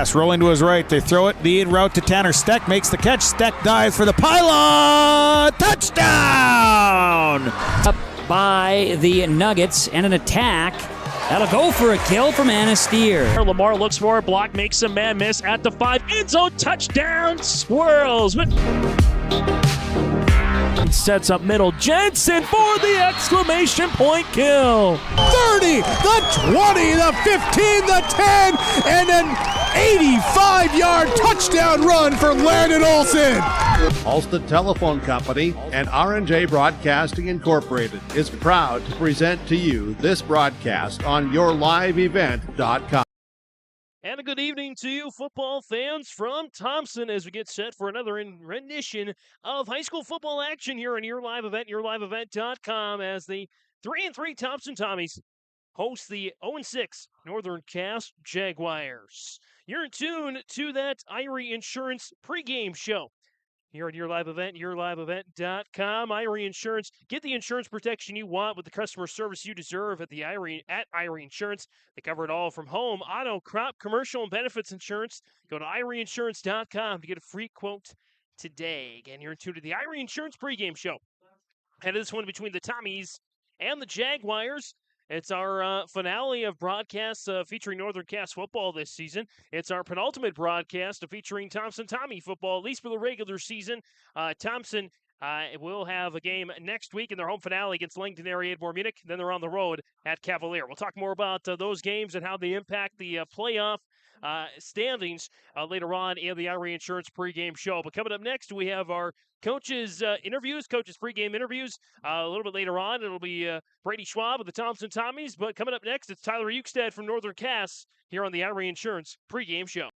pass, rolling to his right. They throw it, the in route to Tanner. Steck makes the catch. Steck dives for the pylon. Touchdown! Up by the Nuggets and an attack. That'll go for a kill from Anasteer. Lamar looks for a block, makes a man miss at the 5. End zone touchdown, swirls. Sets up middle. Jensen for the exclamation point kill. 30, the 20, the 15, the 10, and an 85-yard touchdown run for Landon Olsen. Ulster Telephone Company and R&J Broadcasting Incorporated is proud to present to you this broadcast on yourliveevent.com. And a good evening to you, football fans from Thompson, as we get set for another rendition of high school football action here on Your Live Event, yourliveevent.com, as the 3-3 Thompson Tommies host the 0-6 Northern Cass Jaguars. You're in tune to that Irie Insurance pregame show here at Your Live Event, yourliveevent.com. Irie Insurance, get the insurance protection you want with the customer service you deserve at Irie Insurance. They cover it all from home, auto, crop, commercial, and benefits insurance. Go to IrieInsurance.com to get a free quote today. Again, you're in tune to the Irie Insurance pregame show. And this one between the Tommies and the Jaguars. It's our finale of broadcasts featuring Northern Cass football this season. It's our penultimate broadcast of featuring Thompson Tommy football, at least for the regular season. Thompson will have a game next week in their home finale against Langton Area Adair Munich. Then they're on the road at Cavalier. We'll talk more about those games and how they impact the playoff standings later on in the Irie Insurance pregame show. But coming up next, we have our coaches' interviews, coaches' pregame interviews. A little bit later on, it'll be Brady Schwab of the Thompson Tommies. But coming up next, it's Tyler Ukestad from Northern Cass here on the Irie Insurance pregame show.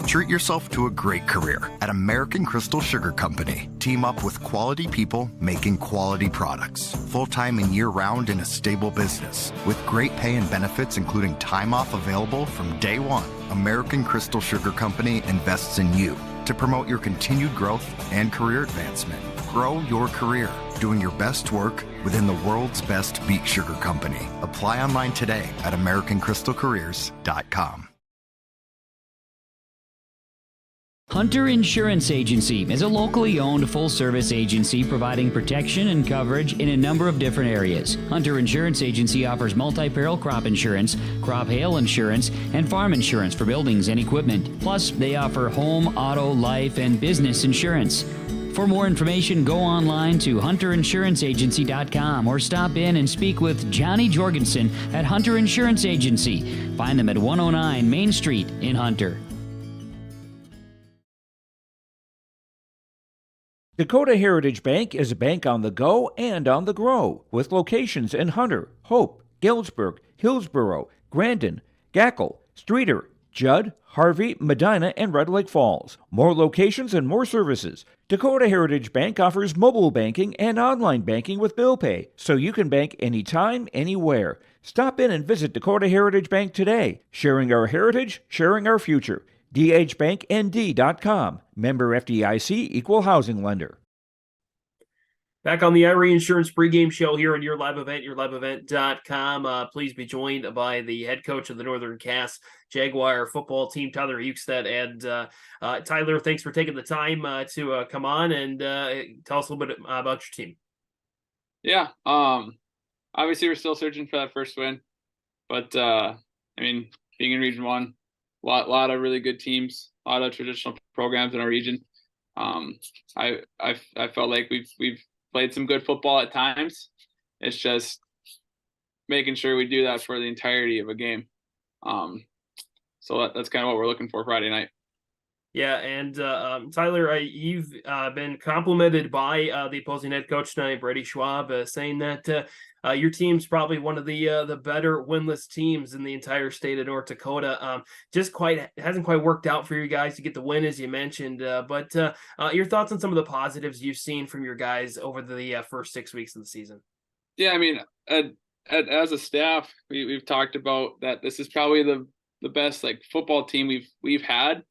Treat yourself to a great career at American Crystal Sugar Company. Team up with quality people making quality products. Full-time and year-round in a stable business. With great pay and benefits including time off available from day one. American Crystal Sugar Company invests in you to promote your continued growth and career advancement. Grow your career doing your best work within the world's best beet sugar company. Apply online today at AmericanCrystalCareers.com. Hunter Insurance Agency is a locally owned full-service agency providing protection and coverage in a number of different areas. Hunter Insurance Agency offers multi-peril crop insurance, crop hail insurance, and farm insurance for buildings and equipment. Plus, they offer home, auto, life, and business insurance. For more information, go online to hunterinsuranceagency.com or stop in and speak with Johnny Jorgensen at Hunter Insurance Agency. Find them at 109 Main Street in Hunter. Dakota Heritage Bank is a bank on the go and on the grow, with locations in Hunter, Hope, Galesburg, Hillsborough, Grandin, Gackle, Streeter, Judd, Harvey, Medina, and Red Lake Falls. More locations and more services. Dakota Heritage Bank offers mobile banking and online banking with bill pay, so you can bank anytime, anywhere. Stop in and visit Dakota Heritage Bank today. Sharing our heritage, sharing our future. dhbanknd.com. Member FDIC, Equal Housing Lender. Back on the Irie Insurance pregame show here on Your Live Event, yourliveevent.com. Please be joined by the head coach of the Northern Cass Jaguar football team, Tyler Ukestad. And Tyler, thanks for taking the time to come on and tell us a little bit about your team. Yeah, obviously we're still searching for that first win. But, being in Region 1, a lot of really good teams, a lot of traditional programs in our region. I felt like we've played some good football at times. It's just making sure we do that for the entirety of a game. So that's kind of what we're looking for Friday night. Yeah, and Tyler, you've been complimented by the opposing head coach tonight, Brady Schwab, saying that your team's probably one of the better winless teams in the entire state of North Dakota. Hasn't quite worked out for you guys to get the win, as you mentioned. But your thoughts on some of the positives you've seen from your guys over the first 6 weeks of the season? Yeah, as a staff, we've talked about that. This is probably the best football team we've had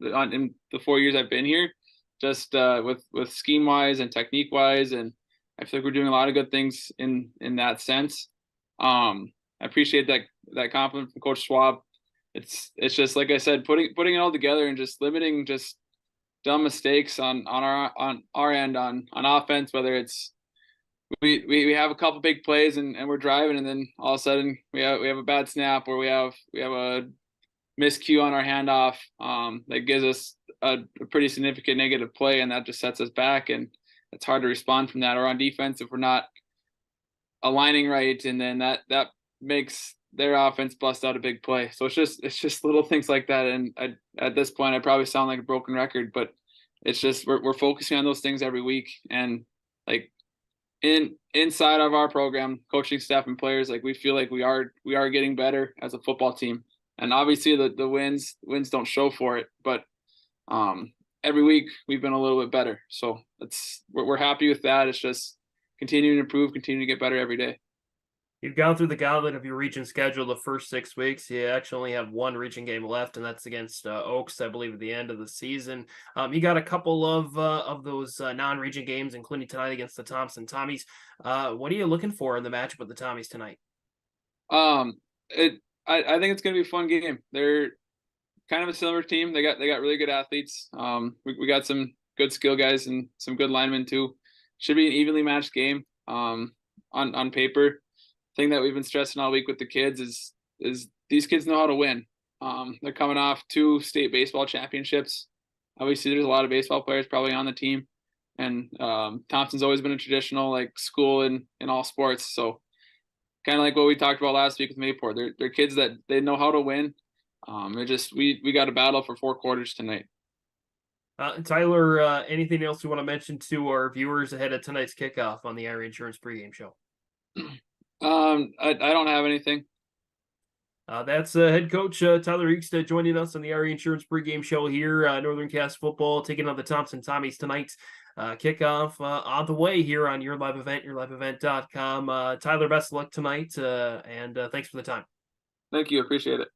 in the 4 years I've been here, just with scheme wise and technique wise, and I feel like we're doing a lot of good things in that sense. I appreciate that compliment from Coach Schwab. it's just like I said, putting it all together and just limiting just dumb mistakes on our end on offense, whether it's we have a couple big plays and we're driving, and then all of a sudden we have a bad snap, or we have a miscue on our handoff that gives us a pretty significant negative play, and that just sets us back, and it's hard to respond from that. Or on defense, if we're not aligning right, and then that makes their offense bust out a big play. So it's just little things like that. And at this point, I probably sound like a broken record, but it's just we're focusing on those things every week, and like inside of our program, coaching staff and players, like we feel like we are getting better as a football team. And obviously the wins don't show for it, but every week we've been a little bit better. So we're happy with that. It's just continuing to improve, continuing to get better every day. You've gone through the gauntlet of your region schedule the first 6 weeks. You actually only have one region game left, and that's against Oaks, I believe, at the end of the season. You got a couple of those non-region games, including tonight against the Thompson Tommies. What are you looking for in the matchup with the Tommies tonight? I think it's going to be a fun game. They're kind of a similar team. They got really good athletes. We got some good skill guys and some good linemen too. Should be an evenly matched game on paper. Thing that we've been stressing all week with the kids is these kids know how to win. They're coming off 2 state baseball championships. Obviously, there's a lot of baseball players probably on the team, and Thompson's always been a traditional like school in all sports. So kind of like what we talked about last week with Mayport, they're kids that they know how to win. We got a battle for 4 quarters tonight. Tyler, anything else you want to mention to our viewers ahead of tonight's kickoff on the Area Insurance pregame show? I don't have anything. That's head coach Tyler Eakstead joining us on the Area Insurance pregame show here. Northern Cass football taking on the Thompson Tommies tonight. Kickoff on the way here on Your Live Event, yourliveevent.com. Tyler, best of luck tonight, and thanks for the time. Thank you. Appreciate it.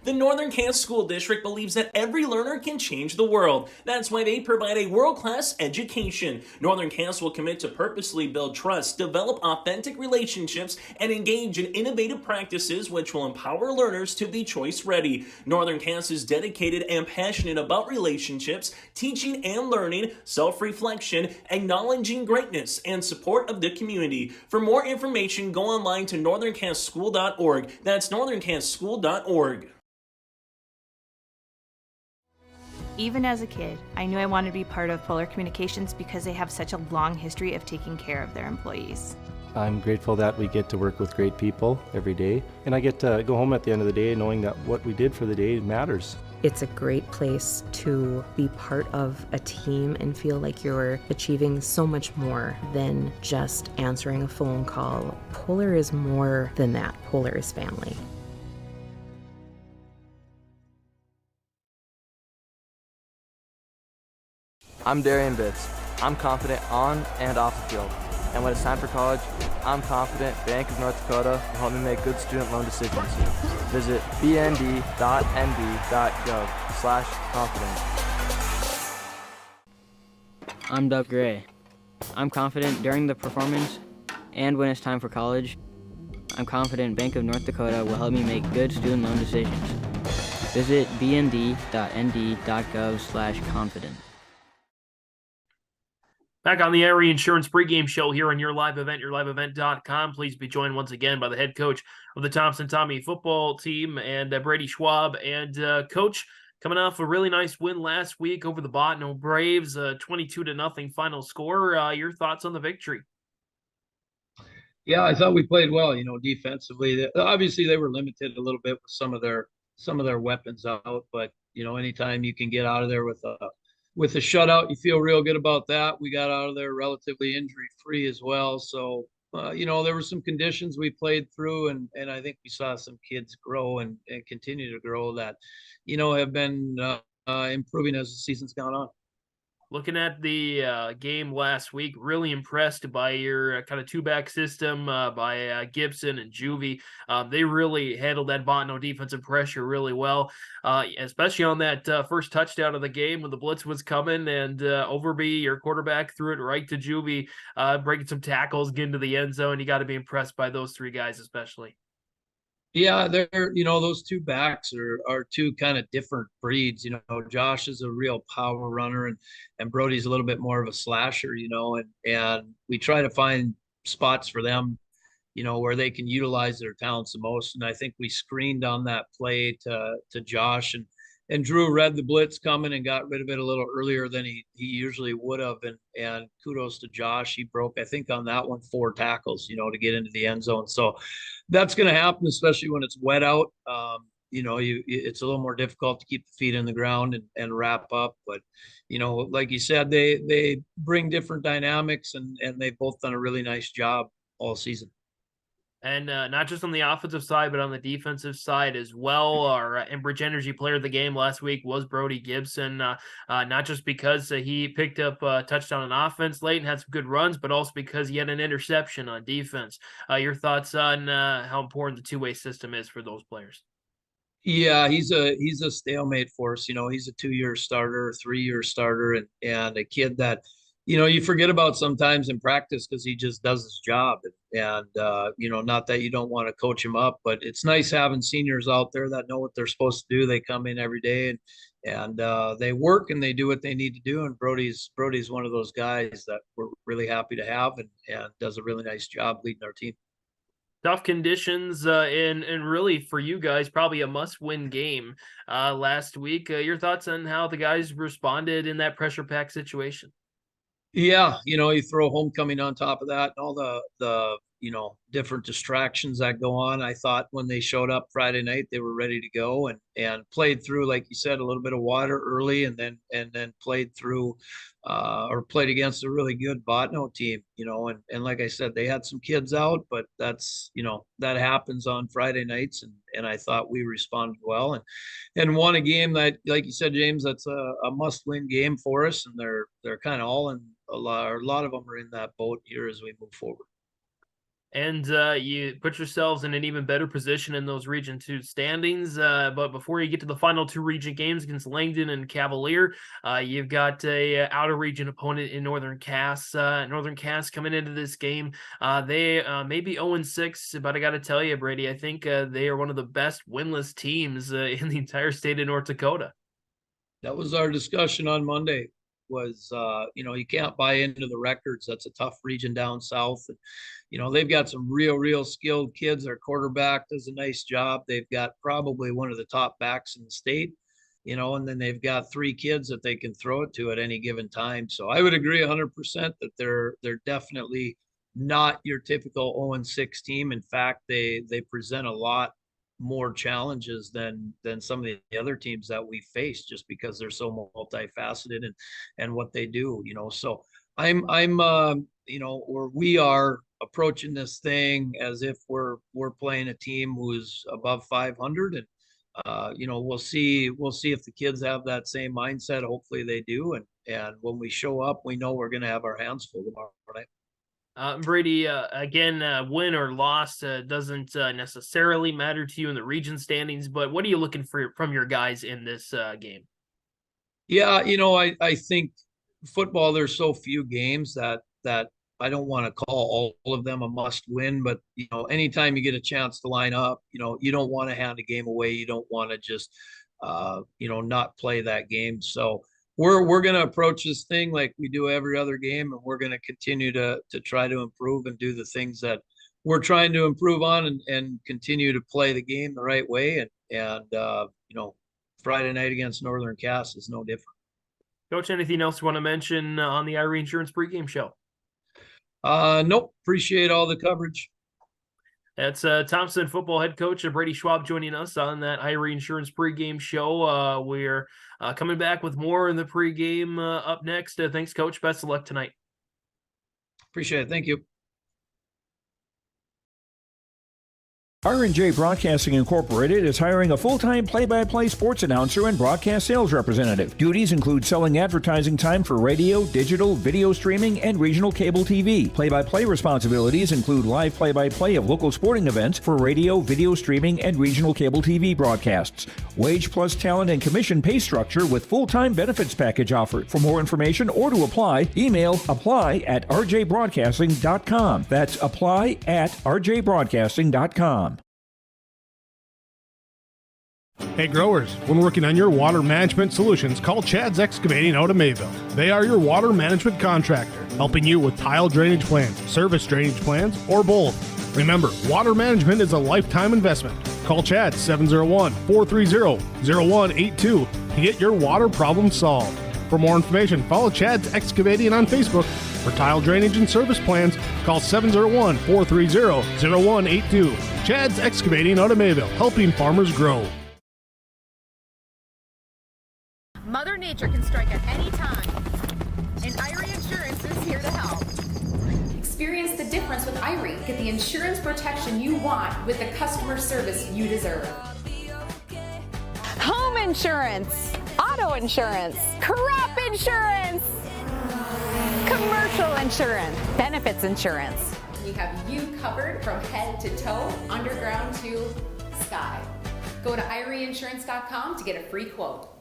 The Northern Cass School District believes that every learner can change the world. That's why they provide a world-class education. Northern Cass will commit to purposely build trust, develop authentic relationships, and engage in innovative practices which will empower learners to be choice-ready. Northern Cass is dedicated and passionate about relationships, teaching and learning, self-reflection, acknowledging greatness, and support of the community. For more information, go online to northerncasschool.org. That's northerncasschool.org. Even as a kid, I knew I wanted to be part of Polar Communications because they have such a long history of taking care of their employees. I'm grateful that we get to work with great people every day, and I get to go home at the end of the day knowing that what we did for the day matters. It's a great place to be part of a team and feel like you're achieving so much more than just answering a phone call. Polar is more than that. Polar is family. I'm Darian Bitts. I'm confident on and off the field. And when it's time for college, I'm confident Bank of North Dakota will help me make good student loan decisions. Visit bnd.nb.gov/confident. I'm Dub Gray. I'm confident during the performance and when it's time for college. I'm confident Bank of North Dakota will help me make good student loan decisions. Visit bnd.nd.gov/confident. Back on the Area Insurance pregame show here on Your Live Event, yourliveevent.com. Please be joined once again by the head coach of the Thompson Tommy football team and Brady Schwab. And Coach, coming off a really nice win last week over the Botno Braves, 22-0 final score. Your thoughts on the victory? Yeah, I thought we played well, defensively. Obviously, they were limited a little bit with some of their weapons out, but, anytime you can get out of there with a shutout, you feel real good about that. We got out of there relatively injury-free as well. So, there were some conditions we played through, and I think we saw some kids grow and continue to grow that, have been improving as the season's gone on. Looking at the game last week, really impressed by your kind of two-back system by Gibson and Juvie. They really handled that Botno defensive pressure really well, especially on that first touchdown of the game when the blitz was coming and Overby, your quarterback, threw it right to Juvie, breaking some tackles, getting to the end zone. You got to be impressed by those 3 guys especially. Yeah, they're, those two backs are two kind of different breeds. Josh is a real power runner, and Brody's a little bit more of a slasher, and we try to find spots for them, where they can utilize their talents the most. And I think we screened on that play to Josh, and Drew read the blitz coming and got rid of it a little earlier than he usually would have. And kudos to Josh. He broke, I think, on that one, 4 tackles, to get into the end zone. So that's going to happen, especially when it's wet out. It's a little more difficult to keep the feet in the ground and wrap up. But, like you said, they bring different dynamics, and they've both done a really nice job all season. And not just on the offensive side, but on the defensive side as well. Our Enbridge Energy player of the game last week was Brody Gibson, not just because he picked up a touchdown on offense late and had some good runs, but also because he had an interception on defense. Your thoughts on how important the two-way system is for those players? Yeah, he's a stalemate for us. He's a 2-year starter, 3-year starter, and a kid that you forget about sometimes in practice because he just does his job. And not that you don't want to coach him up, but it's nice having seniors out there that know what they're supposed to do. They come in every day and they work and they do what they need to do. And Brody's one of those guys that we're really happy to have and does a really nice job leading our team. Tough conditions, and really for you guys, probably a must-win game last week. Your thoughts on how the guys responded in that pressure-packed situation? Yeah, you throw homecoming on top of that and all the different distractions that go on. I thought when they showed up Friday night, they were ready to go and played through, like you said, a little bit of water early, and then played through or played against a really good Botno team, and like I said, they had some kids out, but that's, that happens on Friday nights, and I thought we responded well and won a game that, like you said, James, that's a must-win game for us, and they're kind of all in a lot of them are in that boat here as we move forward. And you put yourselves in an even better position in those Region 2 standings. But before you get to the final 2 region games against Langdon and Cavalier, you've got a out-of-region opponent in Northern Cass. Northern Cass coming into this game, they may be 0-6, but I got to tell you, Brady, I think they are one of the best winless teams in the entire state of North Dakota. That was our discussion on Monday. Was you can't buy into the records. That's a tough region down south. And, they've got some real skilled kids. Their quarterback does a nice job. They've got probably one of the top backs in the state, and then they've got 3 kids that they can throw it to at any given time. So I would agree 100% that they're definitely not your typical 0-6 team. In fact, they present a lot more challenges than some of the other teams that we face, just because they're so multifaceted and what they do. So I'm or we are approaching this thing as if we're playing a team who's above 500, and we'll see if the kids have that same mindset. Hopefully they do, and when we show up, we know we're going to have our hands full tomorrow night. Brady, again, win or loss doesn't necessarily matter to you in the region standings, but what are you looking for from your guys in this game? Yeah, I think football, there's so few games that I don't want to call all of them a must win, but anytime you get a chance to line up, you don't want to hand a game away. You don't want to just not play that game. So we're going to approach this thing like we do every other game, and we're going to continue to try to improve and do the things that we're trying to improve on, and continue to play the game the right way. And Friday night against Northern Cass is no different. Coach, anything else you want to mention on the Irie Insurance pregame show? Nope. Appreciate all the coverage. That's Thompson football head coach Brady Schwab joining us on that Irie Insurance pregame show. We're coming back with more in the pregame up next. Thanks, Coach. Best of luck tonight. Appreciate it. Thank you. R&J Broadcasting Incorporated is hiring a full-time play-by-play sports announcer and broadcast sales representative. Duties include selling advertising time for radio, digital, video streaming, and regional cable TV. Play-by-play responsibilities include live play-by-play of local sporting events for radio, video streaming, and regional cable TV broadcasts. Wage plus talent and commission pay structure with full-time benefits package offered. For more information or to apply, email apply@rjbroadcasting.com. That's apply@rjbroadcasting.com. Hey growers, when working on your water management solutions, call Chad's Excavating out of Mayville. They are your water management contractor, helping you with tile drainage plans, service drainage plans, or both. Remember, water management is a lifetime investment. Call Chad 701-430-0182 to get your water problem solved. For more information, follow Chad's Excavating on Facebook. For tile drainage and service plans, call 701-430-0182. Chad's Excavating out of Mayville, helping farmers grow. Mother Nature can strike at any time, and Irie Insurance is here to help. Experience the difference with Irie. Get the insurance protection you want with the customer service you deserve. Home insurance, auto insurance, crop insurance, commercial insurance, benefits insurance. We have you covered from head to toe, underground to sky. Go to IrieInsurance.com to get a free quote.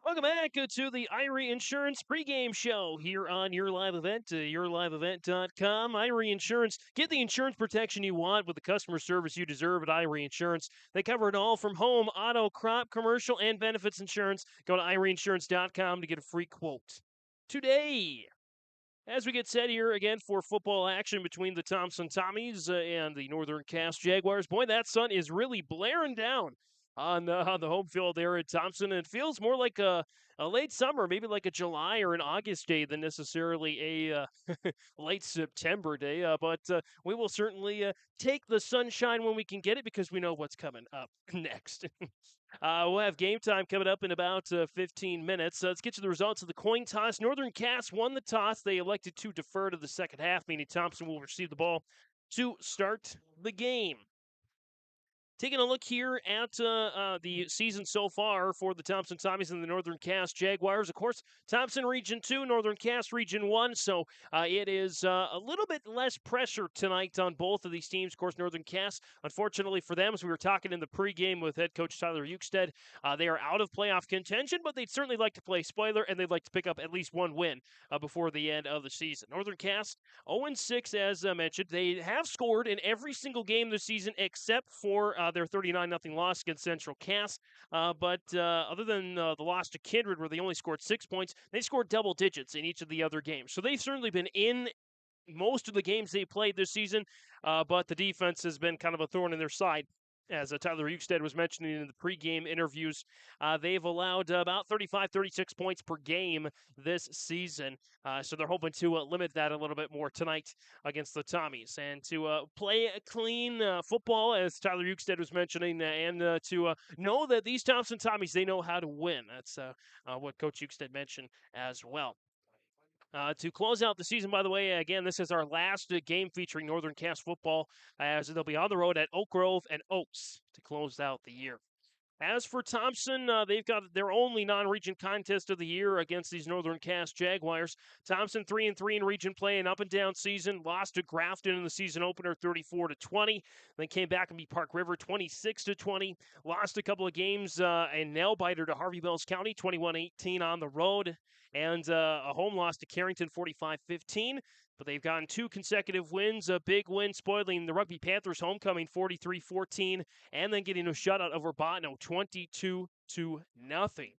Welcome back to the Irie Insurance pregame show here on Your Live Event, yourliveevent.com. Irie Insurance, get the insurance protection you want with the customer service you deserve at Irie Insurance. They cover it all from home, auto, crop, commercial, and benefits insurance. Go to IrieInsurance.com to get a free quote. Today, as we get set here again for football action between the Thompson Tommies and the Northern Cass Jaguars. Boy, that sun is really blaring down on the home field there at Thompson. And it feels more like a late summer, maybe like a July or an August day than necessarily a late September day. But we will certainly take the sunshine when we can get it because we know what's coming up next. We'll have game time coming up in about 15 minutes. Let's get to the results of the coin toss. Northern Cass won the toss. They elected to defer to the second half, meaning Thompson will receive the ball to start the game. Taking a look here at the season so far for the Thompson Tommies and the Northern Cass Jaguars. Of course, Thompson Region 2, Northern Cass Region 1, so it is a little bit less pressure tonight on both of these teams. Of course, Northern Cass, unfortunately for them, as we were talking in the pregame with head coach Tyler Ukestead, they are out of playoff contention, but they'd certainly like to play spoiler, and they'd like to pick up at least one win before the end of the season. Northern Cass, 0-6, as mentioned. They have scored in every single game this season except for their 39-0 loss against Central Cass. But other than the loss to Kindred, where they only scored 6 points, they scored double digits in each of the other games. So they've certainly been in most of the games they played this season, but the defense has been kind of a thorn in their side. As Tyler Ukestead was mentioning in the pregame interviews, they've allowed about 35, 36 points per game this season. So they're hoping to limit that a little bit more tonight against the Tommies. And to play a clean football, as Tyler Ukestead was mentioning, and to know that these Thompson Tommies, they know how to win. That's what Coach Ukestead mentioned as well. To close out the season, by the way, again, this is our last game featuring Northern Cass football, as they'll be on the road at Oak Grove and Oaks to close out the year. As for Thompson, they've got their only non-region contest of the year against these Northern Cass Jaguars. Thompson 3-3 in region play, an up-and-down season. Lost to Grafton in the season opener 34-20. Then came back and beat Park River 26-20. Lost a couple of games and nail-biter to Harvey Mills County 21-18 on the road. And a home loss to Carrington 45-15. But they've gotten two consecutive wins, a big win spoiling the Rugby Panthers homecoming 43-14, and then getting a shutout over Botno 22-0.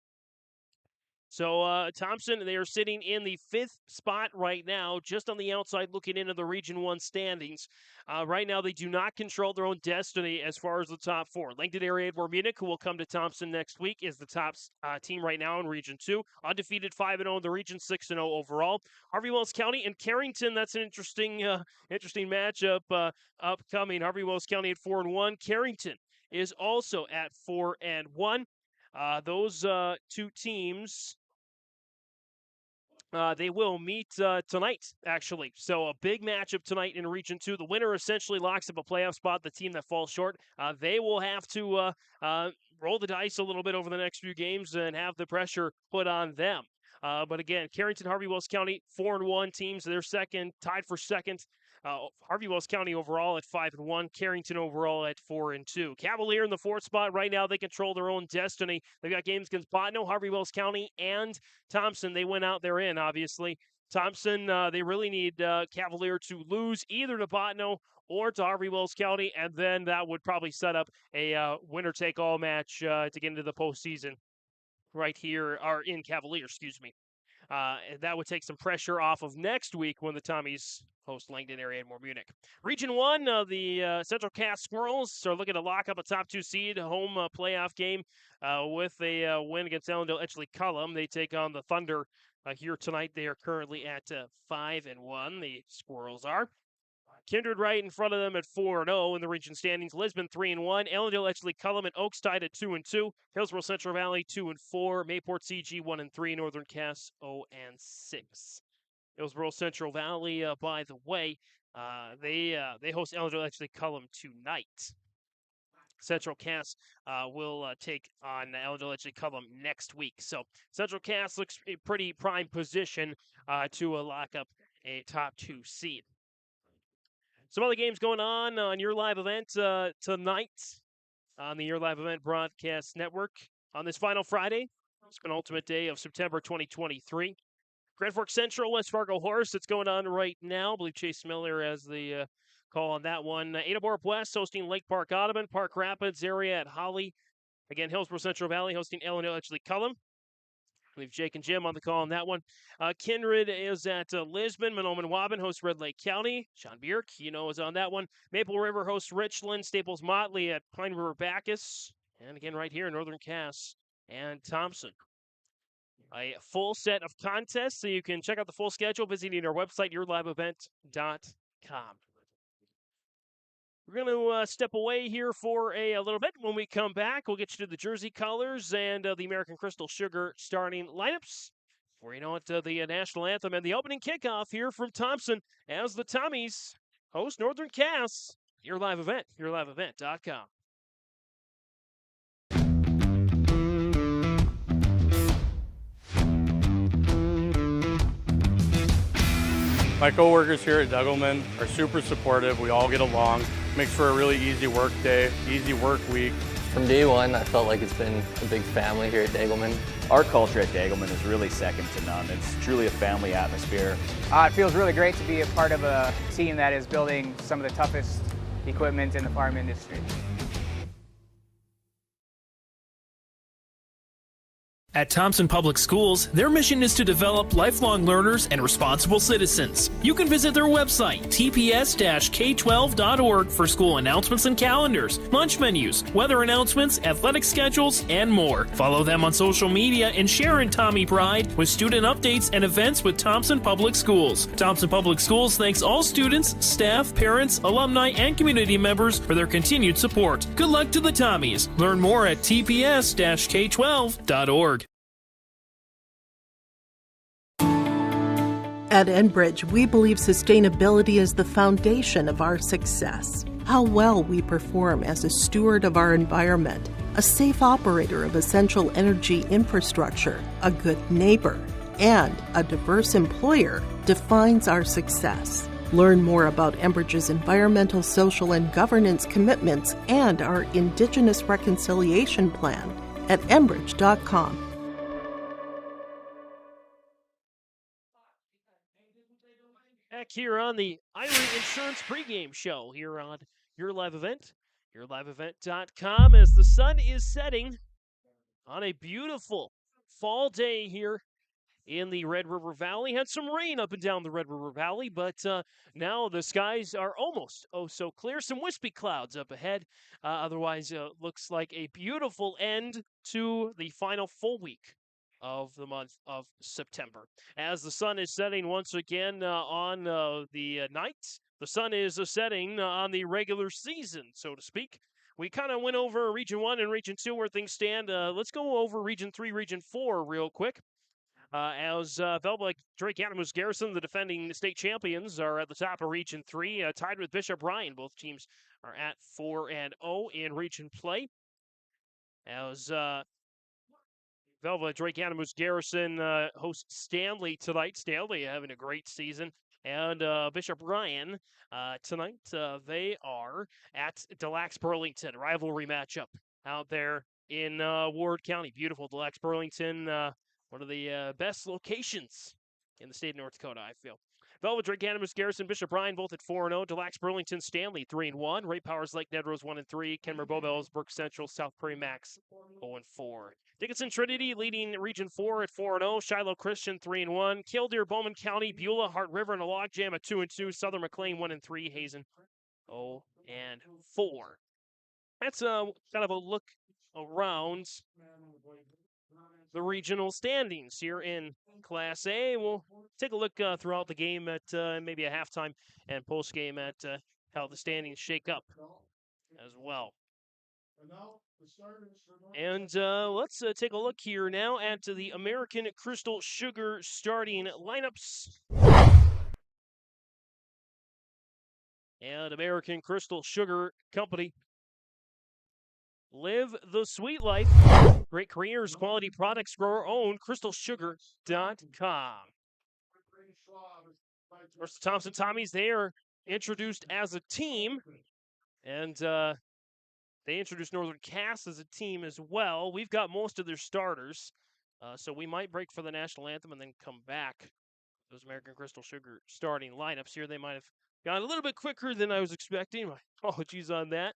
So Thompson, they are sitting in the 5th spot right now, just on the outside looking into the Region 1 standings. Right now, they do not control their own destiny as far as the top 4. Langdon Area Edward Munich, who will come to Thompson next week, is the top team right now in Region 2. Undefeated 5-0 in the region, 6-0 overall. Harvey Wells County and Carrington, that's an interesting matchup upcoming. Harvey Wells County at 4-1. Carrington is also at 4-1. Those two teams, they will meet tonight, actually. So a big matchup tonight in Region 2. The winner essentially locks up a playoff spot. The team that falls short, they will have to roll the dice a little bit over the next few games and have the pressure put on them. But again, Carrington, Harvey Wells County, 4-1 teams. They're second, tied for second. Harvey Wells County overall at 5-1, Carrington overall at 4-2. Cavalier in the 4th spot right now. They control their own destiny. They've got games against Botno, Harvey Wells County, and Thompson. They went out, they're in, obviously. Thompson, they really need Cavalier to lose either to Botno or to Harvey Wells County, and then that would probably set up a winner-take-all match to get into the postseason right here, or in Cavalier, excuse me. That would take some pressure off of next week when the Tommies host Langdon area and Munich. Region 1, the Central Cass Squirrels are looking to lock up a top 2 seed home playoff game with a win against Ellendale Etchley Cullum. They take on the Thunder here tonight. They are currently at 5-1. The Squirrels are. Kindred right in front of them at 4-0 in the region standings. Lisbon 3-1. Ellendale Etchley Cullum and Oaks tied at 2-2. Hillsborough Central Valley 2-4. Mayport CG 1-3. Northern Cass 0-6. Hillsborough Central Valley, by the way, they host Ellendale Etchley Cullum tonight. Central Cass will take on Ellendale Etchley Cullum next week. So Central Cass looks a pretty prime position to lock up a top 2 seed. Some other games going on your live event tonight on the Your Live Event Broadcast Network on this final Friday. It's penultimate day of September 2023. Grand Forks Central, West Fargo Horse. It's going on right now. I believe Chase Miller has the call on that one. Ada Borup West hosting Lake Park Audubon. Park Rapids area at Holly. Again, Hillsborough Central Valley hosting Ellendale Etchley Cullum. I believe Jake and Jim on the call on that one. Kindred is at Lisbon. Monoman Waban hosts Red Lake County. Sean Bierk, is on that one. Maple River hosts Richland. Staples Motley at Pine River Bacchus. And again, right here, Northern Cass and Thompson. A full set of contests, so you can check out the full schedule visiting our website, yourliveevent.com. We're going to step away here for a little bit. When we come back, we'll get you to the jersey colors and the American Crystal Sugar starting lineups. Before you know it, the national anthem and the opening kickoff here from Thompson as the Tommies host Northern Cass. Your live event, yourliveevent.com. My coworkers here at Degelman are super supportive. We all get along. Makes for a really easy work day, easy work week. From day one, I felt like it's been a big family here at Degelman. Our culture at Degelman is really second to none. It's truly a family atmosphere. It feels really great to be a part of a team that is building some of the toughest equipment in the farm industry. At Thompson Public Schools, their mission is to develop lifelong learners and responsible citizens. You can visit their website, tps-k12.org, for school announcements and calendars, lunch menus, weather announcements, athletic schedules, and more. Follow them on social media and share in Tommy Pride with student updates and events with Thompson Public Schools. Thompson Public Schools thanks all students, staff, parents, alumni, and community members for their continued support. Good luck to the Tommies. Learn more at tps-k12.org. At Enbridge, we believe sustainability is the foundation of our success. How well we perform as a steward of our environment, a safe operator of essential energy infrastructure, a good neighbor, and a diverse employer defines our success. Learn more about Enbridge's environmental, social, and governance commitments and our Indigenous Reconciliation Plan at enbridge.com. Back here on the Irie Insurance pregame show here on Your Live Event, yourliveevent.com, as the sun is setting on a beautiful fall day here in the Red River Valley. Had some rain up and down the Red River Valley, but now the skies are almost so clear. Some wispy clouds up ahead. Otherwise, looks like a beautiful end to the final full week of the month of September. As the sun is setting once again on the night, the sun is setting on the regular season, so to speak. We kind of went over Region 1 and Region 2 where things stand. Let's go over Region 3, Region 4 real quick. As Velva, Drake Adams Garrison, the defending state champions, are at the top of Region 3, tied with Bishop Ryan. Both teams are at 4-0 in region play. As Velva, Drake Adams Garrison hosts Stanley tonight. Stanley having a great season. And Bishop Ryan tonight, they are at Delax Burlington. Rivalry matchup out there in Ward County. Beautiful Delax Burlington, one of the best locations in the state of North Dakota, I feel. Velvet, Drake, Cannabis, Garrison, Bishop Ryan, both at 4-0. Delax, Burlington, Stanley, 3-1. Ray Powers, Lake Nedrose, 1-3. Kenmore, Bowbells, Burke Central, South Prairie, Max, 0-4. Dickinson, Trinity, leading Region 4 at 4-0. Shiloh Christian, 3-1. Killdeer, Bowman County, Beulah, Hart River, and a Logjam at 2-2. Southern McLean, 1-3. Hazen, 0-4. That's kind of a look around the regional standings here in Class A. We'll take a look throughout the game at maybe a halftime and postgame at how the standings shake up as well. And let's take a look here now at the American Crystal Sugar starting lineups. And American Crystal Sugar Company. Live the sweet life. Great careers, quality products, grower owned, crystalsugar.com. Of course, the Thompson Tommies, they are introduced as a team. And they introduced Northern Cass as a team as well. We've got most of their starters. So we might break for the national anthem and then come back. Those American Crystal Sugar starting lineups here, they might have gone a little bit quicker than I was expecting. My apologies on that.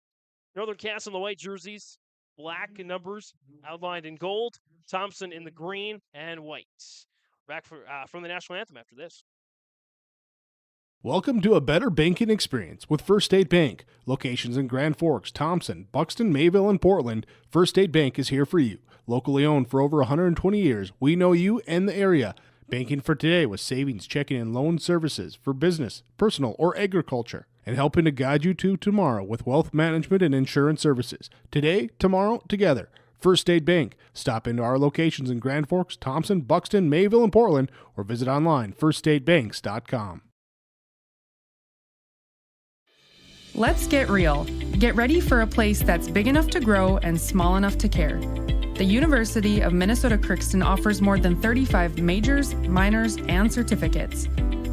Northern Cass in the white jerseys, black numbers outlined in gold. Thompson in the green and white. Back from the national anthem after this. Welcome to a better banking experience with First State Bank. Locations in Grand Forks, Thompson, Buxton, Mayville, and Portland. First State Bank is here for you. Locally owned for over 120 years, we know you and the area. Banking for today with savings, checking, and loan services for business, personal, or agriculture. And helping to guide you to tomorrow with wealth management and insurance services. Today, tomorrow, together. First State Bank. Stop into our locations in Grand Forks, Thompson, Buxton, Mayville, and Portland, or visit online, firststatebanks.com. Let's get real. Get ready for a place that's big enough to grow and small enough to care. The University of Minnesota Crookston offers more than 35 majors, minors, and certificates.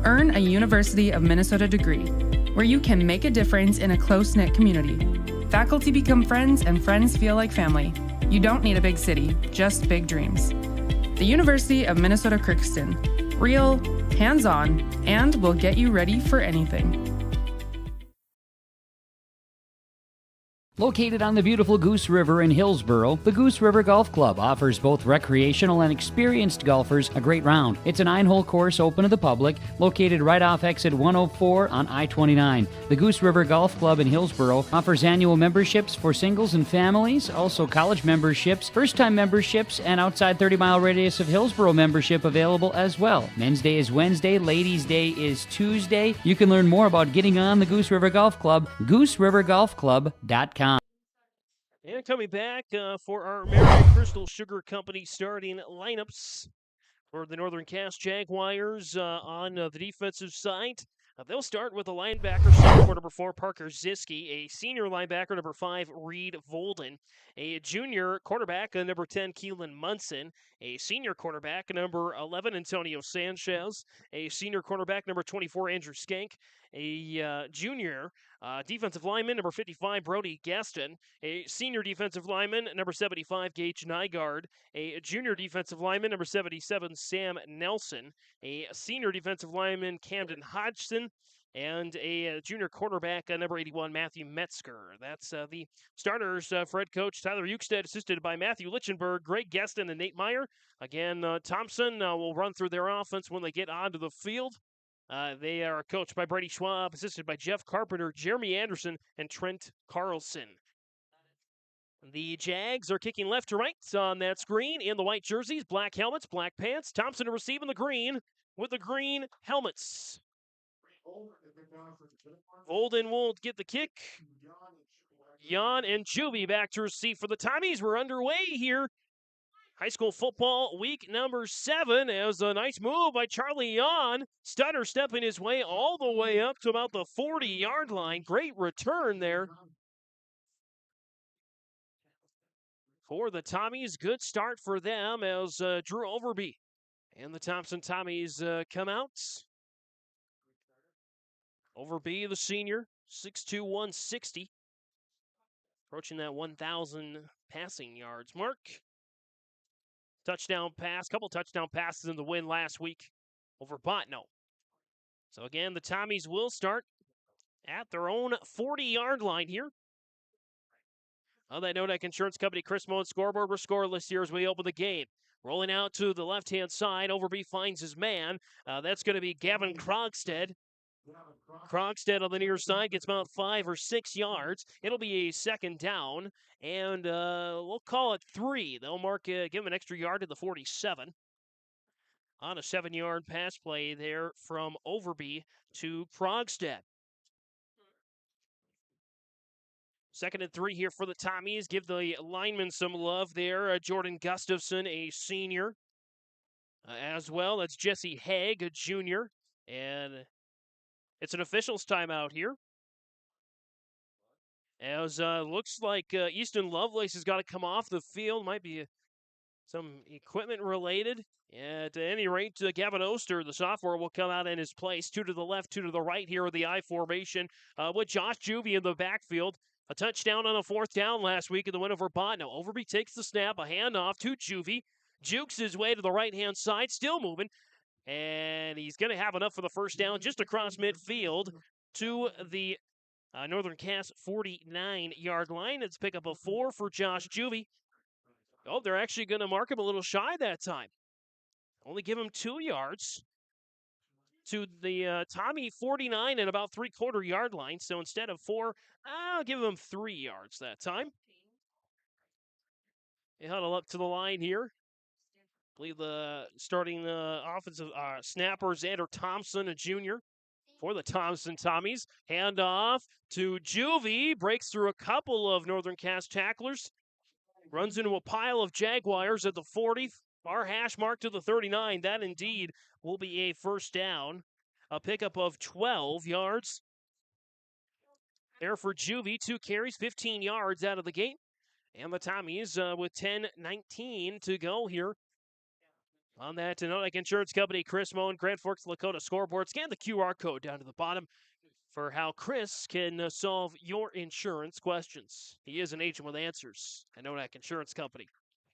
Earn a University of Minnesota degree, where you can make a difference in a close-knit community. Faculty become friends and friends feel like family. You don't need a big city, just big dreams. The University of Minnesota Crookston. Real, hands-on, and will get you ready for anything. Located on the beautiful Goose River in Hillsboro, the Goose River Golf Club offers both recreational and experienced golfers a great round. It's a 9-hole course open to the public, located right off exit 104 on I-29. The Goose River Golf Club in Hillsboro offers annual memberships for singles and families, also college memberships, first-time memberships, and outside 30-mile radius of Hillsboro membership available as well. Men's Day is Wednesday, Ladies' Day is Tuesday. You can learn more about getting on the Goose River Golf Club, gooserivergolfclub.com. And coming back for our American Crystal Sugar Company starting lineups for the Northern Cass Jaguars on the defensive side. They'll start with a linebacker, sophomore number 4, Parker Ziske, a senior linebacker, number 5, Reed Volden, a junior quarterback, number 10, Keelan Munson, a senior quarterback, number 11, Antonio Sanchez, a senior quarterback, number 24, Andrew Skank, a junior defensive lineman, number 55, Brody Gaston, a senior defensive lineman, number 75, Gage Nygaard, a junior defensive lineman, number 77, Sam Nelson, a senior defensive lineman, Camden Hodgson, and a junior quarterback, number 81, Matthew Metzger. That's the starters for head coach Tyler Ukestead, assisted by Matthew Lichtenberg, Greg Gaston, and Nate Meyer. Again, Thompson will run through their offense when they get onto the field. They are coached by Brady Schwab, assisted by Jeff Carpenter, Jeremy Anderson, and Trent Carlson. The Jags are kicking left to right on that screen in the white jerseys, black helmets, black pants. Thompson to receive in the green with the green helmets. Volden will get the kick. Jan and Juvie back to receive for the Tommies. We're underway here. High school football week number 7 as a nice move by Charlie Jan. Stutter stepping his way all the way up to about the 40-yard line. Great return there for the Tommies. Good start for them as Drew Overby and the Thompson Tommies come out. Overby, the senior, 6'2", 160. Approaching that 1,000 passing yards mark. Touchdown pass, couple touchdown passes in the win last week over Botno. So again, the Tommies will start at their own 40-yard line here. On that note, Insurance Company, Chris Moen scoreboard. We're scoreless here as we open the game. Rolling out to the left-hand side. Overby finds his man. That's going to be Gavin Krogstad. Krogstad on the near side gets about 5 or 6 yards. It'll be a second down, and we'll call it 3. They'll give him an extra yard to the 47. On a 7-yard pass play there from Overby to Krogstad. 2nd and 3 here for the Tommies. Give the linemen some love there. Jordan Gustafson, a senior. As well, that's Jesse Haig, a junior. And it's an officials timeout here. As looks like Easton Lovelace has got to come off the field. Might be some equipment related. At any rate, Gavin Oster, the sophomore, will come out in his place. 2 to the left, 2 to the right here with the I formation with Josh Juvie in the backfield. A touchdown on a 4th down last week in the win over Botno. Overby takes the snap, a handoff to Juvie. Jukes his way to the right-hand side, still moving. And he's going to have enough for the first down just across midfield to the Northern Cass 49-yard line. It's pick up a 4 for Josh Juvie. Oh, they're actually going to mark him a little shy that time. Only give him 2 yards to the Tommy 49 and about 3/4 yard line. So instead of 4, I'll give him 3 yards that time. They huddle up to the line here. I believe the starting offensive snapper Xander Thompson, a junior, for the Thompson Tommies. Handoff to Juvie. Breaks through a couple of Northern Cass tacklers. Runs into a pile of Jaguars at the 40. Our hash mark to the 39. That indeed will be a first down. A pickup of 12 yards. There for Juvie. 2 carries, 15 yards out of the gate. And the Tommies with 10:19 to go here. On that Dakota Insurance Company, Chris Moen, Grand Forks, Dakota scoreboard. Scan the QR code down to the bottom for how Chris can solve your insurance questions. He is an agent with answers at Dakota Insurance Company.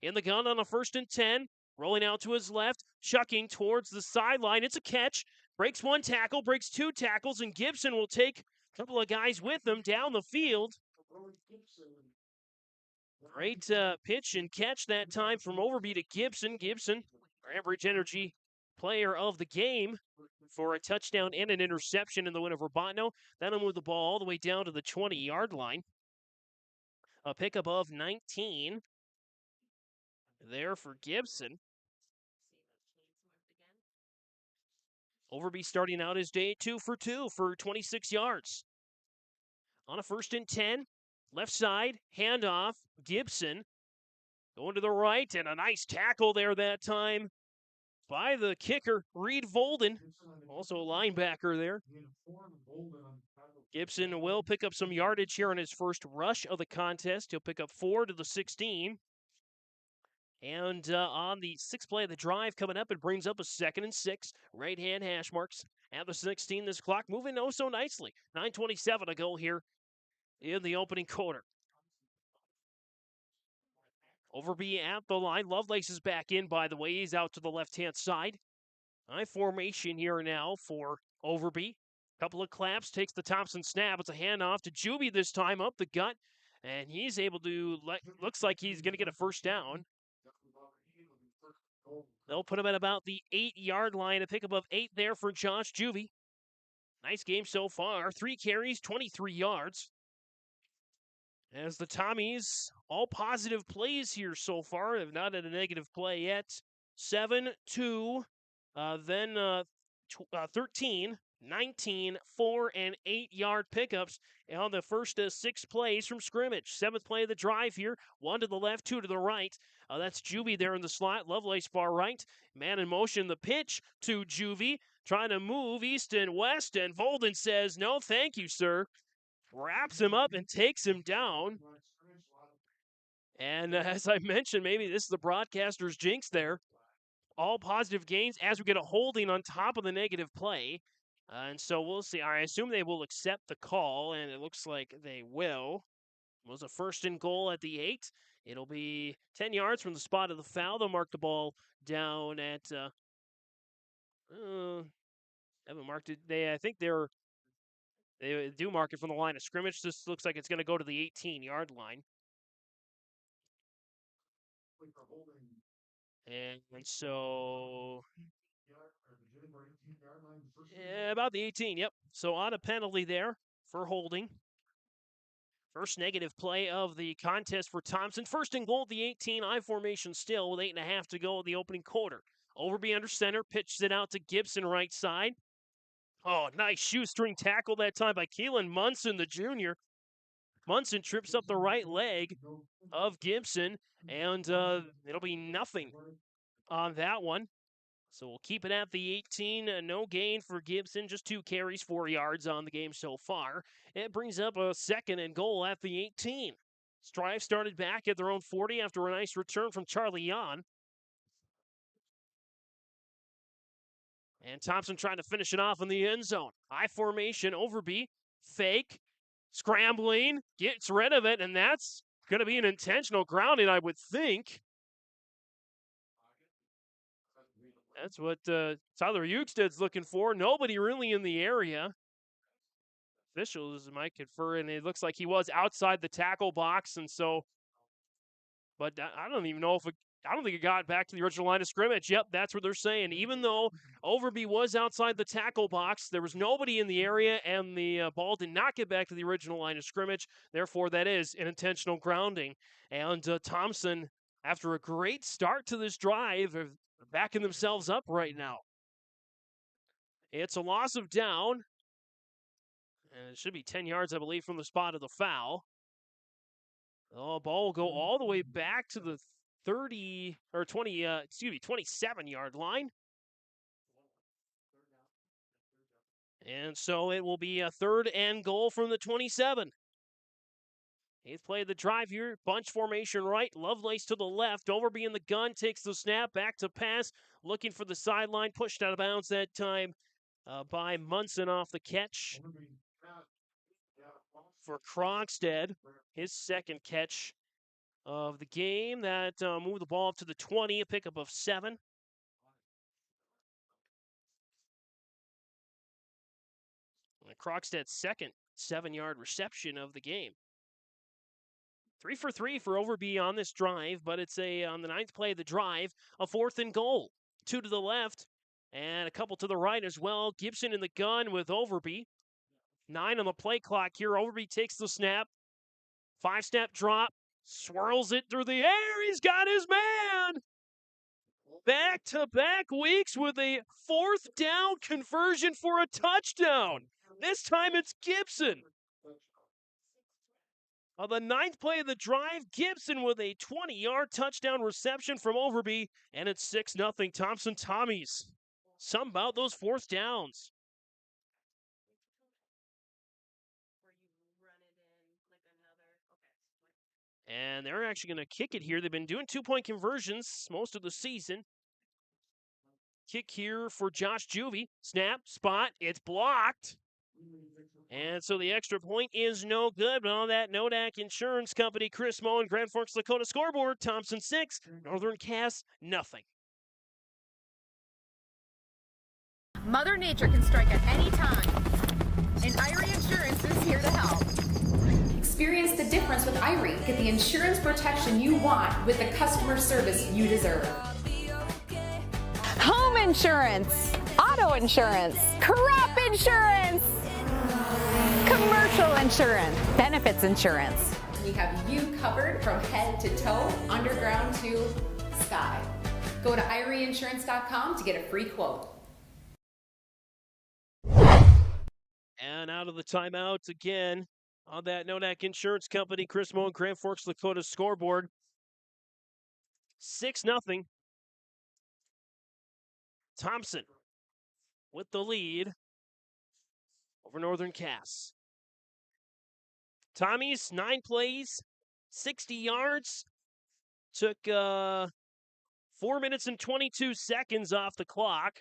In the gun on a 1st and 10. Rolling out to his left, chucking towards the sideline. It's a catch. Breaks 1 tackle, breaks 2 tackles, and Gibson will take a couple of guys with him down the field. Great pitch and catch that time from Overby to Gibson. Gibson, our Average Energy player of the game for a touchdown and an interception in the win over Botno. That'll move the ball all the way down to the 20-yard line. A pickup of 19 there for Gibson. Overby starting out his day 2 for 2 for 26 yards. On a 1st and 10, left side, handoff, Gibson. Going to the right, and a nice tackle there that time by the kicker, Reed Volden. Also a linebacker there. Gibson will pick up some yardage here on his first rush of the contest. He'll pick up 4 to the 16. And on the 6th play of the drive coming up, it brings up a 2nd and 6. Right-hand hash marks at the 16. This clock moving oh so nicely. 9:27 to go here in the opening quarter. Overby at the line. Lovelace is back in, by the way. He's out to the left-hand side. I formation here now for Overby. Couple of claps, takes the Thompson snap. It's a handoff to Juvie this time, up the gut. And he's able to, looks like he's going to get a first down. They'll put him at about the 8-yard line. A pickup of 8 there for Josh Juvie. Nice game so far. 3 carries, 23 yards. As the Tommies, all positive plays here so far. They've not had a negative play yet. 7, 2, then 13, 19, 4, and 8-yard pickups on the first 6 plays from scrimmage. 7th play of the drive here. 1 to the left, 2 to the right. That's Juvie there in the slot. Lovelace far right. Man in motion. The pitch to Juvie. Trying to move east and west. And Volden says, no, thank you, sir. Wraps him up and takes him down. And as I mentioned, maybe this is the broadcaster's jinx there. All positive gains as we get a holding on top of the negative play. And so we'll see. I assume they will accept the call, and it looks like they will. It was a 1st and goal at the 8. It'll be 10 yards from the spot of the foul. They'll mark the ball down at Haven't marked it. I think they do mark it from the line of scrimmage. This looks like it's going to go to the 18-yard line. And so, yeah, about the 18, yep. So on a penalty there for holding. First negative play of the contest for Thompson. First and goal at the 18, I formation still with 8.5 to go in the opening quarter. Overby under center, pitches it out to Gibson right side. Oh, nice shoestring tackle that time by Keelan Munson, the junior. Munson trips up the right leg of Gibson, and it'll be nothing on that one. So we'll keep it at the 18. No gain for Gibson, just 2 carries, 4 yards on the game so far. It brings up a second and goal at the 18. Strive started back at their own 40 after a nice return from Charlie Yon. And Thompson trying to finish it off in the end zone. High formation, Overby, fake, scrambling, gets rid of it, and that's going to be an intentional grounding, I would think. That's what Tyler Eugsted's looking for. Nobody really in the area. Officials might confer, and it looks like he was outside the tackle box, and so. But I don't even know if I don't think it got back to the original line of scrimmage. Yep, that's what they're saying. Even though Overby was outside the tackle box, there was nobody in the area, and the ball did not get back to the original line of scrimmage. Therefore, that is an intentional grounding. And Thompson, after a great start to this drive, are backing themselves up right now. It's a loss of down, and it should be 10 yards, I believe, from the spot of the foul. Oh, ball will go all the way back to the 27-yard line. And so it will be a third and goal from the 27. He's played the drive here. Bunch formation right. Lovelace to the left. Overby in the gun. Takes the snap. Back to pass. Looking for the sideline. Pushed out of bounds that time by Munson off the catch. For Krogstad, his second catch of the game. That moved the ball up to the 20. A pickup of 7. Krogstad's second 7-yard reception of the game. 3 for 3 for Overby on this drive, but it's on the 9th play of the drive, a 4th and goal. 2 to the left and a couple to the right as well. Gibson in the gun with Overby. 9 on the play clock here. Overby takes the snap. 5-step drop. Swirls it through the air. He's got his man. Back-to-back weeks with a 4th down conversion for a touchdown. This time it's Gibson. On the 9th play of the drive, Gibson with a 20-yard touchdown reception from Overby, and it's 6-0 Thompson Tommies. Something about those 4th downs. And they're actually going to kick it here. They've been doing 2-point conversions most of the season. Kick here for Josh Juvie. Snap, spot, it's blocked. And so the extra point is no good, but on that Nodak Insurance Company, Chris Moe and Grand Forks Dakota scoreboard, Thompson 6, Northern Cass nothing. Mother Nature can strike at any time, and Irie Insurance is here to help. Experience the difference with Irie. Get the insurance protection you want with the customer service you deserve. Home insurance, auto insurance, crop insurance, commercial insurance, benefits insurance. We have you covered from head to toe, underground to sky. Go to IrieInsurance.com to get a free quote. And out of the timeout again on that Nodak Insurance Company, Chris Moe and Grand Forks Dakota scoreboard. 6-0. Thompson with the lead over Northern Cass. Tommies, 9 plays, 60 yards. Took 4 minutes and 22 seconds off the clock.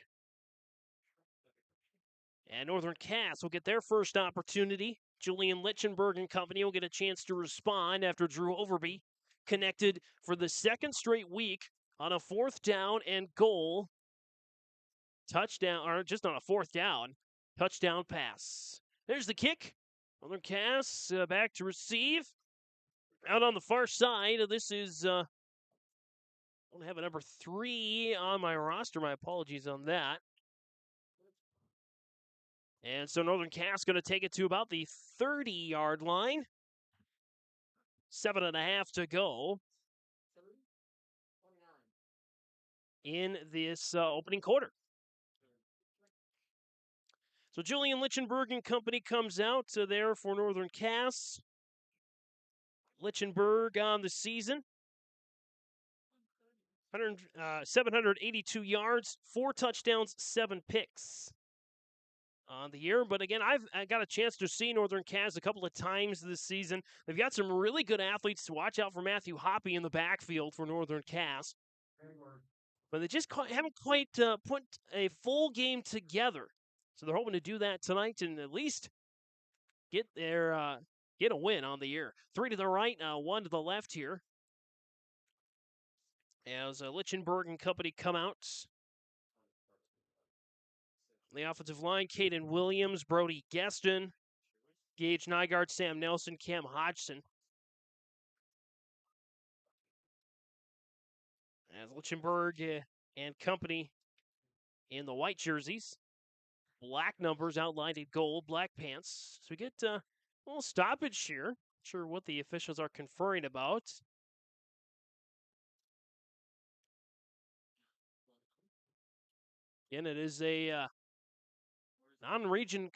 And Northern Cass will get their first opportunity. Julian Lichtenberg and company will get a chance to respond after Drew Overby connected for the second straight week on a 4th down and goal touchdown, or just on a 4th down, touchdown pass. There's the kick. Northern Cass back to receive. Out on the far side, this is, I don't have a number 3 on my roster. My apologies on that. And so Northern Cass going to take it to about the 30-yard line. 7.5 to go in this opening quarter. So Julian Lichtenberg and company comes out there for Northern Cass. Lichtenberg on the season. 782 yards, 4 touchdowns, 7 picks on the year. But again, I got a chance to see Northern Cass a couple of times this season. They've got some really good athletes to watch out for. Matthew Hoppy in the backfield for Northern Cass. But they just haven't quite put a full game together. So they're hoping to do that tonight and at least get a win on the year. 3 to the right, 1 to the left here. As Lichtenberg and company come out. On the offensive line, Caden Williams, Brody Gaston, Gage Nygaard, Sam Nelson, Cam Hodgson. As Lichtenberg and company in the white jerseys. Black numbers outlined in gold, black pants. So we get a little stoppage here. Not sure what the officials are conferring about. Again, it is a non-region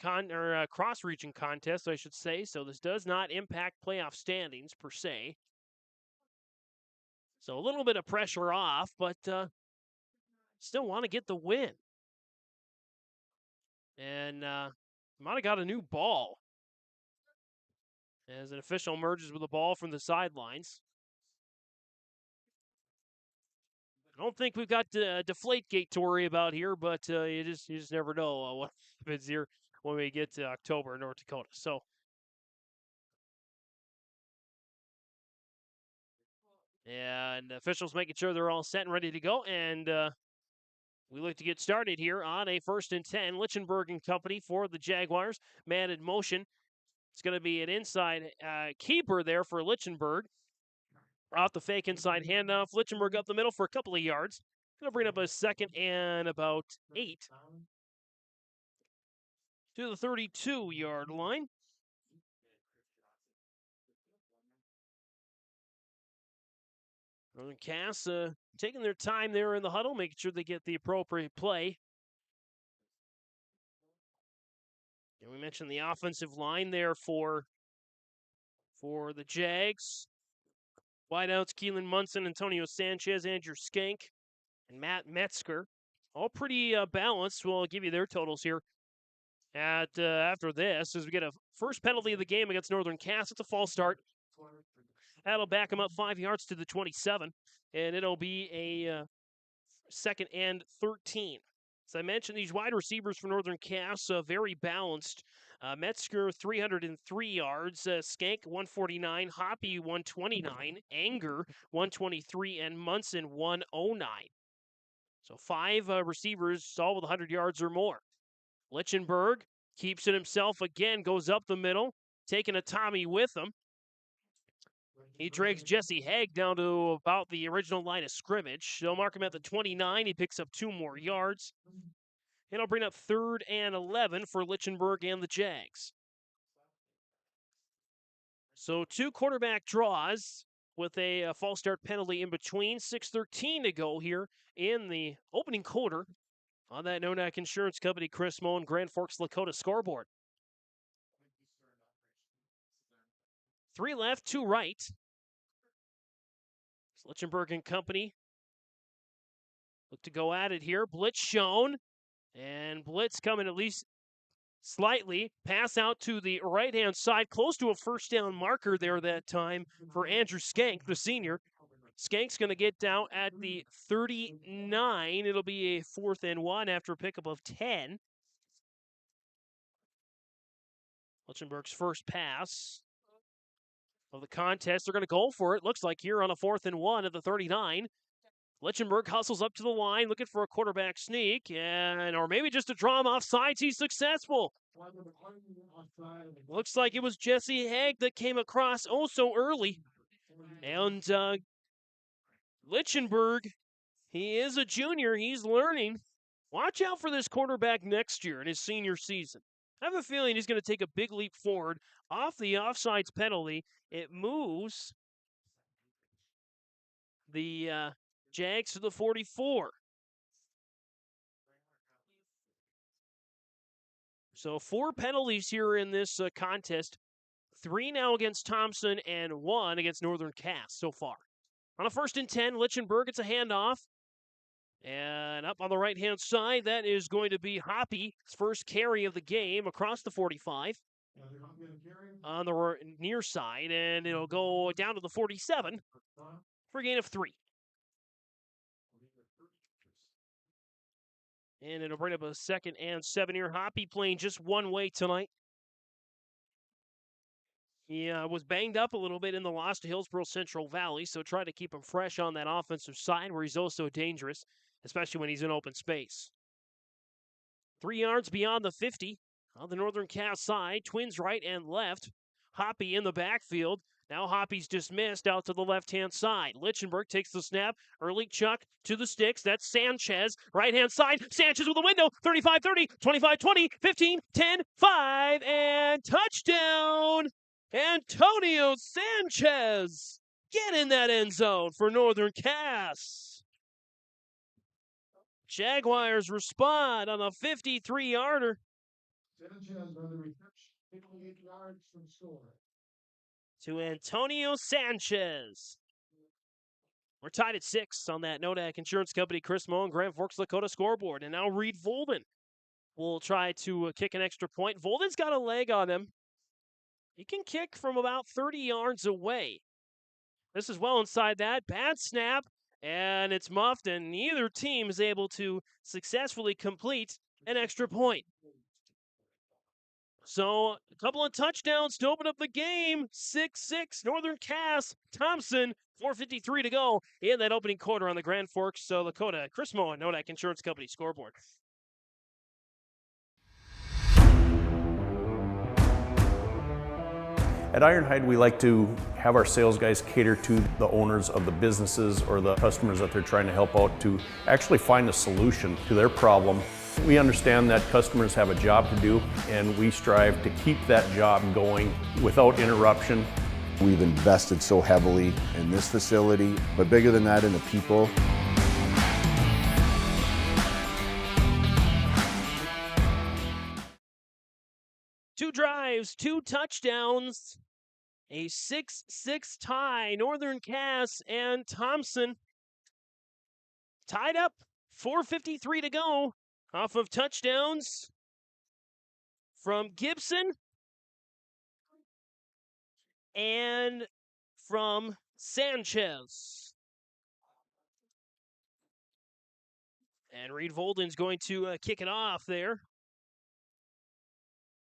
cross-region contest, I should say. So this does not impact playoff standings per se. So a little bit of pressure off, but still want to get the win. And might have got a new ball as an official emerges with a ball from the sidelines. I don't think we've got Deflategate to worry about here, but you just never know what happens here when we get to October in North Dakota. So, and officials making sure they're all set and ready to go. And we look to get started here on a 1st and 10. Lichtenberg and company for the Jaguars. Man in motion. It's going to be an inside keeper there for Lichtenberg. Off the fake inside handoff. Lichtenberg up the middle for a couple of yards. Going to bring up a 2nd and about 8. To the 32-yard line. Northern Cass taking their time there in the huddle, making sure they get the appropriate play. And we mentioned the offensive line there for the Jags. Wideouts, Keelan Munson, Antonio Sanchez, Andrew Skank, and Matt Metzger. All pretty balanced. We'll give you their totals here after this as we get a first penalty of the game against Northern Cass. It's a false start. That'll back them up 5 yards to the 27, and it'll be a 2nd and 13. As I mentioned, these wide receivers for Northern Cass, very balanced. Metzger, 303 yards. Skank, 149. Hoppy, 129. Anger, 123. And Munson, 109. So 5 receivers, all with 100 yards or more. Lichtenberg keeps it himself again, goes up the middle, taking a Tommy with him. He drags Jesse Haig down to about the original line of scrimmage. They'll mark him at the 29. He picks up 2 more yards. And I'll bring up 3rd and 11 for Lichtenberg and the Jags. So 2 quarterback draws with a false start penalty in between. 6:13 to go here in the opening quarter on that No-Neck Insurance Company Chris Moen Grand Forks Lakota scoreboard. 3 left, 2 right. Lichtenberg and company look to go at it here. Blitz shown. And blitz coming at least slightly. Pass out to the right-hand side. Close to a first down marker there that time for Andrew Skank, the senior. Skank's going to get down at the 39. It'll be a 4th and 1 after a pickup of 10. Lichtenberg's first pass of the contest. They're going to go for it. Looks like here on a 4th and 1 at the 39. Lichtenberg hustles up to the line, looking for a quarterback sneak, or maybe just to draw him off sides. He's successful. Looks like it was Jesse Haig that came across so early. And Lichtenberg, he is a junior. He's learning. Watch out for this quarterback next year in his senior season. I have a feeling he's going to take a big leap forward off the offsides penalty. It moves the Jags to the 44. So 4 penalties here in this contest. 3 now against Thompson and 1 against Northern Cass so far. On a 1st and 10, Lichtenberg gets a handoff. And up on the right-hand side, that is going to be Hoppy's first carry of the game across the 45. On the near side, and it'll go down to the 47 for a gain of 3. And it'll bring up a 2nd and 7 here. Hoppy playing just one way tonight. He was banged up a little bit in the loss to Hillsborough Central Valley, so try to keep him fresh on that offensive side where he's also dangerous, especially when he's in open space. 3 yards beyond the 50 on the Northern Cass side. Twins right and left. Hoppy in the backfield. Now Hoppy's dismissed out to the left-hand side. Lichtenberg takes the snap. Early chuck to the sticks. That's Sanchez. Right-hand side. Sanchez with a window. 35-30, 25-20, 15, 10, 5, and touchdown! Antonio Sanchez! Get in that end zone for Northern Cass. Jaguars respond on a 53-yarder. Sanchez on the reception, 58 yards from score. To Antonio Sanchez. We're tied at 6 on that Nodak Insurance Company, Chris Moe and Grand Forks Dakota scoreboard. And now Reed Volden will try to kick an extra point. Volden's got a leg on him. He can kick from about 30 yards away. This is well inside that. Bad snap, and it's muffed, and neither team is able to successfully complete an extra point. So, a couple of touchdowns to open up the game. 6-6, Northern Cass, Thompson, 4:53 to go in that opening quarter on the Grand Forks, Dakota. Chris Moe and Nodak Insurance Company scoreboard. At Ironhide, we like to have our sales guys cater to the owners of the businesses or the customers that they're trying to help out to actually find a solution to their problem. We understand that customers have a job to do, and we strive to keep that job going without interruption. We've invested so heavily in this facility, but bigger than that, in the people. Two drives, 2 touchdowns, a 6-6 tie. Northern Cass and Thompson tied up, 4:53 to go. Off of touchdowns from Gibson and from Sanchez. And Reed Volden's going to kick it off there.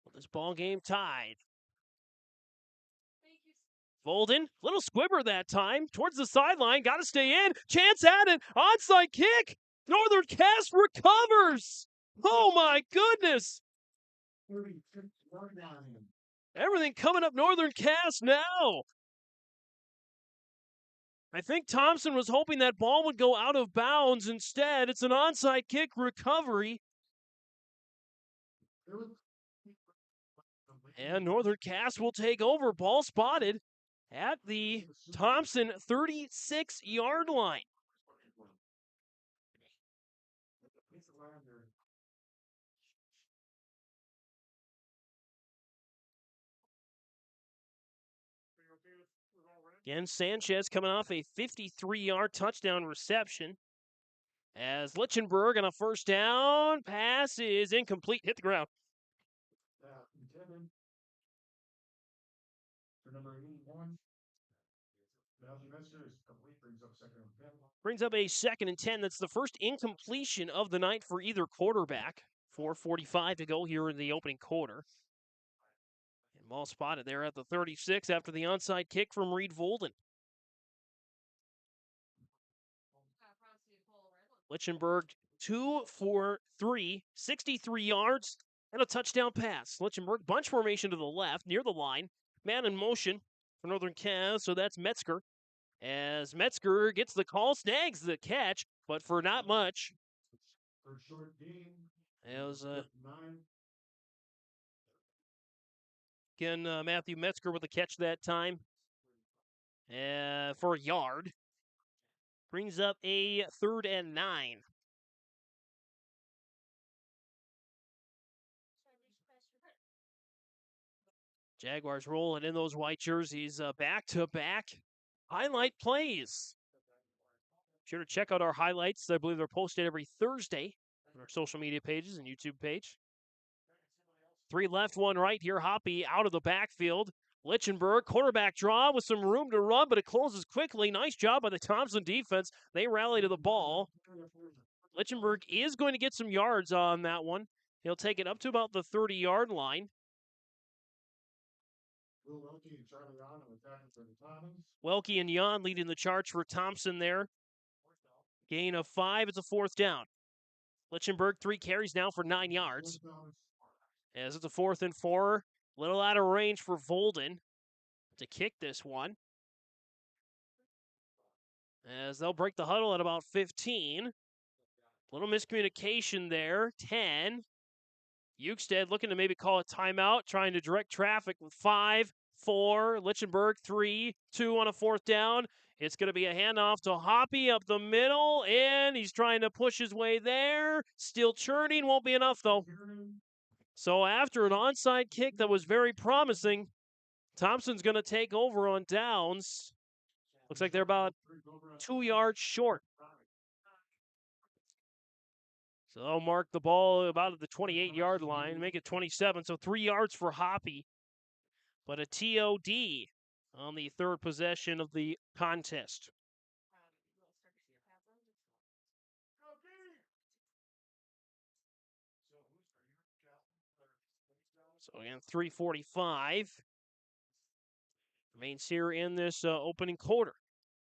With this ball game tied. Volden, little squibber that time, towards the sideline, got to stay in. Chance at it, onside kick. Northern Cass recovers. Oh my goodness. Everything coming up Northern Cass now. I think Thompson was hoping that ball would go out of bounds. Instead, it's an onside kick recovery. And Northern Cass will take over. Ball spotted at the Thompson 36-yard line. Again, Sanchez coming off a 53-yard touchdown reception. As Lichtenberg on a first down, pass is incomplete, hit the ground. Brings up a 2nd and 10. That's the first incompletion of the night for either quarterback. 4:45 to go here in the opening quarter. And ball spotted there at the 36 after the onside kick from Reed Volden. Lichtenberg 2 for 3, 63 yards, and a touchdown pass. Lichtenberg, bunch formation to the left, near the line. Man in motion for Northern Cal, so that's Metzger. As Metzger gets the call, snags the catch, but for not much. As again, Matthew Metzger with a catch that time for a yard. Brings up a 3rd and 9. Jaguars rolling in those white jerseys, back-to-back highlight plays. Sure to check out our highlights. I believe they're posted every Thursday on our social media pages and YouTube page. 3 left, 1 right here. Hoppy out of the backfield. Lichtenberg, quarterback draw with some room to run, but it closes quickly. Nice job by the Thompson defense. They rally to the ball. Lichtenberg is going to get some yards on that one. He'll take it up to about the 30-yard line. Welke and Jan leading the charge for Thompson there. Gain of 5. It's a 4th down. Lichtenberg 3 carries now for 9 yards. As it's a 4th and 4. Little out of range for Volden to kick this one. As they'll break the huddle at about 15. Little miscommunication there. 10. Ukestead looking to maybe call a timeout, trying to direct traffic with 5, 4, Lichtenberg 3, 2 on a 4th down. It's going to be a handoff to Hoppy up the middle, and he's trying to push his way there. Still churning, won't be enough though. So after an onside kick that was very promising, Thompson's going to take over on downs. Looks like they're about 2 yards short. So they'll mark the ball about at the 28-yard line, make it 27. So 3 yards for Hoppy, but a TOD on the 3rd possession of the contest. So again, 3:45 remains here in this opening quarter.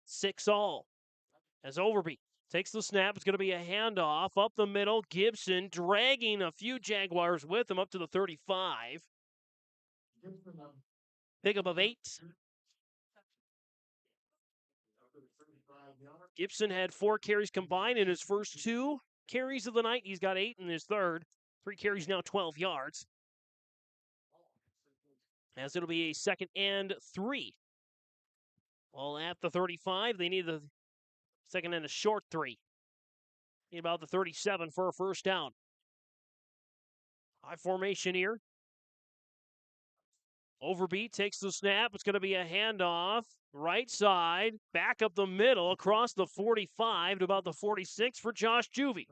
6-all as Overby takes the snap. It's going to be a handoff up the middle. Gibson dragging a few Jaguars with him up to the 35. Pickup of 8. Gibson had 4 carries combined in his first 2 carries of the night. He's got 8 in his 3rd. 3 carries now, 12 yards. As it'll be a 2nd and 3. Well, at the 35, they need the 2nd and a short 3. Need about the 37 for a 1st down. High formation here. Overby takes the snap. It's going to be a handoff. Right side, back up the middle, across the 45 to about the 46 for Josh Juvie.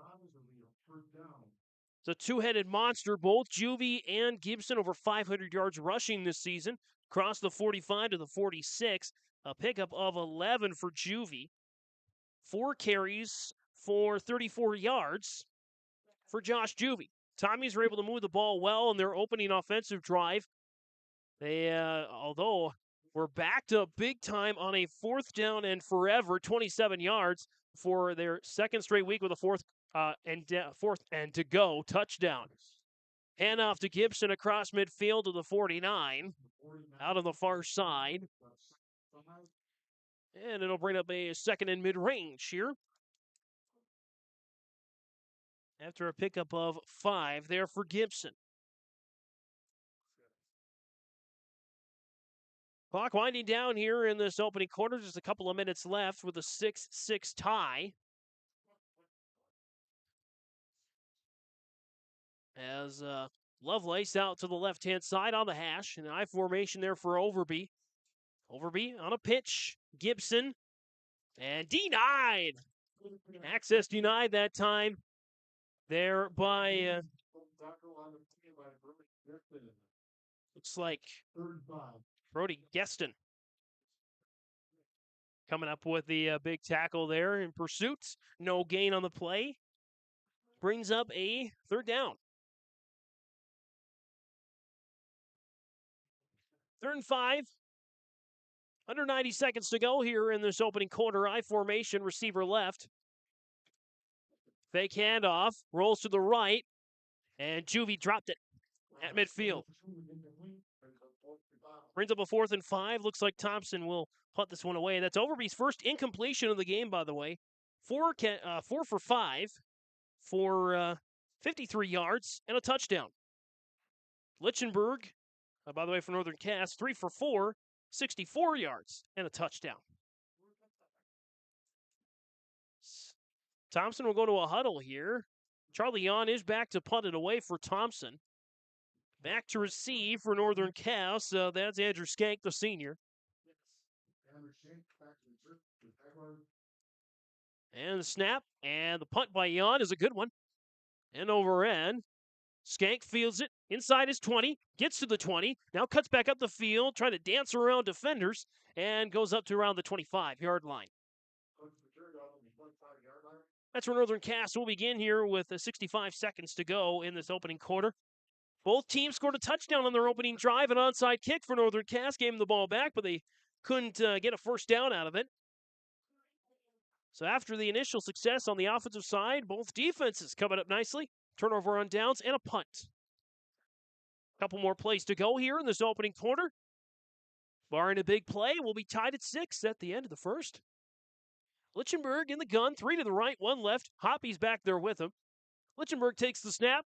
It's a 2-headed monster. Both Juvie and Gibson over 500 yards rushing this season. Across the 45 to the 46. A pickup of 11 for Juvie. 4 carries for 34 yards for Josh Juvie. Tommies were able to move the ball well in their opening offensive drive. They, although we're backed up big time on a 4th down and forever, 27 yards for their 2nd straight week with a 4th and to go touchdown. Handoff to Gibson across midfield to the 49, out on the far side. And it'll bring up a 2nd and mid-range here. After a pickup of 5 there for Gibson. Clock winding down here in this opening quarter. Just a couple of minutes left with a 6-6 tie. As Lovelace out to the left-hand side on the hash. An I formation there for Overby. Overby on a pitch. Gibson. And denied. Access denied that time. There by... looks like Brody Geston. Coming up with the big tackle there in pursuit. No gain on the play. Brings up a 3rd down. 3rd and 5. Under 90 seconds to go here in this opening quarter. I formation, receiver left. Fake handoff, rolls to the right, and Juvie dropped it at midfield. Brings up a 4th and 5. Looks like Thompson will punt this one away. That's Overby's first incompletion of the game, by the way. 4 for 5 for 53 yards and a touchdown. Lichtenberg, by the way, for Northern Cass, 3 for 4, 64 yards and a touchdown. Thompson will go to a huddle here. Charlie Yon is back to punt it away for Thompson. Back to receive for Northern Cass. That's Andrew Skank, the senior. And the snap, and the punt by Yon is a good one. End over end. Skank fields it inside his 20, gets to the 20, now cuts back up the field, trying to dance around defenders, and goes up to around the 25-yard line. That's where Northern Cass will begin here with 65 seconds to go in this opening quarter. Both teams scored a touchdown on their opening drive. An onside kick for Northern Cass gave them the ball back, but they couldn't get a first down out of it. So after the initial success on the offensive side, both defenses coming up nicely. Turnover on downs and a punt. A couple more plays to go here in this opening quarter. Barring a big play, we'll be tied at 6 at the end of the first. Lichtenberg in the gun, 3 to the right, 1 left. Hoppy's back there with him. Lichtenberg takes the snap,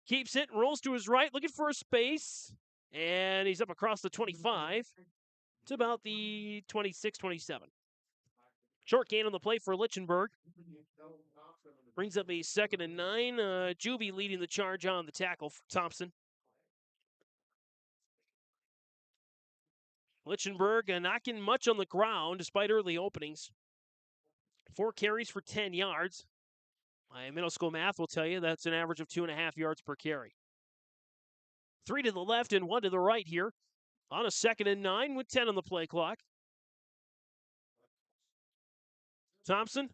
keeps it, and rolls to his right, looking for a space. And he's up across the 25 to about the 26, 27. Short gain on the play for Lichtenberg. Brings up a 2nd and 9. Juvie leading the charge on the tackle for Thompson. Lichtenberg not getting much on the ground despite early openings. 4 carries for 10 yards. My middle school math will tell you that's an average of 2.5 yards per carry. 3 to the left and 1 to the right here on a 2nd and 9 with 10 on the play clock. Thompson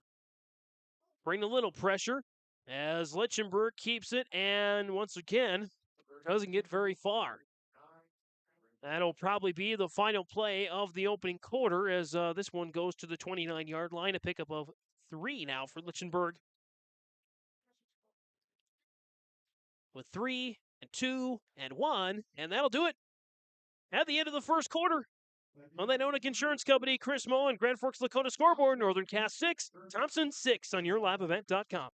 bring a little pressure as Lichtenberg keeps it and once again doesn't get very far. That'll probably be the final play of the opening quarter as this one goes to the 29-yard line. A pickup of 3 now for Lichtenberg. With 3 and 2 and 1, and that'll do it at the end of the first quarter. On that Onik Insurance Company, Chris Moe and Grand Forks Lakota scoreboard, Northern Cass 6, Thompson 6 on yourliveevent.com.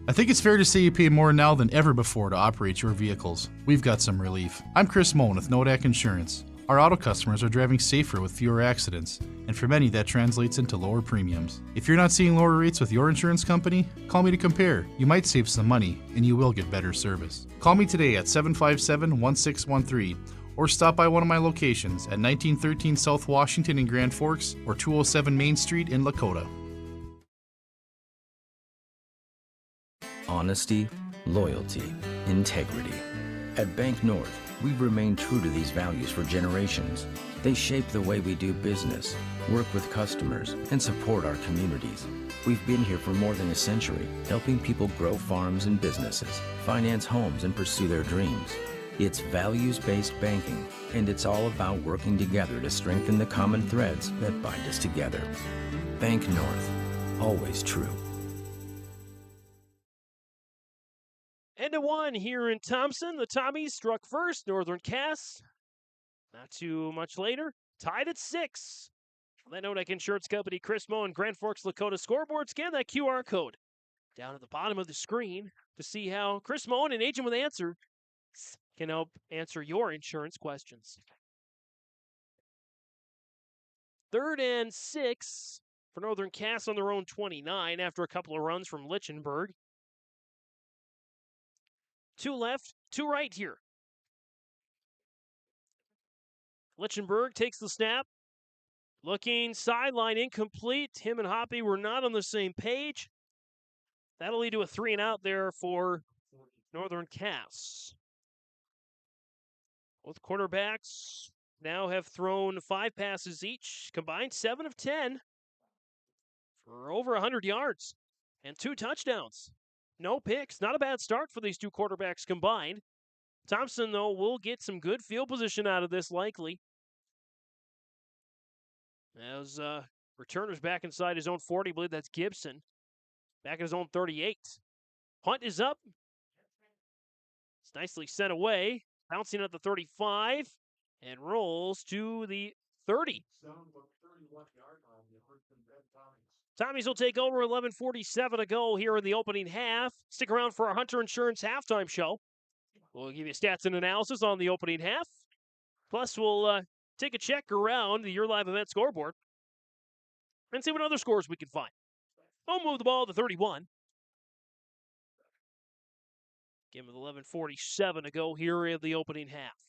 I think it's fair to say you pay more now than ever before to operate your vehicles. We've got some relief. I'm Chris Moen with Nodak Insurance. Our auto customers are driving safer with fewer accidents, and for many that translates into lower premiums. If you're not seeing lower rates with your insurance company, call me to compare. You might save some money, and you will get better service. Call me today at 757-1613, or stop by one of my locations at 1913 South Washington in Grand Forks or 207 Main Street in Lakota. Honesty, loyalty, integrity. At Bank North, we've remained true to these values for generations. They shape the way we do business, work with customers, and support our communities. We've been here for more than a century, helping people grow farms and businesses, finance homes, and pursue their dreams. It's values-based banking, and it's all about working together to strengthen the common threads that bind us together. Bank North, always true. End of 1 here in Thompson. The Tommies struck first. Northern Cass, not too much later, tied at 6. That Onik Insurance Company, Chris Moe and Grand Forks Lakota scoreboard. Scan that QR code down at the bottom of the screen to see how Chris Moe and Agent with Answer can help answer your insurance questions. 3rd and 6 for Northern Cass on their own 29 after a couple of runs from Lichtenberg. 2 left, 2 right here. Lichtenberg takes the snap. Looking sideline incomplete. Him and Hoppy were not on the same page. That'll lead to a 3 and out there for Northern Cass. Both quarterbacks now have thrown 5 passes each, combined 7 of 10 for over 100 yards and 2 touchdowns. No picks. Not a bad start for these 2 quarterbacks combined. Thompson, though, will get some good field position out of this likely. As Returner's back inside his own 40. I believe that's Gibson. Back at his own 38. Punt is up. It's nicely sent away. Bouncing at the 35 and rolls to the 30. Tommies will take over. 11:47 to go here in the opening half. Stick around for our Hunter Insurance halftime show. We'll give you stats and analysis on the opening half. Plus, we'll take a check around the Your Live event scoreboard and see what other scores we can find. We'll move the ball to 31. Game with 11:47 to go here in the opening half.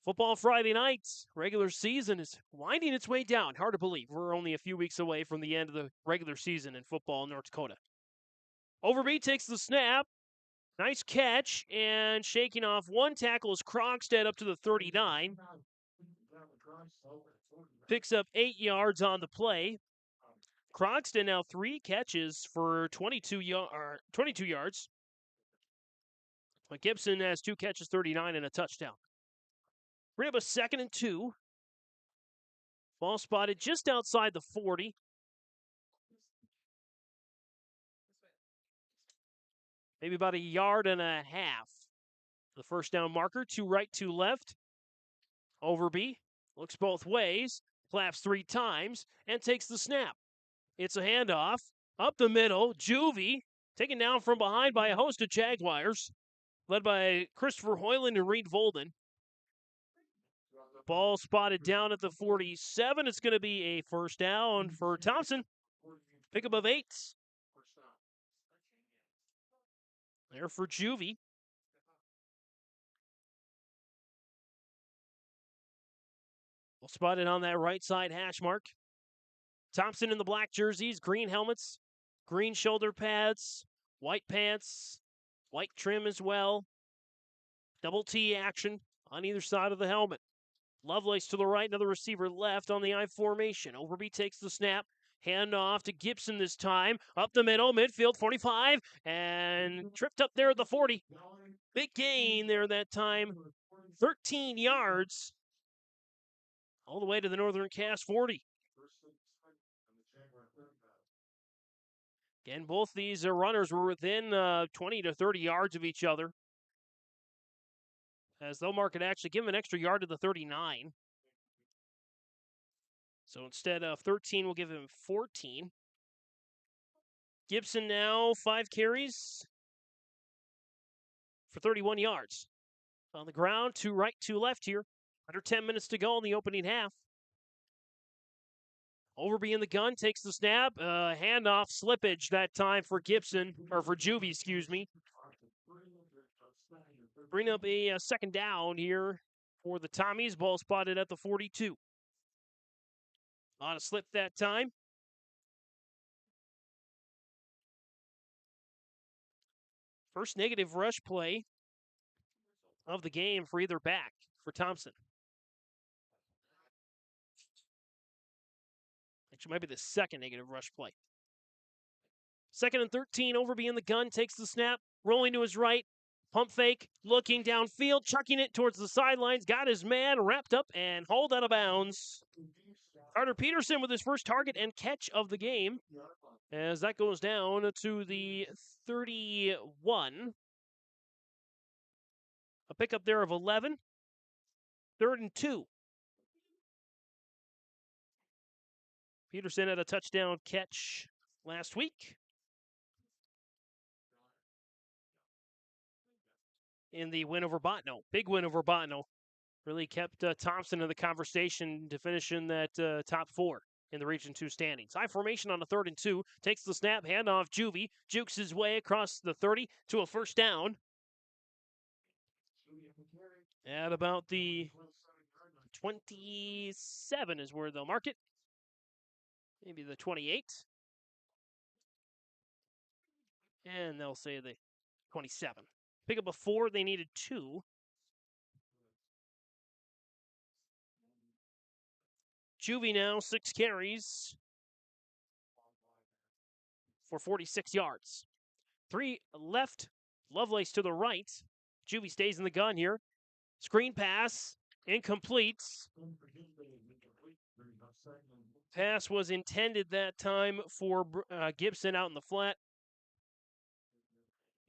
Football Friday nights. Regular season is winding its way down. Hard to believe. We're only a few weeks away from the end of the regular season in football in North Dakota. Overby takes the snap. Nice catch. And shaking off one tackle is Krogstad up to the 39. Picks up 8 yards on the play. Krogstad now 3 catches for 22 yards. But Gibson has 2 catches, 39, and a touchdown. We have a 2nd and 2. Ball spotted just outside the 40. Maybe about a yard and a half. The first down marker, 2 right, 2 left. Overby looks both ways, claps 3 times, and takes the snap. It's a handoff. Up the middle, Juvie, taken down from behind by a host of Jaguars, led by Christopher Hoyland and Reed Volden. Ball spotted down at the 47. It's going to be a first down for Thompson. Pickup of 8. There for Juvie. We'll spot it on that right side hash mark. Thompson in the black jerseys, green helmets, green shoulder pads, white pants, white trim as well. Double T action on either side of the helmet. Lovelace to the right, another receiver left on the I formation. Overby takes the snap. Hand off to Gibson this time. Up the middle, midfield, 45, and tripped up there at the 40. Big gain there that time. 13 yards. All the way to the Northern Cass 40. Again, both these runners were within 20 to 30 yards of each other. As they'll mark it actually give him an extra yard to the 39. So instead of 13, we'll give him 14. Gibson now 5 carries for 31 yards. On the ground, 2 right, 2 left here. Under 10 minutes to go in the opening half. Overby in the gun, takes the snap. Handoff slippage that time for Gibson, or for Juvie, excuse me. Bring up a 2nd down here for the Tommies. Ball spotted at the 42. On a slip that time. First negative rush play of the game for either back for Thompson. Actually, might be the 2nd negative rush play. 2nd and 13, Overby in the gun, takes the snap, rolling to his right, pump fake, looking downfield, chucking it towards the sidelines, got his man wrapped up and hauled out of bounds. Carter Peterson with his first target and catch of the game, as that goes down to the 31. A pickup there of 11. 3rd and 2. Peterson had a touchdown catch last week in the win over Botno. Big win over Botno. Really kept Thompson in the conversation to finish in that top 4 in the Region 2 standings. High formation on a 3rd and 2. Takes the snap, handoff Juvie. Jukes his way across the 30 to a first down. At about the 27 is where they'll mark it. Maybe the 28. And they'll say the 27. Pick up a 4. They needed 2. Juvie now 6 carries for 46 yards. 3 left. Lovelace to the right. Juvie stays in the gun here. Screen pass. Incomplete. Pass was intended that time for Gibson out in the flat.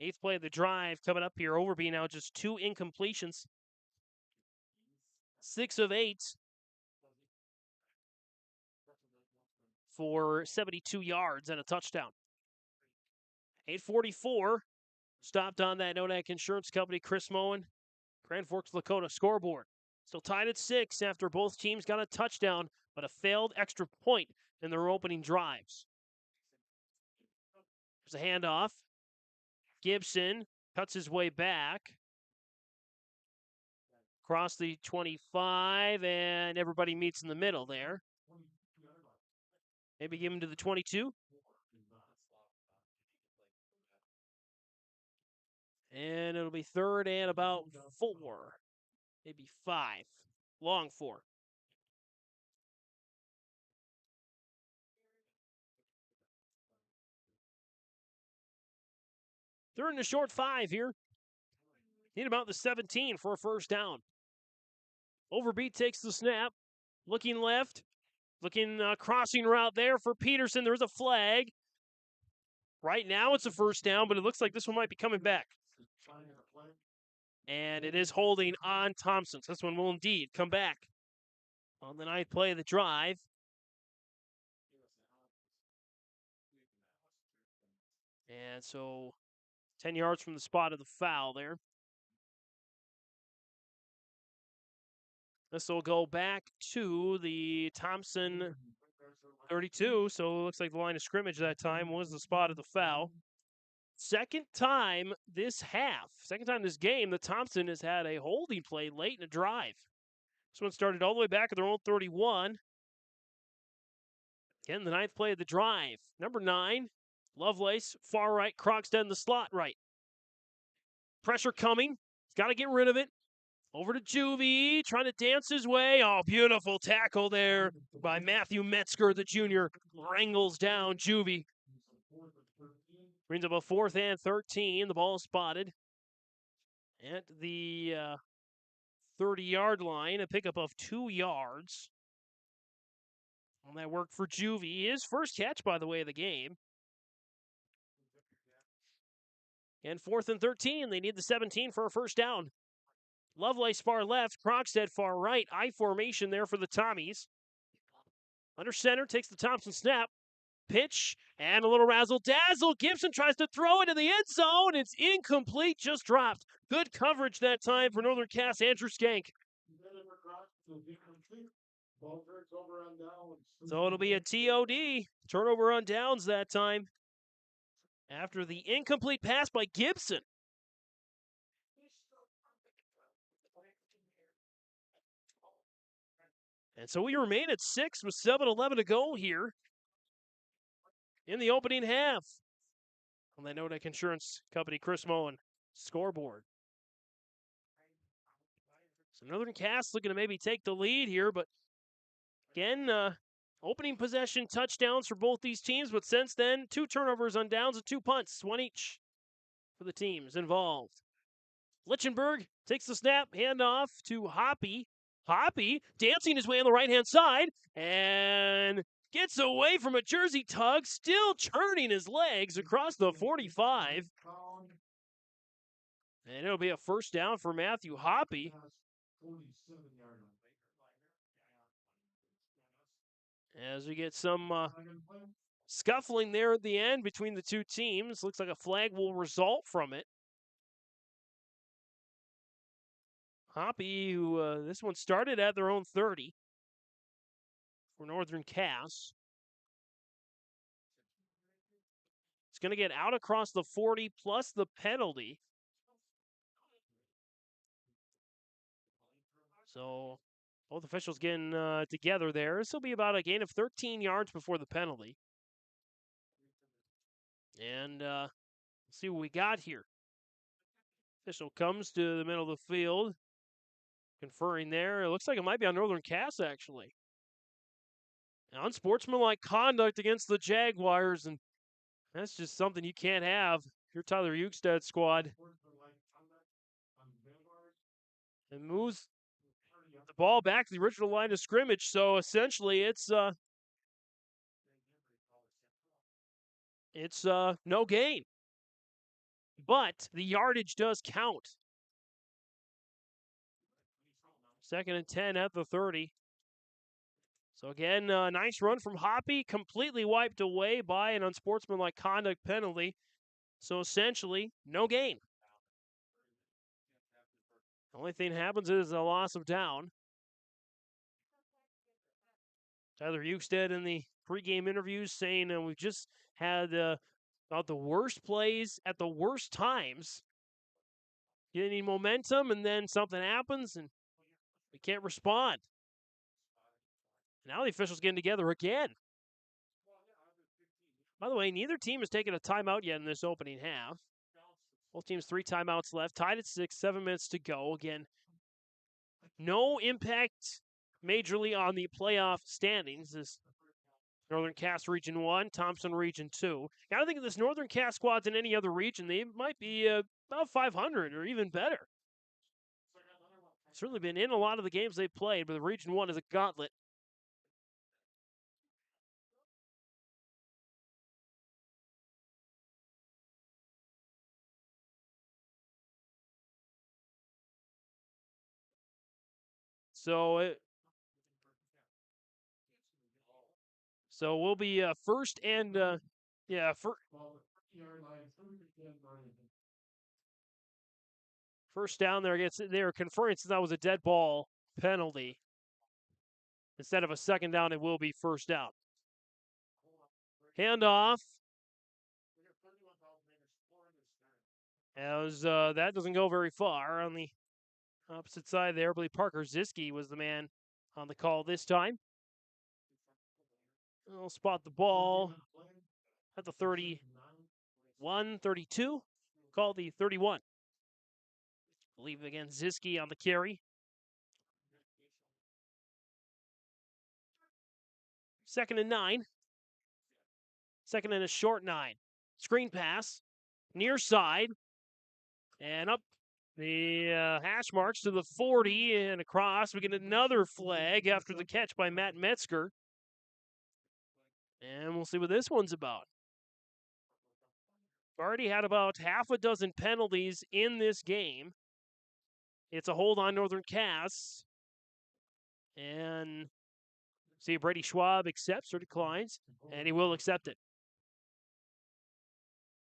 8th play of the drive coming up here. Overby now just 2 incompletions. 6 of 8 for 72 yards and a touchdown. 8:44 stopped on that Nodak Insurance Company. Chris Moen, Grand Forks, Dakota scoreboard. Still tied at 6 after both teams got a touchdown, but a failed extra point in their opening drives. There's a handoff. Gibson cuts his way back. Across the 25, and everybody meets in the middle there. Maybe give him to the 22. And it'll be 3rd and about 4, maybe 5. Long 4. They're in the short 5 here. Need about the 17 for a first down. Overbeat takes the snap. Looking left. Looking crossing route there for Peterson. There's a flag. Right now it's a first down, but it looks like this one might be coming back. And it is holding on Thompson. So this one will indeed come back on the 9th play of the drive. And so 10 yards from the spot of the foul there. This will go back to the Thompson 32. So it looks like the line of scrimmage that time was the spot of the foul. Second time this game, the Thompson has had a holding play late in the drive. This one started all the way back at their own 31. Again, the 9th play of the drive. Number 9, Lovelace, far right, Crockstead in the slot right. Pressure coming. He's got to get rid of it. Over to Juvie, trying to dance his way. Oh, beautiful tackle there by Matthew Metzger, the junior. Wrangles down Juvie. Brings up a 4th and 13. The ball is spotted at the 30-yard line. A pickup of 2 yards. And that worked for Juvie. His first catch, by the way, of the game. And 4th and 13. They need the 17 for a first down. Lovelace far left, Crockstead far right. I formation there for the Tommies. Under center, takes the Thompson snap. Pitch, and a little razzle-dazzle. Gibson tries to throw it in the end zone. It's incomplete, just dropped. Good coverage that time for Northern Cass, Andrew Skank. So it'll be a TOD, turnover on downs that time, after the incomplete pass by Gibson. And so we remain at 6 with 7:11 to go here in the opening half on that Nodak Insurance Company Chris Moen scoreboard. So Northern Cass looking to maybe take the lead here, but again, opening possession touchdowns for both these teams, but since then, 2 turnovers on downs and 2 punts, 1 each for the teams involved. Lichtenberg takes the snap, handoff to Hoppy. Hoppy dancing his way on the right-hand side and gets away from a jersey tug, still churning his legs across the 45. And it'll be a first down for Matthew Hoppy. As we get some scuffling there at the end between the 2 teams. Looks like a flag will result from it. Hoppy, who this one started at their own 30 for Northern Cass. It's going to get out across the 40 plus the penalty. So both officials getting together there. This will be about a gain of 13 yards before the penalty. And let's see what we got here. Official comes to the middle of the field. Conferring there. It looks like it might be on Northern Cass, actually. Unsportsmanlike conduct against the Jaguars, and that's just something you can't have. Your Tyler Eugstad squad. And moves the ball back to the original line of scrimmage. So essentially, it's no gain. But the yardage does count. 2nd and 10 at the 30. So again, nice run from Hoppy, completely wiped away by an unsportsmanlike conduct penalty. So essentially, no gain. The only thing that happens is a loss of down. Tyler Hugstead in the pregame interviews saying we've just had about the worst plays at the worst times. Getting momentum, and then something happens, and we can't respond. Now the officials getting together again. By the way, neither team has taken a timeout yet in this opening half. Both teams 3 timeouts left, tied at 6, 7 minutes to go. Again, no impact majorly on the playoff standings. This Northern Cass Region 1, Thompson Region 2. Got to think of this Northern Cass squads in any other region, they might be about 500 or even better. Certainly been in a lot of the games they've played, but the Region 1 is a gauntlet. So we'll be first and first down there. They're conferring since that was a dead ball penalty. Instead of a second down, it will be first down. Handoff. As that doesn't go very far on the opposite side there. I believe Parker Ziske was the man on the call this time. We'll spot the ball at the 31, 32. Call the 31. I believe again Ziske on the carry. 2nd and 9. 2nd and a short 9. Screen pass. Near side. And up the hash marks to the 40 and across. We get another flag after the catch by Matt Metzger. And we'll see what this one's about. Already had about half a dozen penalties in this game. It's a hold on Northern Cass. And see if Brady Schwab accepts or declines. And he will accept it.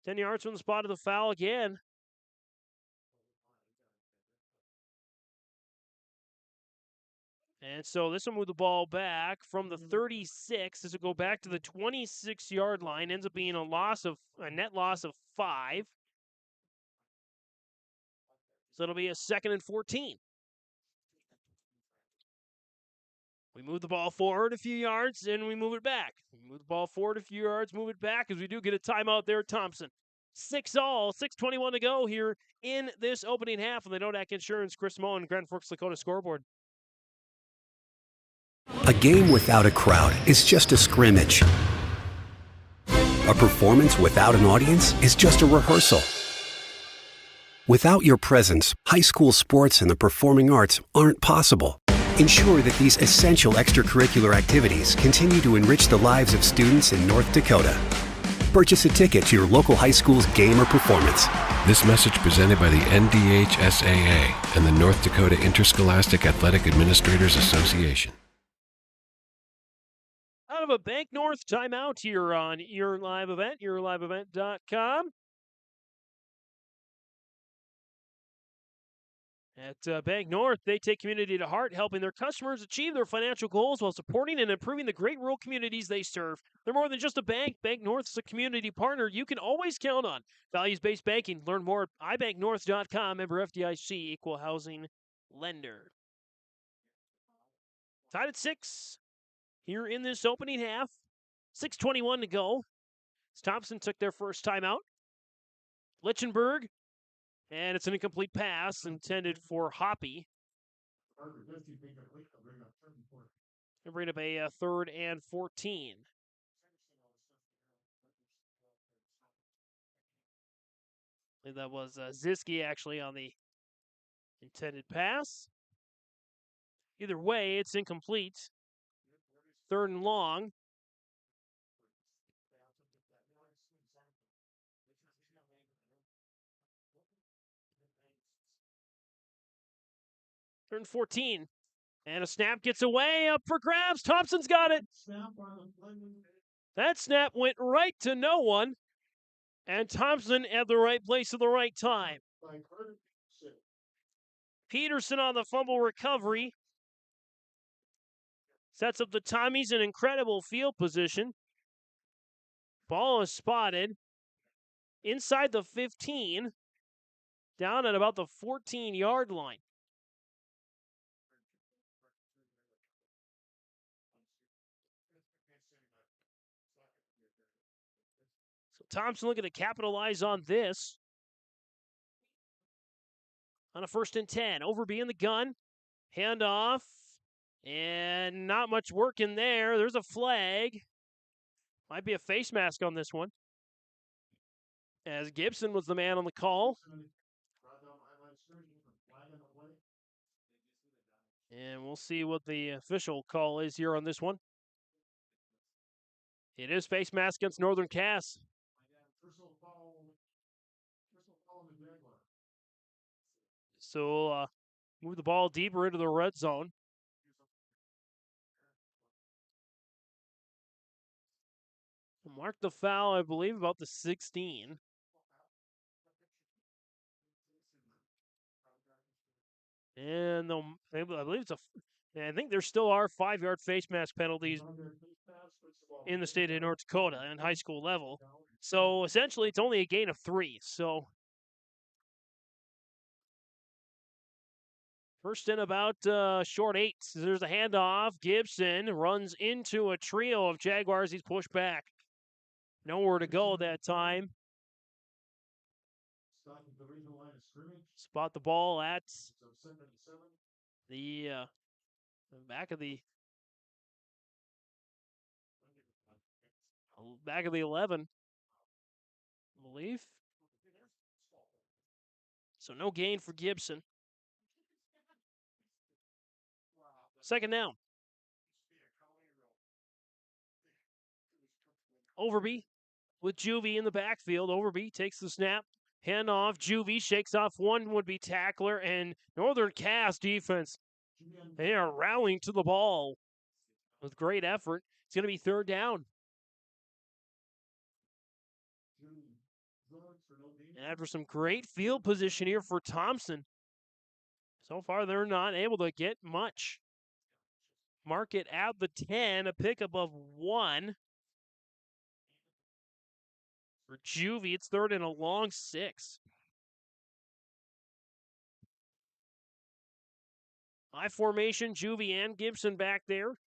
10 yards from the spot of the foul again. And so this will move the ball back from the 36. This will go back to the 26-yard line. Ends up being a net loss of 5. So it'll be a 2nd and 14. We move the ball forward a few yards, and we move it back. We move the ball forward a few yards, move it back, as we do get a timeout there at Thompson. 6-all, 6:21 to go here in this opening half on the Nodak Insurance Chris Moen Grand Forks Dakota scoreboard. A game without a crowd is just a scrimmage. A performance without an audience is just a rehearsal. Without your presence, high school sports and the performing arts aren't possible. Ensure that these essential extracurricular activities continue to enrich the lives of students in North Dakota. Purchase a ticket to your local high school's game or performance. This message presented by the NDHSAA and the North Dakota Interscholastic Athletic Administrators Association. Out of a Bank North timeout here on Your Live Event, yourliveevent.com. At Bank North, they take community to heart, helping their customers achieve their financial goals while supporting and improving the great rural communities they serve. They're more than just a bank. Bank North is a community partner you can always count on. Values-based banking. Learn more at ibanknorth.com. Member FDIC, equal housing lender. Tied at 6 here in this opening half. 6:21 to go. As Thompson took their first timeout. Lichtenberg. And it's an incomplete pass intended for Hoppy. They bring up a 3rd and 14. I believe that was Ziske actually on the intended pass. Either way, it's incomplete. 3rd and long. Third and 14. And a snap gets away, up for grabs. Thompson's got it. That snap went right to no one. And Thompson at the right place at the right time. Peterson on the fumble recovery. Sets up the Tommies in incredible field position. Ball is spotted inside the 15, down at about the 14-yard line. So Thompson looking to capitalize on this. On a 1st and 10, Overby in the gun, handoff, and not much work in there. There's a flag. Might be a face mask on this one, as Gibson was the man on the call. And we'll see what the official call is here on this one. It is face mask against Northern Cass. So move the ball deeper into the red zone. Mark the foul, I believe, about the 16. And I believe I think there still are 5-yard face mask penalties in the state of North Dakota at high school level. So essentially, it's only a gain of 3. So 1st and about short 8. There's a handoff. Gibson runs into a trio of Jaguars. He's pushed back. Nowhere to go that time. Spot the ball at the back of the 11, I believe. So no gain for Gibson. 2nd down. Overby with Juvie in the backfield. Overby takes the snap. Handoff. Juvie shakes off one would-be tackler, and Northern Cass defense, they are rallying to the ball with great effort. It's going to be 3rd down. And after some great field position here for Thompson, so far they're not able to get much. Mark it at the 10, a pickup of 1. For Juvie, it's 3rd and a long 6. High formation, Juvie and Gibson back there.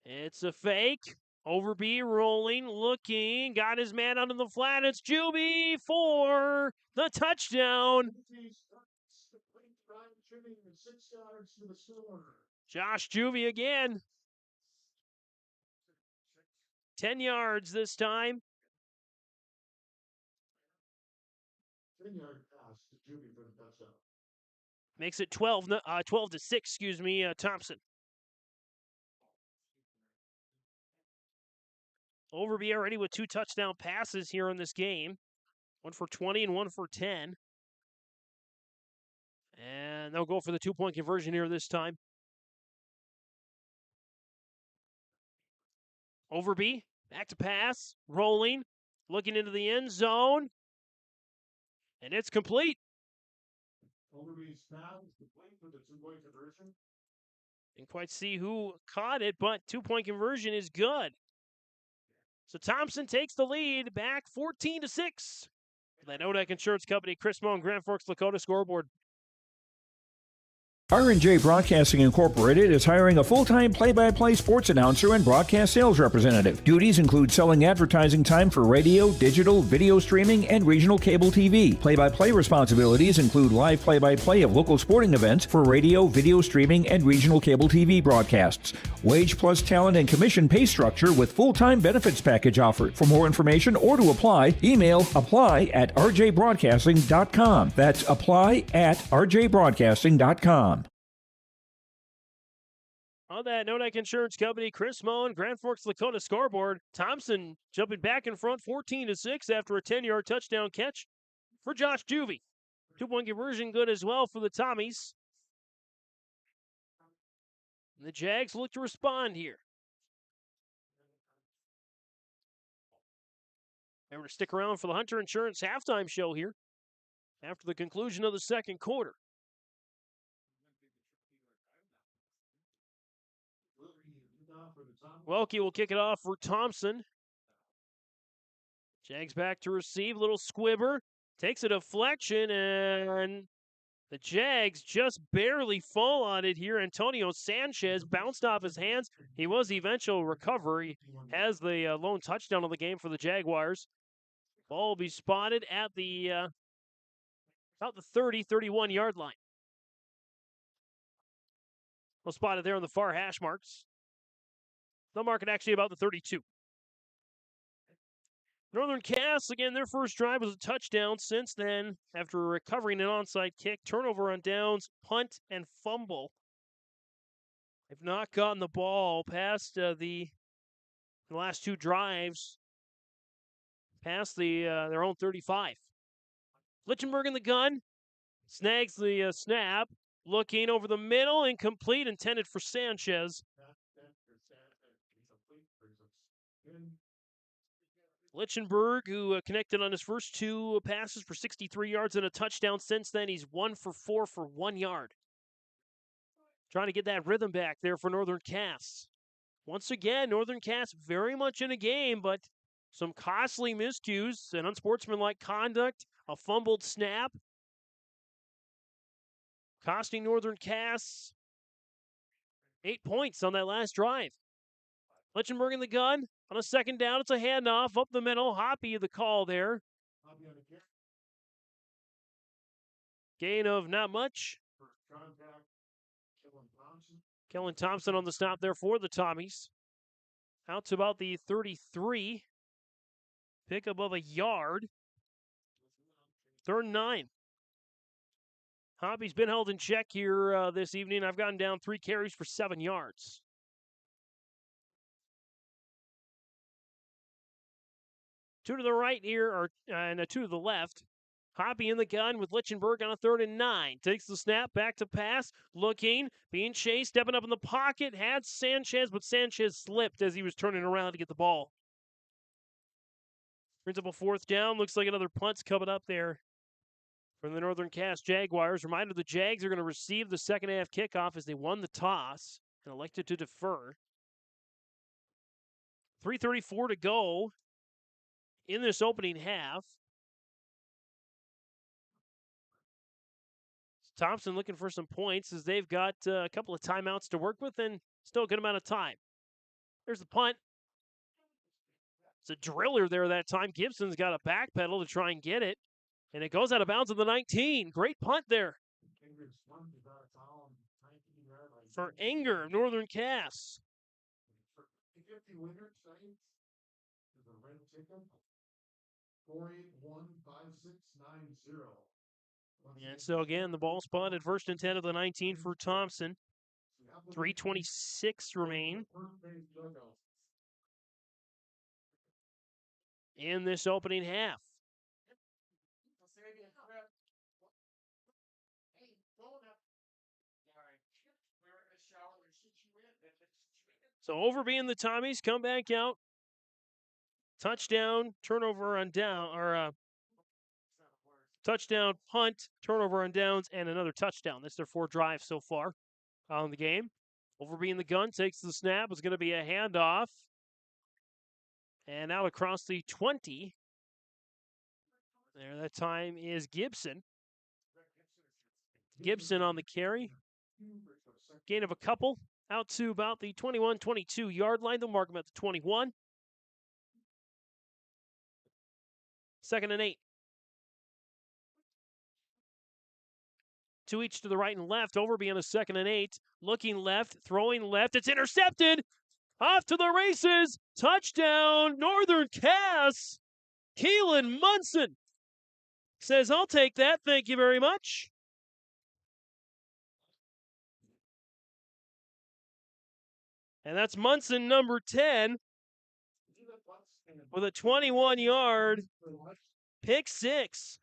It's a fake. Overby rolling, looking, got his man out of the flat. It's Juvie for the touchdown. Josh Juvie again. 10 yards this time. 10-yard pass to Juvie for the touchdown. Makes it 12 to 6, Thompson. Overby already with 2 touchdown passes here in this game. 1 for 20 and 1 for 10. And they'll go for the 2-point conversion here this time. Overby, back to pass, rolling, looking into the end zone, and it's complete. Overby's pass is complete with the 2-point conversion. Didn't quite see who caught it, but 2-point conversion is good. So Thompson takes the lead, back 14 to 6. That Odak Insurance Company, Chris Moe, Grand Forks, Dakota scoreboard. R&J Broadcasting Incorporated is hiring a full-time play-by-play sports announcer and broadcast sales representative. Duties include selling advertising time for radio, digital, video streaming, and regional cable TV. Play-by-play responsibilities include live play-by-play of local sporting events for radio, video streaming, and regional cable TV broadcasts. Wage plus talent and commission pay structure with full-time benefits package offered. For more information or to apply, email apply@rjbroadcasting.com. That's apply@rjbroadcasting.com. On that Nodak Insurance Company, Chris Moen, Grand Forks, Dakota scoreboard. Thompson jumping back in front 14-6 after a 10-yard touchdown catch for Josh Juvie. 2-point conversion good as well for the Tommies. And the Jags look to respond here. Remember to stick around for the Hunter Insurance halftime show here after the conclusion of the second quarter. Welke will kick it off for Thompson. Jags back to receive. Little squibber. Takes a deflection, and the Jags just barely fall on it here. Antonio Sanchez bounced off his hands. He was the eventual recovery. Has the lone touchdown of the game for the Jaguars. Ball will be spotted at the about the 30-31 yard line. We'll spot it there on the far hash marks. They'll mark it actually about the 32. Northern Cass, again, their first drive was a touchdown. Since then, after recovering an onside kick, turnover on downs, punt, and fumble. They've not gotten the ball past the last two drives, past their own 35. Lichtenberg in the gun, snags the snap, looking over the middle, incomplete, intended for Sanchez. Lichtenberg, who connected on his first two passes for 63 yards and a touchdown. Since then, he's 1 for 4 for 1 yard. Trying to get that rhythm back there for Northern Cass. Once again, Northern Cass very much in a game, but some costly miscues and unsportsmanlike conduct, a fumbled snap, costing Northern Cass 8 points on that last drive. Lichtenberg in the gun. On a second down, it's a handoff up the middle. Hoppy the call there. Gain of not much. Kellen Thompson on the stop there for the Tommies. Out to about the 33. Pick above a yard. 3rd and 9. Hoppy's been held in check here this evening. I've gotten down 3 carries for 7 yards. Two to the right here, and two to the left. Hoppy in the gun with Lichtenberg on a 3rd and 9. Takes the snap, back to pass, looking, being chased, stepping up in the pocket, had Sanchez, but Sanchez slipped as he was turning around to get the ball. Brings up a 4th down. Looks like another punt's coming up there from the Northern Cass Jaguars. Reminder, the Jags are going to receive the second half kickoff as they won the toss and elected to defer. 3:34 to go in this opening half. Thompson looking for some points as they've got a couple of timeouts to work with and still a good amount of time. There's the punt. It's a driller there that time. Gibson's got a backpedal to try and get it. And it goes out of bounds at the 19. Great punt there for Enger of Northern Cass. And so again, the ball spotted 1st and 10 of the 19 for Thompson. 3:26 remain in this opening half. So Overby and the Tommies come back out. Touchdown, turnover on down, or touchdown, punt, turnover on downs, and another touchdown. That's their 4 drives so far on the game. Overby in the gun, takes the snap. It's going to be a handoff. And out across the 20. There, that time is Gibson. Gibson on the carry. Gain of a couple. Out to about the 21-22 yard line. They'll mark him at the 21. 2nd and 8. 2 each to the right and left. Overby on a 2nd and 8. Looking left, throwing left. It's intercepted. Off to the races. Touchdown, Northern Cass. Keelan Munson says, I'll take that. Thank you very much. And that's Munson, number 10, with a 21-yard pick six.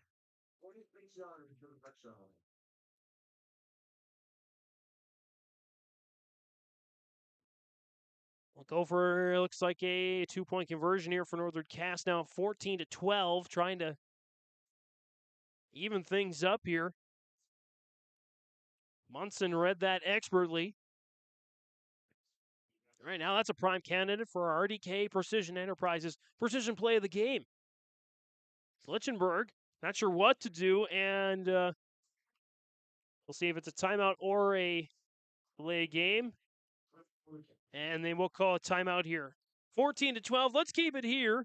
We'll go for, looks like a 2-point conversion here for Northern Cass now, 14-12, trying to even things up here. Munson read that expertly. Right now, that's a prime candidate for our RDK Precision Enterprises Precision Play of the Game. Lichtenberg, not sure what to do, and we'll see if it's a timeout or a play game. And then we'll call a timeout here. 14-12, let's keep it here.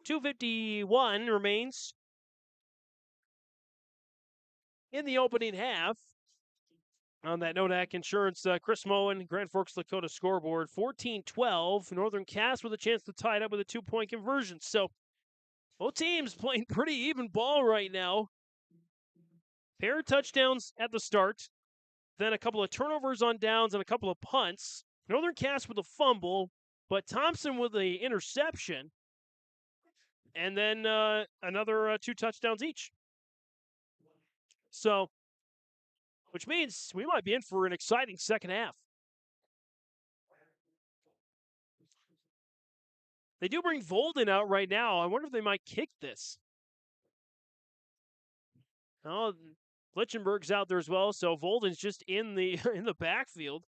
2:51 remains in the opening half. On that Nodak Insurance, Chris Moen, Grand Forks, Dakota scoreboard, 14-12. Northern Cass with a chance to tie it up with a 2-point conversion. So both teams playing pretty even ball right now. Pair of touchdowns at the start, then a couple of turnovers on downs and a couple of punts. Northern Cass with a fumble, but Thompson with the interception. And then another 2 touchdowns each. So, which means we might be in for an exciting second half. They do bring Volden out right now. I wonder if they might kick this. Oh, Lichtenberg's out there as well, so Volden's just in the backfield.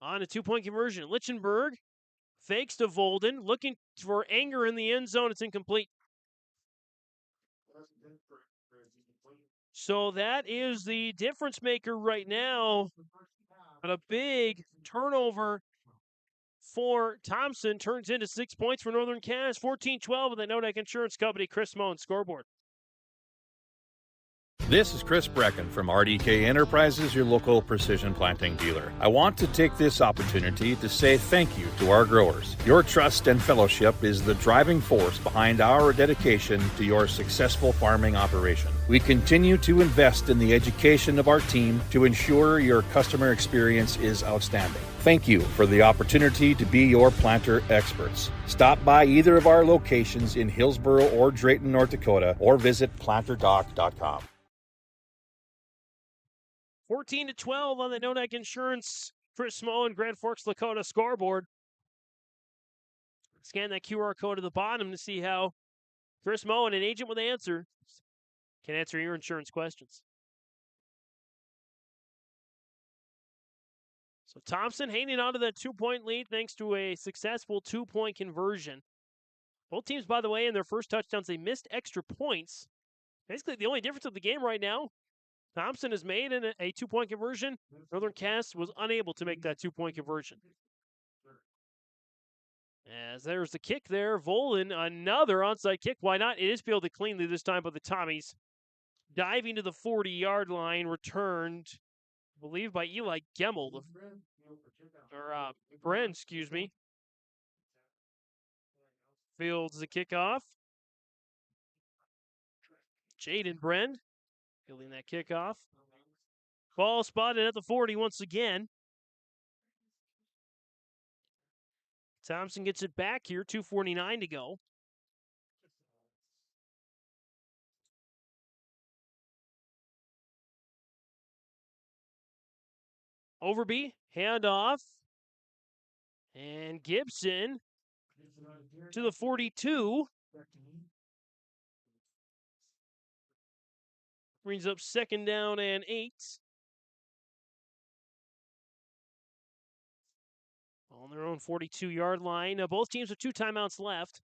On a 2-point conversion. Lichtenberg fakes to Volden, looking for Anger in the end zone. It's incomplete. So that is the difference maker right now. But a big turnover for Thompson turns into 6 points for Northern Cass. 14-12 with the Nodak Insurance Company. Chris Moen scoreboard. This is Chris Brecken from RDK Enterprises, your local precision planting dealer. I want to take this opportunity to say thank you to our growers. Your trust and fellowship is the driving force behind our dedication to your successful farming operation. We continue to invest in the education of our team to ensure your customer experience is outstanding. Thank you for the opportunity to be your planter experts. Stop by either of our locations in Hillsboro or Drayton, North Dakota, or visit planterdoc.com. 14-12 on the Nodak Insurance Chris Moen, Grand Forks, Dakota scoreboard. Scan that QR code at the bottom to see how Chris Moen, an agent with answer, can answer your insurance questions. So Thompson hanging on to that 2-point lead thanks to a successful 2-point conversion. Both teams, by the way, in their first touchdowns, they missed extra points. Basically, the only difference of the game right now, Thompson has made a 2-point conversion. Northern Cass was unable to make that 2-point conversion. As there's the kick there. Volin, another onside kick. Why not? It is fielded cleanly this time by the Tommies. Diving to the 40-yard line, returned, I believe, by Eli Gemmel. Or Bren, excuse me. Fields the kickoff. Jaden Bren fielding that kickoff. Ball spotted at the 40 once again. Thompson gets it back here, 2:49 to go. Overby, handoff. And Gibson to the 42. Brings up 2nd down and 8. On their own 42-yard line. Both teams with 2 timeouts left.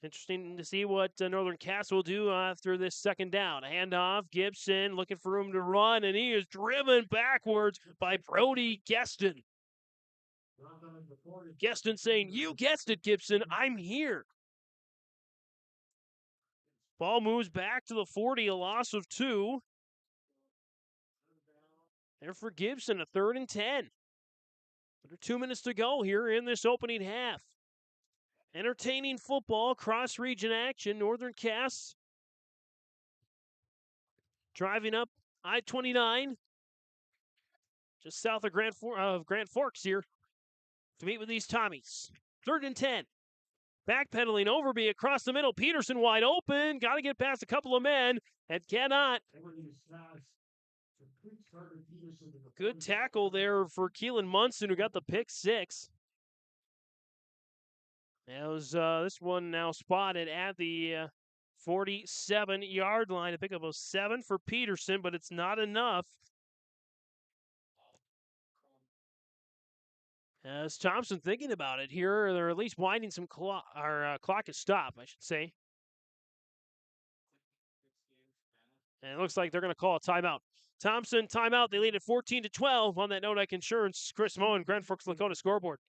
Interesting to see what Northern Cass will do after this 2nd down. A handoff, Gibson looking for room to run, and he is driven backwards by Brody Gueston. Gueston saying, "You guessed it, Gibson, I'm here." Ball moves back to the 40, a loss of 2. There for Gibson, a 3rd and 10. Under 2 minutes to go here in this opening half. Entertaining football, cross-region action. Northern Cass driving up I-29, just south of Grand Forks here, to meet with these Tommies. 3rd and 10. Backpedaling Overby across the middle. Peterson wide open. Got to get past a couple of men and cannot. Good tackle there for Keelan Munson, who got the pick 6. This one now spotted at the 47-yard line. A pick up of 7 for Peterson, but it's not enough. As Thompson thinking about it here, they're at least winding some clock is stopped, I should say. And it looks like they're going to call a timeout. Thompson, timeout. They lead at 14-12 on that Nodak Insurance Chris Moen, Grand Forks Lakota scoreboard.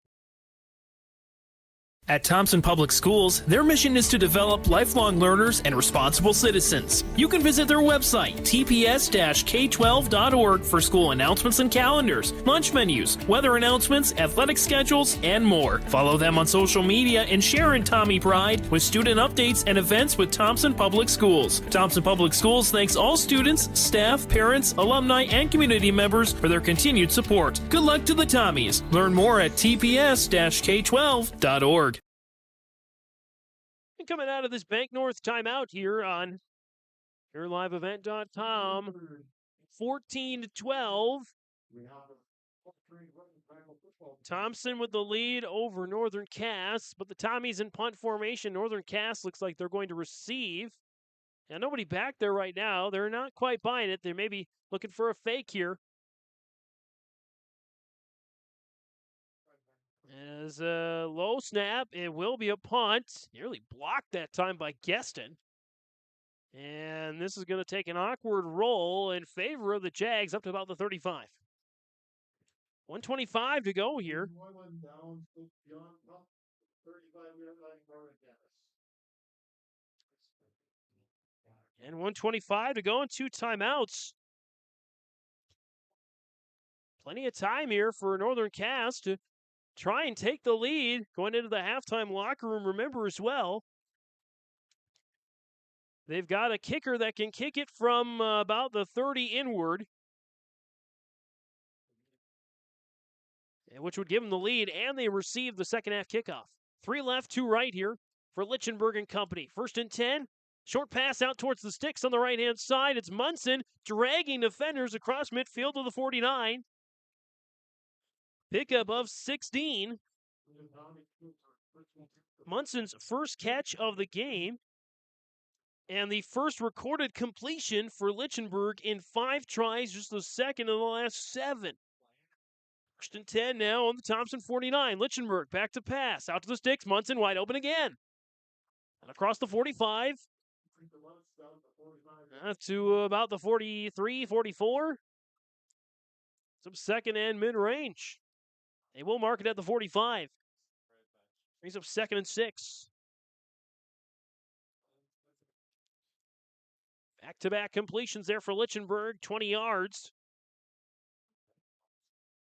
At Thompson Public Schools, their mission is to develop lifelong learners and responsible citizens. You can visit their website, tps-k12.org, for school announcements and calendars, lunch menus, weather announcements, athletic schedules, and more. Follow them on social media and share in Tommy Pride with student updates and events with Thompson Public Schools. Thompson Public Schools thanks all students, staff, parents, alumni, and community members for their continued support. Good luck to the Tommies. Learn more at tps-k12.org. Coming out of this Bank North timeout here on YourLiveEvent.com, 14-12. Thompson with the lead over Northern Cass, but the Tommies in punt formation. Northern Cass looks like they're going to receive. Now, nobody back there right now. They're not quite buying it. They may be looking for a fake here. As a low snap, it will be a punt. Nearly blocked that time by Gueston. And this is going to take an awkward roll in favor of the Jags up to about the 35. 1:25 to go here. And 1:25 to go and 2 timeouts. Plenty of time here for Northern Cass to try and take the lead going into the halftime locker room. Remember as well, they've got a kicker that can kick it from about the 30 inward, which would give them the lead, and they receive the second half kickoff. 3 left, 2 right here for Lichtenberg and company. 1st and 10. Short pass out towards the sticks on the right-hand side. It's Munson dragging defenders across midfield to the 49. Pickup of 16. Munson's first catch of the game and the first recorded completion for Lichtenberg in 5 tries, just the second of the last 7. 1st and 10 now on the Thompson 49. Lichtenberg back to pass. Out to the sticks. Munson wide open again. And across the 45. To about the 43, 44. Some second and mid-range. They will mark it at the 45. Brings up 2nd and 6. Back-to-back completions there for Lichtenberg, 20 yards.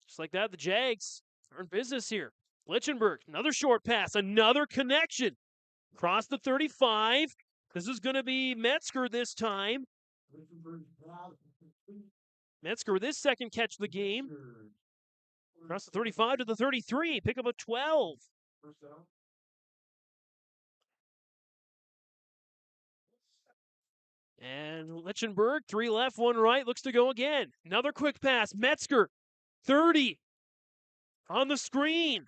Just like that, the Jags are in business here. Lichtenberg, another short pass, another connection. Across the 35. This is going to be Metzger this time. Metzger with his second catch of the game. Across the 35 to the 33. Pick up a 12. And Lichtenberg, 3 left, 1 right. Looks to go again. Another quick pass. Metzger, 30. On the screen.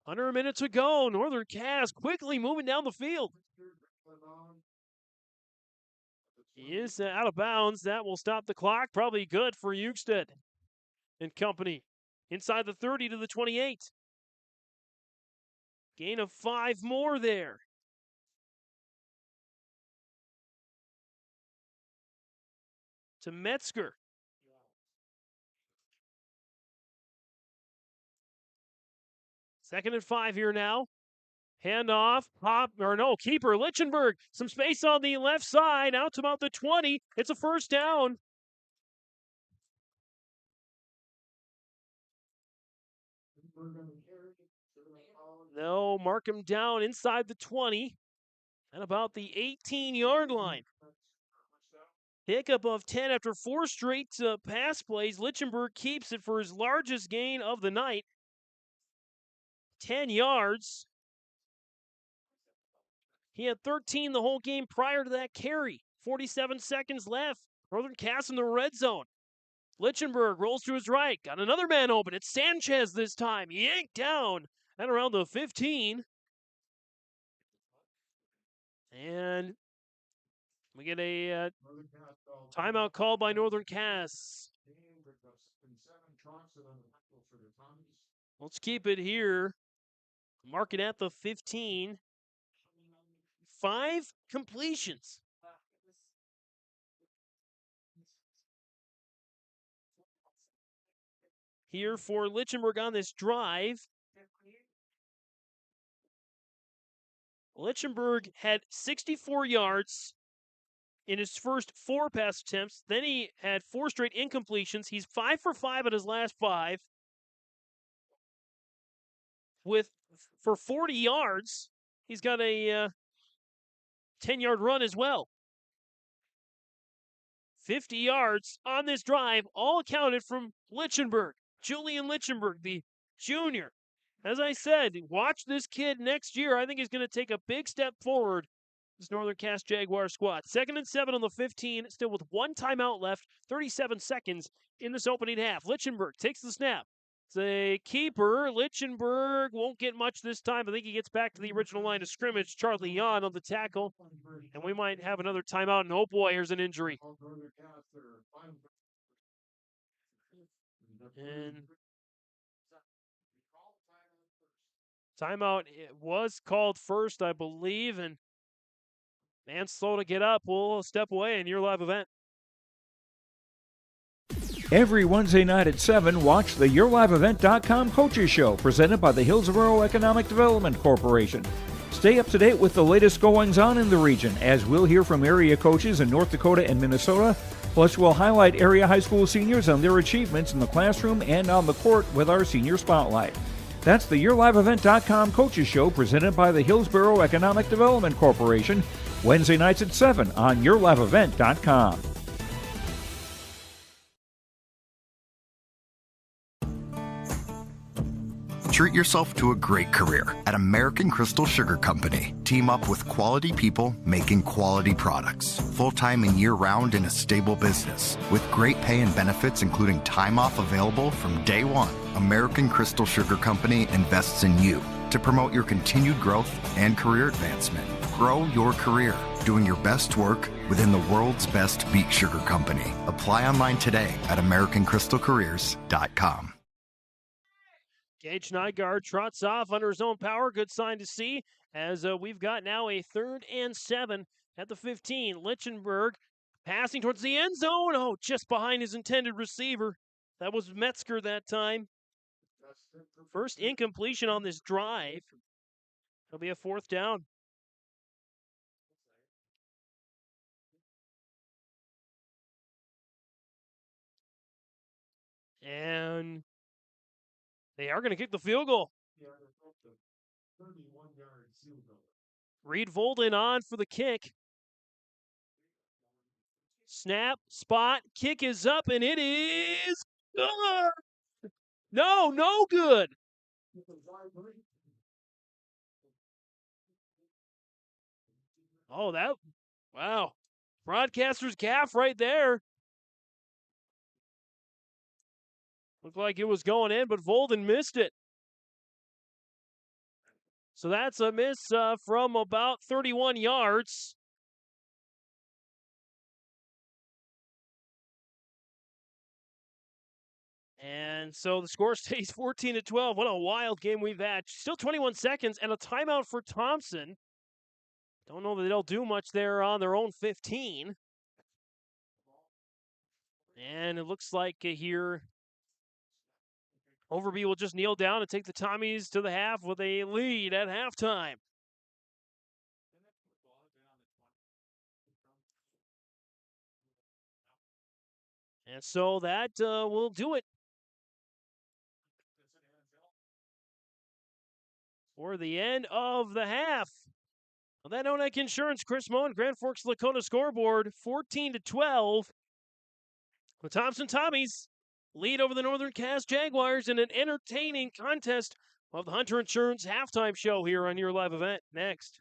Under a minute to go. Northern Cass quickly moving down the field. He is out of bounds. That will stop the clock. Probably good for Eugsted and company. Inside the 30 to the 28. Gain of 5 more there. To Metzger. Second and 5 here now. Handoff, keeper, Lichtenberg. Some space on the left side, out to about the 20. It's a first down. They'll mark him down inside the 20 at about the 18-yard line. Pickup of 10 after 4 straight pass plays. Lichtenberg keeps it for his largest gain of the night. 10 yards. He had 13 the whole game prior to that carry. 47 seconds left. Northern Cass in the red zone. Lichtenberg rolls to his right. Got another man open. It's Sanchez this time. Yanked down at around the 15. And we get a timeout call by Northern Cass. Let's keep it here. Mark it at the 15. 5 completions. Here for Lichtenberg on this drive. Lichtenberg had 64 yards in his first 4 pass attempts. Then he had 4 straight incompletions. He's 5 for 5 at his last 5. For 40 yards, he's got a 10-yard run as well. 50 yards on this drive, all accounted from Lichtenberg. Julian Lichtenberg, the junior. As I said, watch this kid next year. I think he's going to take a big step forward. This Northern Cass Jaguar squad. 2nd and 7 on the 15, still with 1 timeout left, 37 seconds in this opening half. Lichtenberg takes the snap. It's a keeper. Lichtenberg won't get much this time. I think he gets back to the original line of scrimmage. Charlie Yon on the tackle. And we might have another timeout. And oh boy, here's an injury. And timeout was called first, I believe. And man slow to get up. We'll step away in your live event. Every Wednesday night at 7, watch the YourLiveEvent.com Coaches Show presented by the Hillsborough Economic Development Corporation. Stay up to date with the latest goings-on in the region, as we'll hear from area coaches in North Dakota and Minnesota. Plus, we'll highlight area high school seniors and their achievements in the classroom and on the court with our Senior Spotlight. That's the YourLiveEvent.com Coaches Show presented by the Hillsborough Economic Development Corporation, Wednesday nights at 7 on YourLiveEvent.com. Treat yourself to a great career at American Crystal Sugar Company. Team up with quality people making quality products. Full-time and year-round in a stable business. With great pay and benefits including time off available from day one. American Crystal Sugar Company invests in you to promote your continued growth and career advancement. Grow your career doing your best work within the world's best beet sugar company. Apply online today at AmericanCrystalCareers.com. Gage Nygaard trots off under his own power. Good sign to see as we've got now a 3rd and 7 at the 15. Lichtenberg passing towards the end zone. Oh, just behind his intended receiver. That was Metzger that time. First incompletion on this drive. It'll be a 4th down. And they are going to kick the field goal. Reed Volden on for the kick. Snap, spot, kick is up, and it is good. No good. Oh, wow. Broadcaster's gaff right there. Looked like it was going in, but Volden missed it. So that's a miss from about 31 yards. And so the score stays 14-12. What a wild game we've had. Still 21 seconds and a timeout for Thompson. Don't know that they'll do much there on their own 15. And it looks like here Overby will just kneel down and take the Tommies to the half with a lead at halftime. And so that will do it for the end of the half. On that Onek Insurance, Chris Moen, Grand Forks Dakota scoreboard, 14-12. The Thompson Tommies lead over the Northern Cass Jaguars in an entertaining contest of the Hunter Insurance halftime show here on your live event. Next.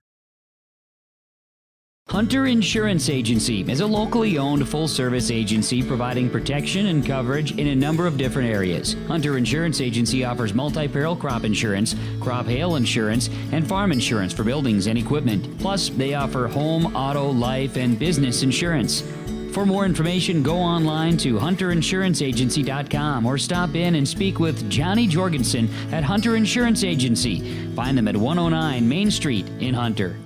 Hunter Insurance Agency is a locally owned full-service agency providing protection and coverage in a number of different areas. Hunter Insurance Agency offers multi-peril crop insurance, crop hail insurance, and farm insurance for buildings and equipment. Plus, they offer home, auto, life, and business insurance. For more information, go online to hunterinsuranceagency.com or stop in and speak with Johnny Jorgensen at Hunter Insurance Agency. Find them at 109 Main Street in Hunter.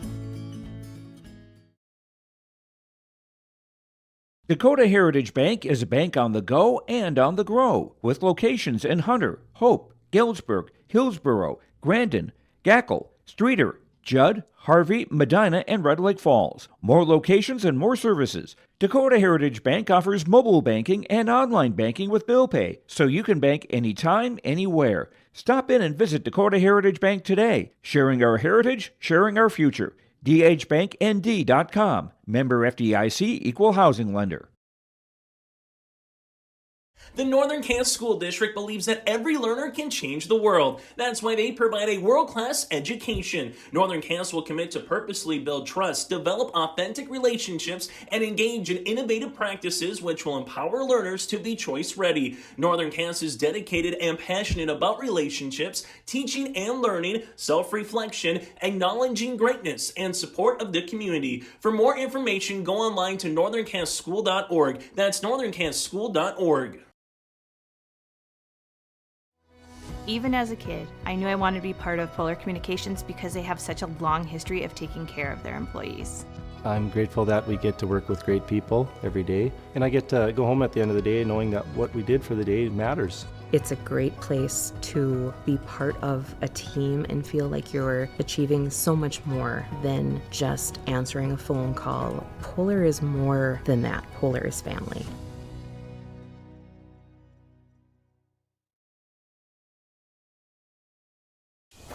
Dakota Heritage Bank is a bank on the go and on the grow, with locations in Hunter, Hope, Galesburg, Hillsboro, Grandin, Gackle, Streeter, Judd, Harvey, Medina, and Red Lake Falls. More locations and more services. Dakota Heritage Bank offers mobile banking and online banking with bill pay, so you can bank anytime, anywhere. Stop in and visit Dakota Heritage Bank today. Sharing our heritage, sharing our future. dhbanknd.com. Member FDIC, Equal Housing Lender. The Northern Cass School District believes that every learner can change the world. That's why they provide a world-class education. Northern Cass will commit to purposely build trust, develop authentic relationships, and engage in innovative practices which will empower learners to be choice-ready. Northern Cass is dedicated and passionate about relationships, teaching and learning, self-reflection, acknowledging greatness, and support of the community. For more information, go online to northerncasschool.org. That's northerncasschool.org. Even as a kid, I knew I wanted to be part of Polar Communications because they have such a long history of taking care of their employees. I'm grateful that we get to work with great people every day, and I get to go home at the end of the day knowing that what we did for the day matters. It's a great place to be part of a team and feel like you're achieving so much more than just answering a phone call. Polar is more than that. Polar is family.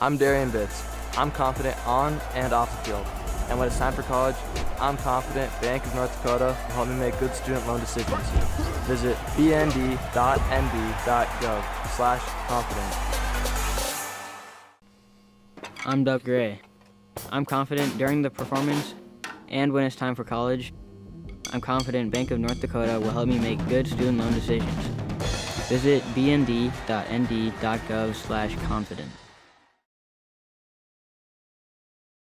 I'm Darian Bitts. I'm confident on and off the field. And when it's time for college, I'm confident Bank of North Dakota will help me make good student loan decisions. Visit bnd.nb.gov/confident. I'm Doug Gray. I'm confident during the performance and when it's time for college. I'm confident Bank of North Dakota will help me make good student loan decisions. Visit bnd.nd.gov/confident.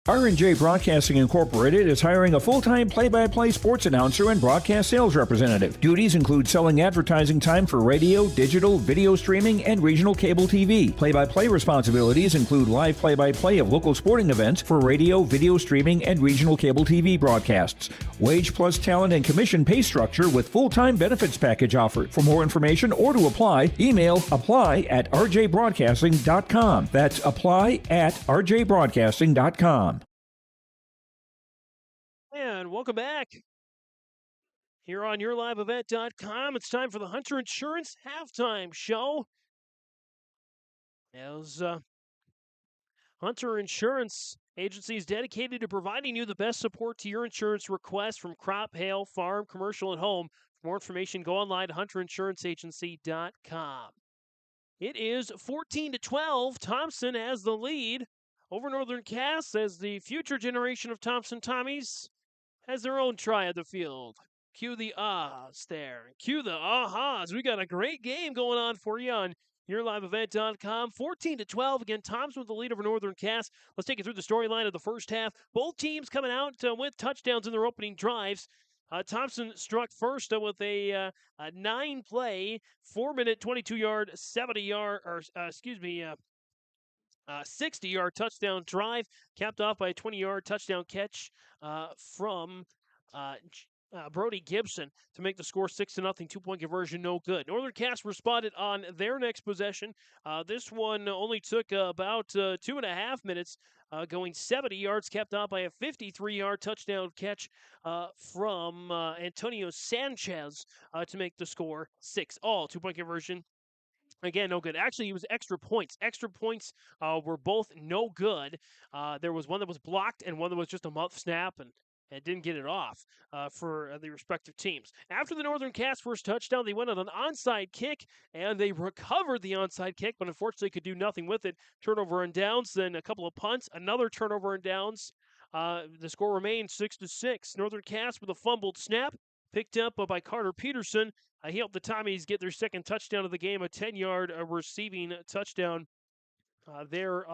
R&J Broadcasting Incorporated is hiring a full-time play-by-play sports announcer and broadcast sales representative. Duties include selling advertising time for radio, digital, video streaming, and regional cable TV. Play-by-play responsibilities include live play-by-play of local sporting events for radio, video streaming, and regional cable TV broadcasts. Wage plus talent and commission pay structure with full-time benefits package offered. For more information or to apply, email apply@rjbroadcasting.com. That's apply@rjbroadcasting.com. And welcome back here on yourliveevent.com. It's time for the Hunter Insurance halftime show. As Hunter Insurance Agency is dedicated to providing you the best support to your insurance requests from crop, hail, farm, commercial, and home. For more information, go online to hunterinsuranceagency.com. It is 14-12. Thompson has the lead over Northern Cass as the future generation of Thompson Tommies has their own try at the field. Cue the ahs there. Cue the ahas. We got a great game going on for you on yourliveevent.com. 14-12. Again, Thompson with the lead over Northern Cass. Let's take you through the storyline of the first half. Both teams coming out with touchdowns in their opening drives. Thompson struck first with a 9-play, 4-minute, 22-yard, 60-yard touchdown drive, capped off by a 20-yard touchdown catch from Brody Gibson to make the score 6-0. 2-point conversion, no good. Northern Cass responded on their next possession. This one only took about 2.5 minutes, going 70 yards, capped off by a 53-yard touchdown catch from Antonio Sanchez to make the score 6-all. 2-point conversion. Again, no good. Actually, it was extra points. Extra points were both no good. There was one that was blocked and one that was just a muff snap and didn't get it off for the respective teams. After the Northern Cats' first touchdown, they went on an onside kick, and they recovered the onside kick, but unfortunately could do nothing with it. Turnover and downs, then a couple of punts, another turnover and downs. The score remained 6-6. Northern Cats with a fumbled snap, picked up by Carter Peterson. He helped the Tommies get their second touchdown of the game, a 10-yard receiving touchdown there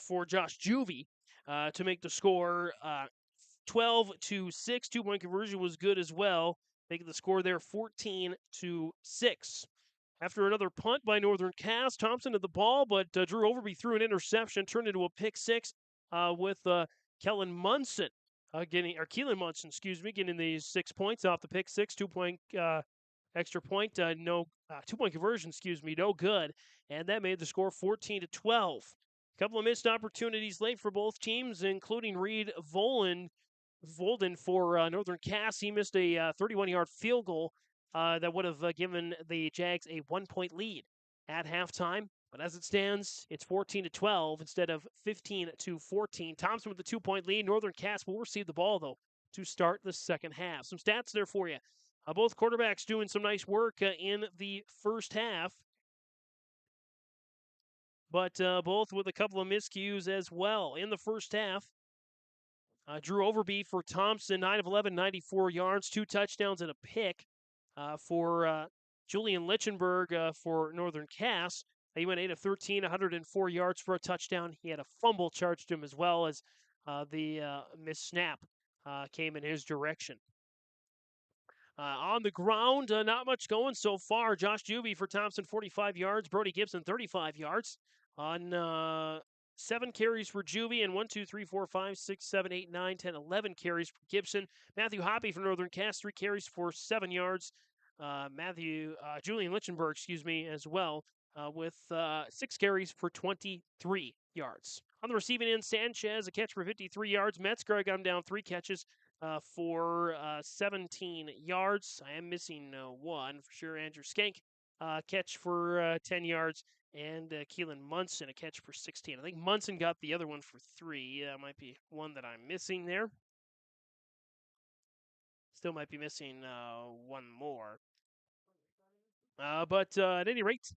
for Josh Juvie to make the score 12-6. 2-point conversion was good as well, making the score there 14-6. After another punt by Northern Cass, Thompson had the ball, but Drew Overby threw an interception, turned into a pick six with Keelan Munson. Keelan Munson, getting the 6 points off the pick six, 2-point extra point, 2-point conversion, no good, and that made the score 14-12. A couple of missed opportunities late for both teams, including Reed Volden for Northern Cass. He missed a 31-yard field goal that would have given the Jags a 1-point lead at halftime. But as it stands, it's 14-12 instead of 15-14. Thompson with the 2-point lead. Northern Cass will receive the ball, though, to start the second half. Some stats there for you. Both quarterbacks doing some nice work in the first half, but both with a couple of miscues as well. In the first half, Drew Overby for Thompson, 9 of 11, 94 yards, 2 touchdowns and a pick. For Julian Lichtenberg for Northern Cass, he went 8 of 13, 104 yards for a touchdown. He had a fumble charged him as well as the missed snap came in his direction. On the ground, not much going so far. Josh Juvie for Thompson, 45 yards. Brody Gibson, 35 yards. On 7 carries for Juvie and 1, 2, 3, 4, 5, 6, 7, 8, 9, 10, 11 carries for Gibson. Matthew Hoppy for Northern Cass, 3 carries for 7 yards. Julian Lichtenberg, as well, with 6 carries for 23 yards. On the receiving end, Sanchez, a catch for 53 yards. Metzger got him down 3 catches for 17 yards. I am missing one for sure. Andrew Skank, catch for 10 yards. And Keelan Munson, a catch for 16. I think Munson got the other one for 3. That might be one that I'm missing there. Still might be missing one more. But at any rate,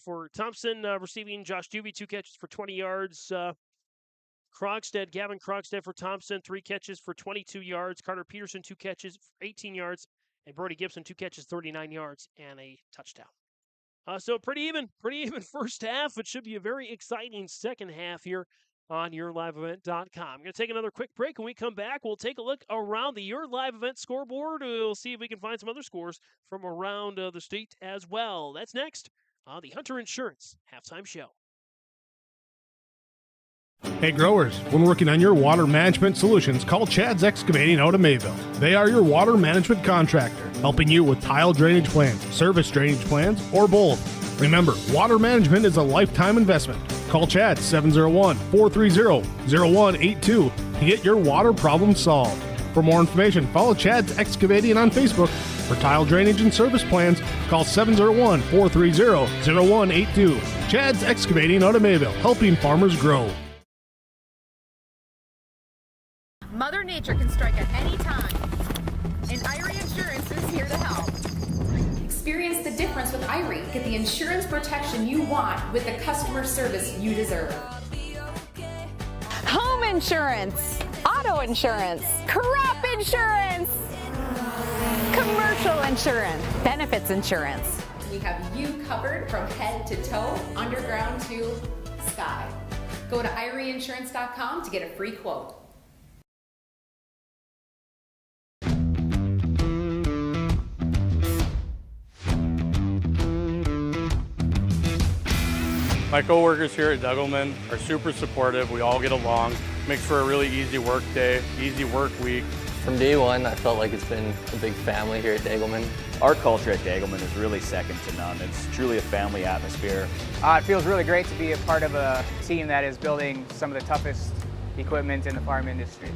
for Thompson receiving, Josh Juvie, 2 catches for 20 yards. Gavin Krogstad for Thompson, 3 catches for 22 yards. Carter Peterson, 2 catches for 18 yards. And Brody Gibson, 2 catches, 39 yards, and a touchdown. So pretty even first half. It should be a very exciting second half here on YourLiveEvent.com. I'm going to take another quick break. When we come back, we'll take a look around the Your Live Event scoreboard. We'll see if we can find some other scores from around the state as well. That's next on the Hunter Insurance Halftime Show. Hey growers, when working on your water management solutions, call Chad's Excavating out of Mayville. They are your water management contractor, helping you with tile drainage plans, service drainage plans, or both. Remember, water management is a lifetime investment. Call Chad 701-430-0182 to get your water problem solved. For more information, follow Chad's Excavating on Facebook. For tile drainage and service plans, call 701-430-0182. Chad's Excavating out of Mayville, helping farmers grow. Mother Nature can strike at any time, and Irie Insurance is here to help. Experience the difference with Irie. Get the insurance protection you want with the customer service you deserve. Home insurance, auto insurance, crop insurance, commercial insurance, benefits insurance. We have you covered from head to toe, underground to sky. Go to IrieInsurance.com to get a free quote. My coworkers here at Degelman are super supportive. We all get along. Makes for a really easy work day, easy work week. From day one, I felt like it's been a big family here at Degelman. Our culture at Degelman is really second to none. It's truly a family atmosphere. It feels really great to be a part of a team that is building some of the toughest equipment in the farm industry.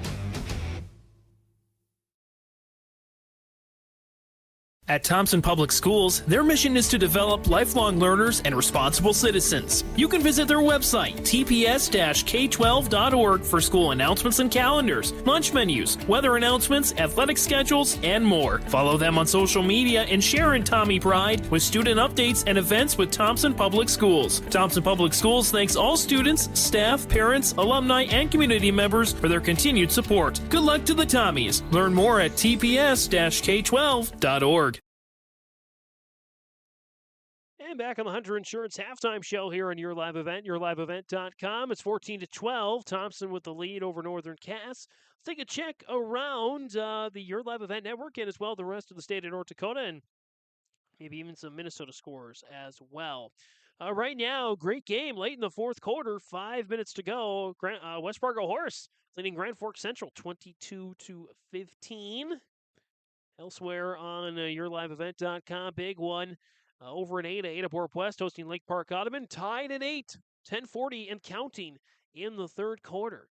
At Thompson Public Schools, their mission is to develop lifelong learners and responsible citizens. You can visit their website, tps-k12.org, for school announcements and calendars, lunch menus, weather announcements, athletic schedules, and more. Follow them on social media and share in Tommy Pride with student updates and events with Thompson Public Schools. Thompson Public Schools thanks all students, staff, parents, alumni, and community members for their continued support. Good luck to the Tommies. Learn more at tps-k12.org. And back on the Hunter Insurance halftime show here on Your Live Event, yourliveevent.com. It's 14-12. Thompson with the lead over Northern Cass. Let's take a check around the Your Live Event network and as well the rest of the state of North Dakota and maybe even some Minnesota scores as well. Right now, great game late in the fourth quarter. 5 minutes to go. West Fargo Horse leading Grand Forks Central 22-15. Elsewhere on yourliveevent.com, big one. Over in Ada Borp West hosting Lake Park Ottoman, tied at 8, 10:40 and counting in the third quarter.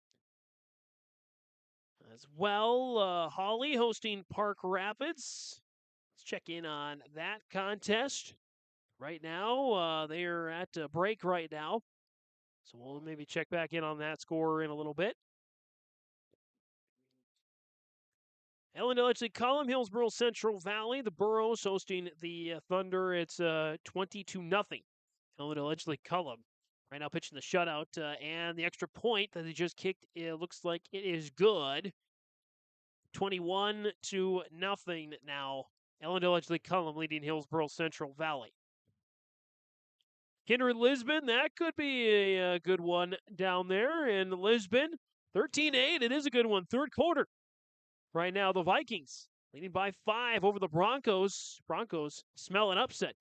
As well, Holly hosting Park Rapids. Let's check in on that contest. Right now, they are at a break right now. So we'll maybe check back in on that score in a little bit. Ellendale Cullum, Hillsboro Central Valley. The Burros hosting the Thunder. It's 20-0. Ellendale Cullum right now pitching the shutout. And the extra point that they just kicked, it looks like it is good. 21-0 now. Ellendale Cullum leading Hillsboro Central Valley. Kindred Lisbon, that could be a good one down there. And Lisbon, 13-8. It is a good one. Third quarter. Right now, the Vikings leading by 5 over the Broncos. Broncos smell an upset.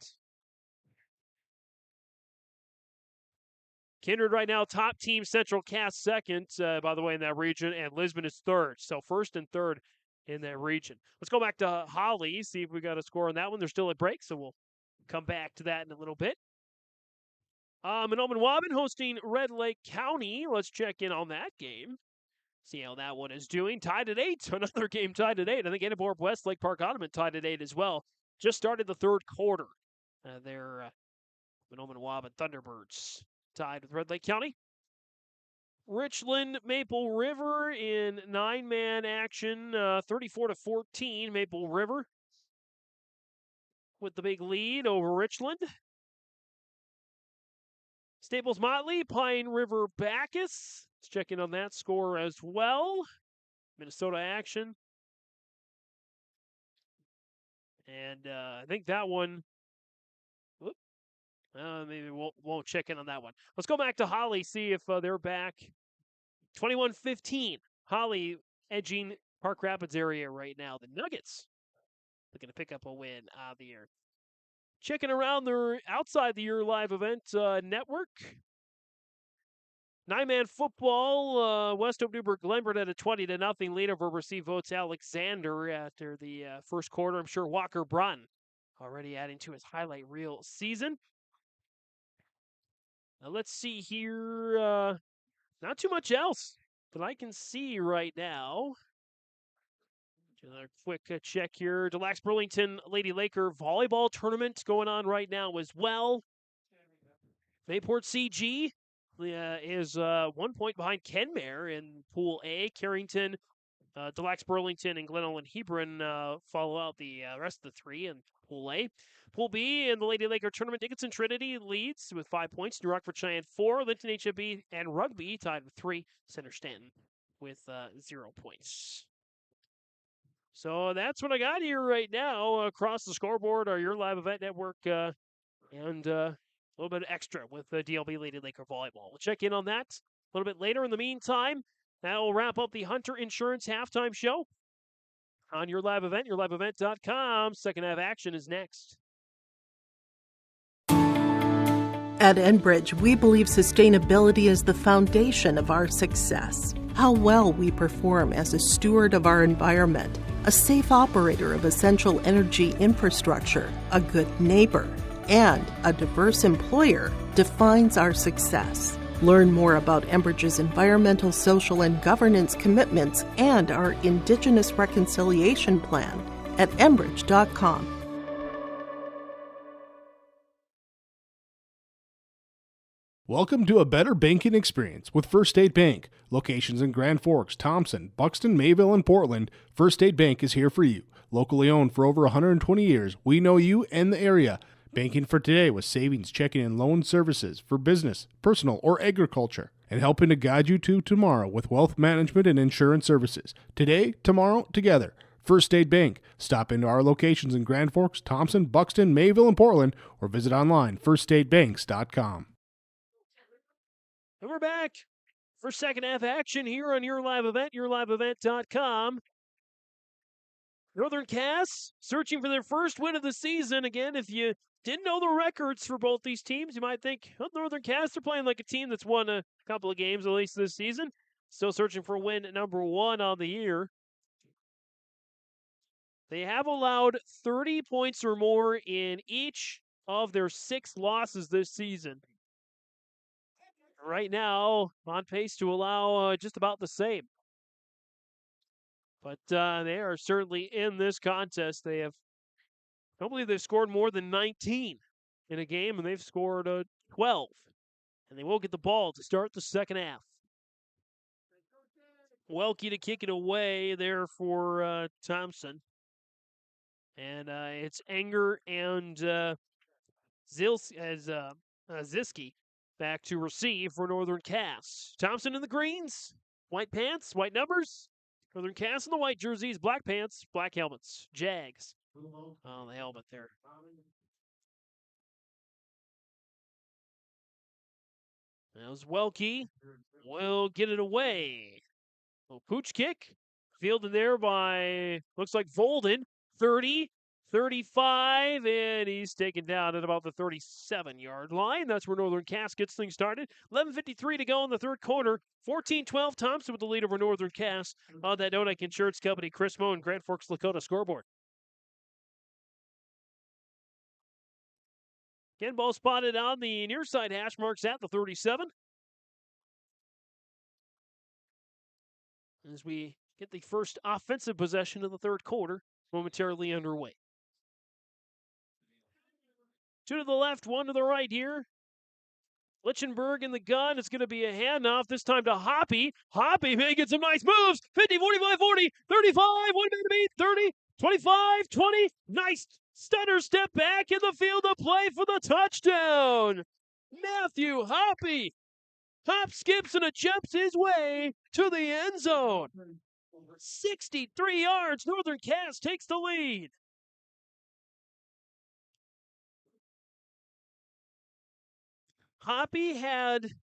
Kindred right now, top team. Central Cass second, by the way, in that region. And Lisbon is third. So first and third in that region. Let's go back to Holly, see if we got a score on that one. They're still at break, so we'll come back to that in a little bit. Mahnomen-Waban hosting Red Lake County. Let's check in on that game. See how that one is doing. Tied at 8. Another game tied at 8. I think Ada Borp West, Lake Park Ottoman tied at 8 as well. Just started the third quarter. They're Mahnomen-Waban Thunderbirds tied with Red Lake County. Richland Maple River in 9-man action. 34-14. Maple River with the big lead over Richland. Staples Motley, Pine River Bacchus. Let's check in on that score as well. Minnesota action. And I think that one, maybe won't check in on that one. Let's go back to Holly, see if they're back. 21-15. Holly edging Park Rapids area right now. The Nuggets looking to pick up a win out of the air. Checking around their outside the Your Live Event network. 9-man football, West Hope Newburgh Glenbert at a 20-0 lead over received votes Alexander after the first quarter. I'm sure Walker Brun already adding to his highlight reel season. Now let's see here. Not too much else that I can see right now. Another quick check here. Delax Burlington Lady Laker volleyball tournament going on right now as well. Mayport CG is 1 point behind Kenmare in Pool A. Carrington, Delax Burlington, and Glen Ellen Hebron follow out the rest of the three in Pool A. Pool B in the Lady Laker tournament, Dickinson Trinity leads with 5 points. New Rockford Cheyenne 4. Linton HFB and Rugby tied with 3. Center Stanton with 0 points. So that's what I got here right now across the scoreboard, our Your Live Event Network, and a little bit extra with the DLB Lady Laker Volleyball. We'll check in on that a little bit later. In the meantime, that will wrap up the Hunter Insurance Halftime Show on Your Live Event, yourliveevent.com. Second half action is next. At Enbridge, we believe sustainability is the foundation of our success. How well we perform as a steward of our environment, a safe operator of essential energy infrastructure, a good neighbor, and a diverse employer defines our success. Learn more about Enbridge's environmental, social, and governance commitments and our Indigenous Reconciliation Plan at Enbridge.com. Welcome to a better banking experience with First State Bank. Locations in Grand Forks, Thompson, Buxton, Mayville, and Portland, First State Bank is here for you. Locally owned for over 120 years, we know you and the area. Banking for today with savings, checking, and loan services for business, personal, or agriculture. And helping to guide you to tomorrow with wealth management and insurance services. Today, tomorrow, together. First State Bank. Stop into our locations in Grand Forks, Thompson, Buxton, Mayville, and Portland, or visit online, firststatebanks.com. And we're back for second half action here on Your Live Event, yourliveevent.com. Northern Cass searching for their first win of the season. Again, if you didn't know the records for both these teams, you might think, oh, Northern Cass, they're playing like a team that's won a couple of games at least this season. Still searching for win number 1 on the year. They have allowed 30 points or more in each of their 6 losses this season. Right now, on pace to allow just about the same. But they are certainly in this contest. I don't believe they've scored more than 19 in a game, and they've scored 12. And they will get the ball to start the second half. Welke to kick it away there for Thompson. And it's Enger and Ziski back to receive for Northern Cass. Thompson in the greens, white pants, white numbers. Northern Cass in the white jerseys, black pants, black helmets. Jags. Oh, the helmet there. That was Welke. Will get it away. Little pooch kick. Fielded there by, looks like Volden. 30, 35, and he's taken down at about the 37-yard line. That's where Northern Cass gets things started. 11:53 to go in the third quarter. 14-12, Thompson with the lead over Northern Cass on that Nodak Insurance Company, Chris Moe and Grand Forks, Dakota scoreboard. Again, ball spotted on the near side hash marks at the 37. As we get the first offensive possession of the third quarter momentarily underway. 2 to the left, 1 to the right here. Lichtenberg in the gun. It's going to be a handoff, this time to Hoppy. Hoppy making some nice moves. 50, 45, 40, 35, 1 minute to beat, 30, 25, 20. Nice stunner step back in the field of play for the touchdown. Matthew Hoppy. Hop, skips, and jumps his way to the end zone. 63 yards. Northern Cass takes the lead. Hoppy had,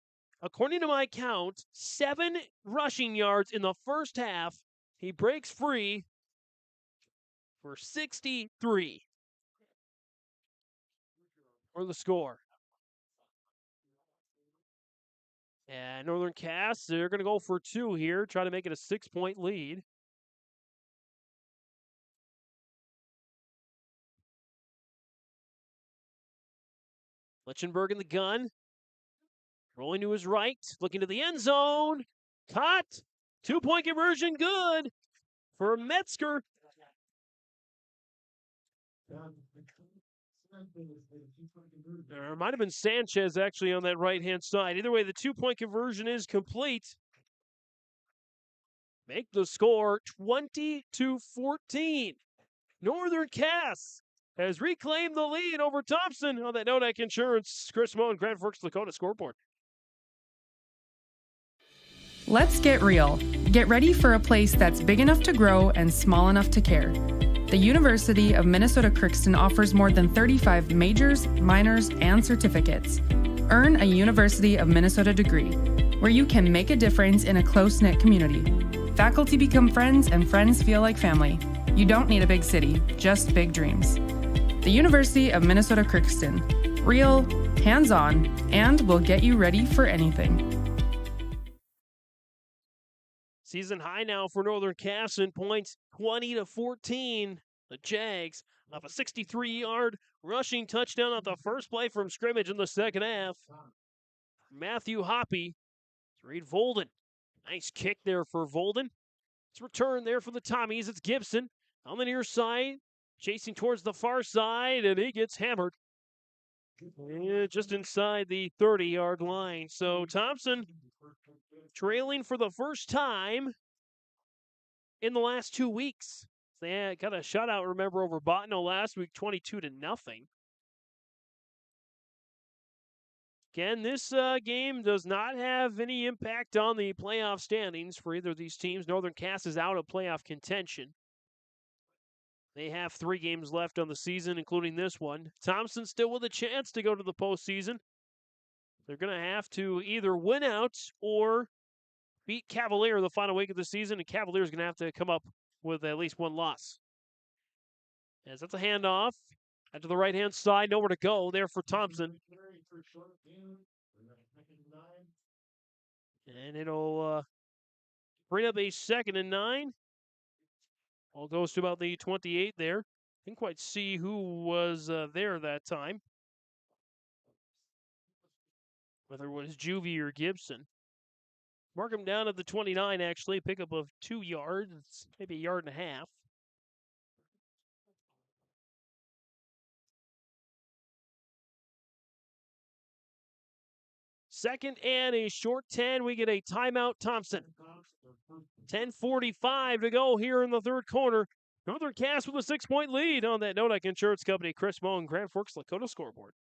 according to my count, 7 rushing yards in the first half. He breaks free for 63 for the score. And Northern Cass, they're going to go for 2 here, try to make it a 6-point lead. Lichtenberg in the gun. Rolling to his right, looking to the end zone. Caught. 2-point conversion, good for Metzger. There might have been Sanchez actually on that right-hand side. Either way, the 2-point conversion is complete. Make the score 20-14. Northern Cass has reclaimed the lead over Thompson on that Nodak Insurance, Chris Moe and Grand Forks, Dakota scoreboard. Let's get real. Get ready for a place that's big enough to grow and small enough to care. The University of Minnesota Crookston offers more than 35 majors, minors, and certificates. Earn a University of Minnesota degree, where you can make a difference in a close-knit community. Faculty become friends, and friends feel like family. You don't need a big city, just big dreams. The University of Minnesota Crookston. Real, hands-on, and will get you ready for anything. Season high now for Northern Cass in points, 20-14. The Jags off a 63-yard rushing touchdown on the first play from scrimmage in the second half. Matthew Hoppy to Reed Volden. Nice kick there for Volden. It's returned there for the Tommies. It's Gibson on the near side, chasing towards the far side, and he gets hammered. Yeah, just inside the 30-yard line. So Thompson trailing for the first time in the last 2 weeks. They got a shutout, remember, over Botno last week, 22-0. Again, this game does not have any impact on the playoff standings for either of these teams. Northern Cass is out of playoff contention. They have 3 games left on the season, including this one. Thompson still with a chance to go to the postseason. They're going to have to either win out or beat Cavalier the final week of the season, and Cavalier is going to have to come up with at least one loss. As that's a handoff out to the right-hand side, nowhere to go there for Thompson. And it'll bring up a 2nd and 9. All goes to about the 28 there. Didn't quite see who was there that time. Whether it was Juvie or Gibson. Mark him down at the 29, actually. Pickup of 2 yards, maybe a yard and a half. Second and a short 10. We get a timeout, Thompson. 10:45 to go here in the third quarter. Northern Cass with a 6-point lead on that Nodak Insurance Company, Chris Moe and Grand Forks Lakota scoreboard.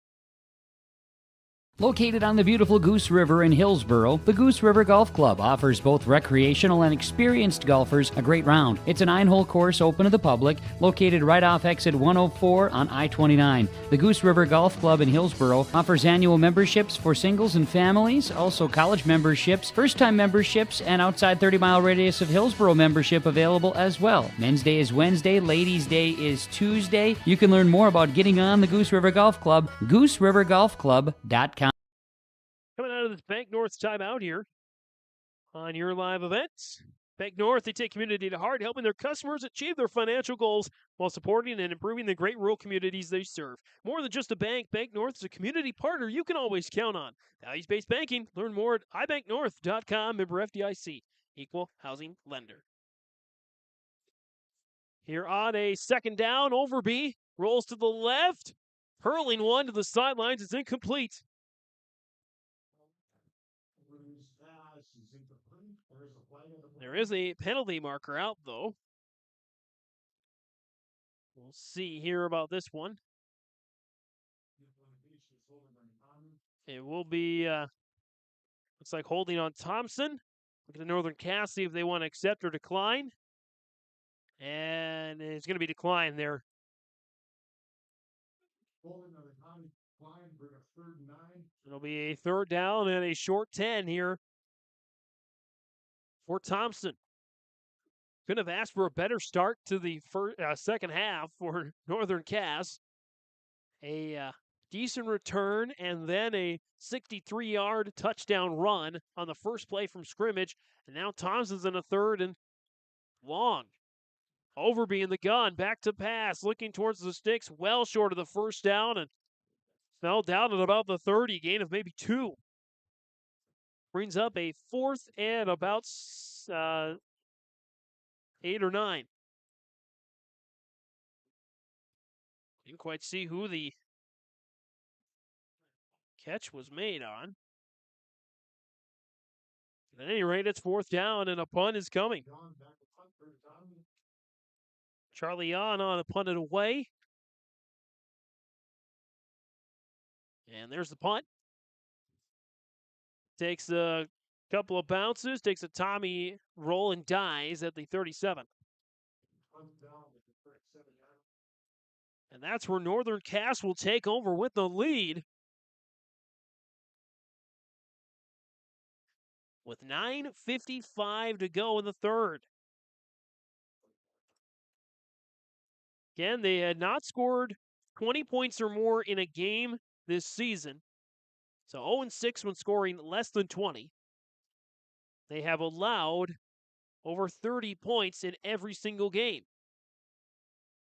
Located on the beautiful Goose River in Hillsboro, the Goose River Golf Club offers both recreational and experienced golfers a great round. It's a 9-hole course open to the public, located right off exit 104 on I-29. The Goose River Golf Club in Hillsboro offers annual memberships for singles and families, also college memberships, first-time memberships, and outside 30-mile radius of Hillsboro membership available as well. Men's Day is Wednesday, Ladies' Day is Tuesday. You can learn more about getting on the Goose River Golf Club, GooseRiverGolfClub.com. Coming out of this Bank North timeout here on your live events. Bank North, they take community to heart, helping their customers achieve their financial goals while supporting and improving the great rural communities they serve. More than just a bank, Bank North is a community partner you can always count on. Values-based banking. Learn more at ibanknorth.com. Member FDIC. Equal housing lender. Here on a 2nd down, Overby rolls to the left. Hurling one to the sidelines. It's incomplete. There is a penalty marker out, though. We'll see here about this one. It will be, looks like holding on Thompson. Look at the Northern Cass, see if they want to accept or decline. And it's going to be declined there. It'll be a 3rd down and a short 10 here for Thompson. Couldn't have asked for a better start to the second half for Northern Cass. A decent return and then a 63-yard touchdown run on the first play from scrimmage. And now Thompson's in a 3rd and long. Overby in the gun, back to pass, looking towards the sticks, well short of the 1st down, and fell down at about the 30, gain of maybe 2. Brings up a 4th and about 8 or 9. Didn't quite see who the catch was made on. At any rate, it's 4th down and a punt is coming. Charlie on a punted away. And there's the punt. Takes a couple of bounces, takes a Tommy roll and dies at the 37. And that's where Northern Cass will take over with the lead. With 9:55 to go in the 3rd. Again, they had not scored 20 points or more in a game this season. So 0-6 when scoring less than 20. They have allowed over 30 points in every single game.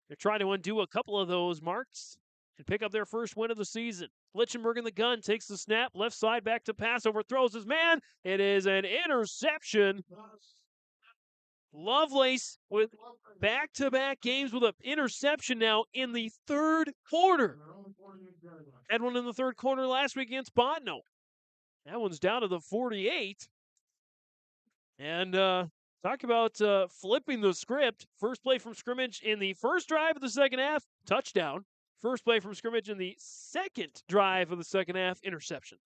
They're trying to undo a couple of those marks and pick up their first win of the season. Lichtenberg in the gun, takes the snap, left side back to pass, overthrows his man. It is an interception. Lovelace with back-to-back games with an interception now in the third quarter. Had one in the third quarter last week against Botno. That one's down to the 48. And talk about flipping the script. First play from scrimmage in the first drive of the second half, touchdown. First play from scrimmage in the second drive of the second half, interception.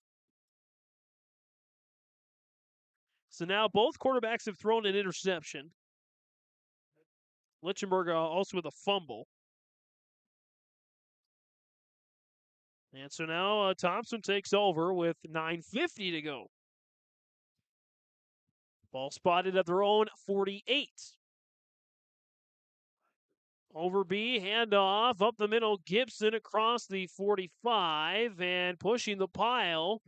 So now both quarterbacks have thrown an interception. Lichtenberg also with a fumble. And so now Thompson takes over with 9:50 to go. Ball spotted at their own 48. Overby, handoff, up the middle, Gibson across the 45, and pushing the pile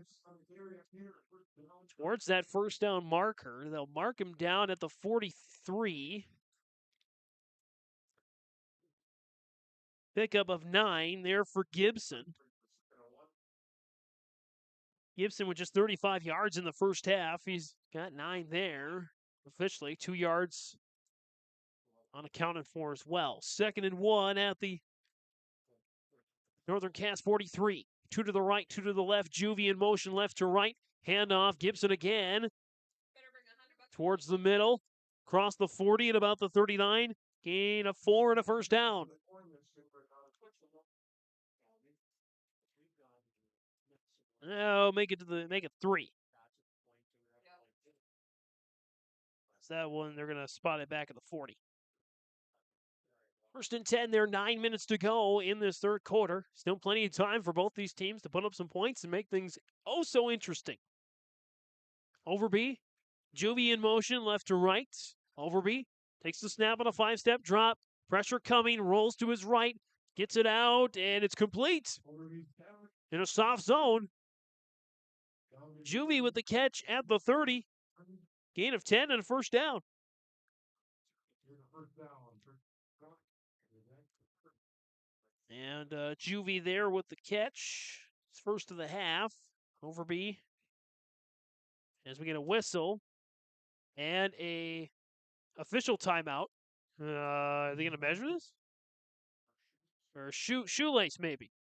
towards that first down marker. They'll mark him down at the 43. Pickup of 9 there for Gibson. Gibson with just 35 yards in the first half. He's got 9 there. Officially, 2 yards unaccounted for as well. 2nd and 1 at the Northern Cats 43. 2 to the right, 2 to the left. Juvie in motion left to right. Handoff, Gibson again. Towards the middle. Across the 40 at about the 39. Gain of 4 and a first down. Oh, make it 3. So that one, they're going to spot it back at the 40. 1st and 10 there, 9 minutes to go in this third quarter. Still plenty of time for both these teams to put up some points and make things oh so interesting. Overby, Juvie in motion, left to right. Overby takes the snap on a 5-step drop. Pressure coming, rolls to his right, gets it out, and it's complete. In a soft zone. Juvie with the catch at the 30. Gain of 10 and a first down. And Juvie there with the catch. It's first of the half. Overby. As we get a whistle and a official timeout. Are they going to measure this? Or shoelace maybe?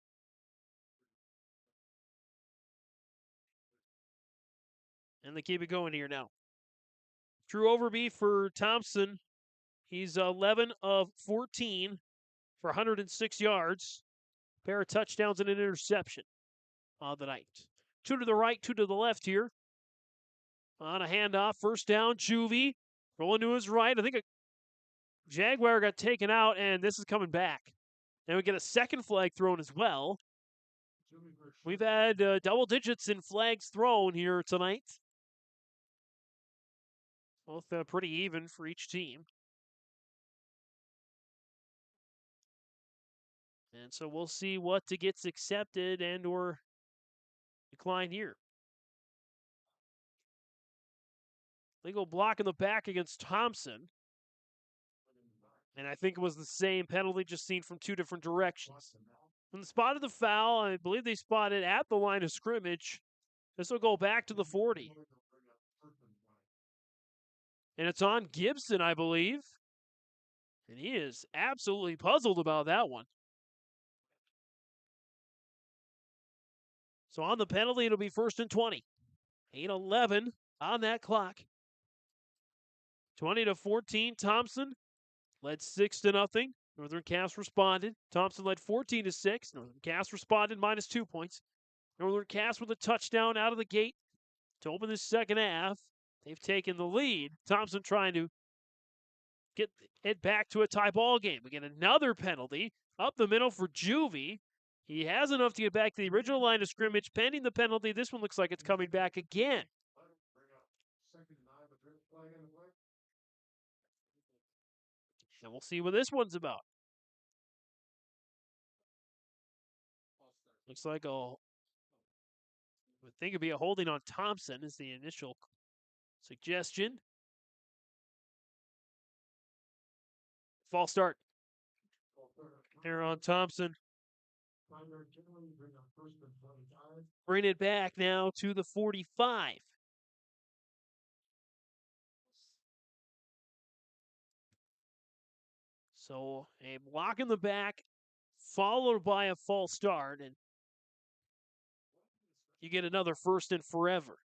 And they keep it going here now. Drew Overby for Thompson. He's 11 of 14 for 106 yards. Pair of touchdowns and an interception on the night. 2 to the right, 2 to the left here. On a handoff, first down, Juvie. Rolling to his right. I think a Jaguar got taken out, and this is coming back. And we get a second flag thrown as well. We've had double digits in flags thrown here tonight. Both pretty even for each team. And so we'll see what gets accepted and or declined here. Legal block in the back against Thompson. And I think it was the same penalty, just seen from 2 different directions. When they spotted the foul, I believe they spotted at the line of scrimmage. This will go back to the 40. And it's on Gibson, I believe. And he is absolutely puzzled about that one. So on the penalty, it'll be 1st and 20. 8:11 on that clock. 20-14, Thompson led 6-0. Northern Cats responded. Thompson led 14-6. Northern Cats responded -2 points. Northern Cats with a touchdown out of the gate to open the second half. They've taken the lead. Thompson trying to get it back to a tie ball game. We get another penalty up the middle for Juvie. He has enough to get back to the original line of scrimmage. Pending the penalty, this one looks like it's coming back again. And we'll see what this one's about. Looks like I would think it'd be a holding on Thompson is the initial suggestion. False start. Here on Thompson. Bring it back now to the 45. So a block in the back, followed by a false start, and you get another first and forever.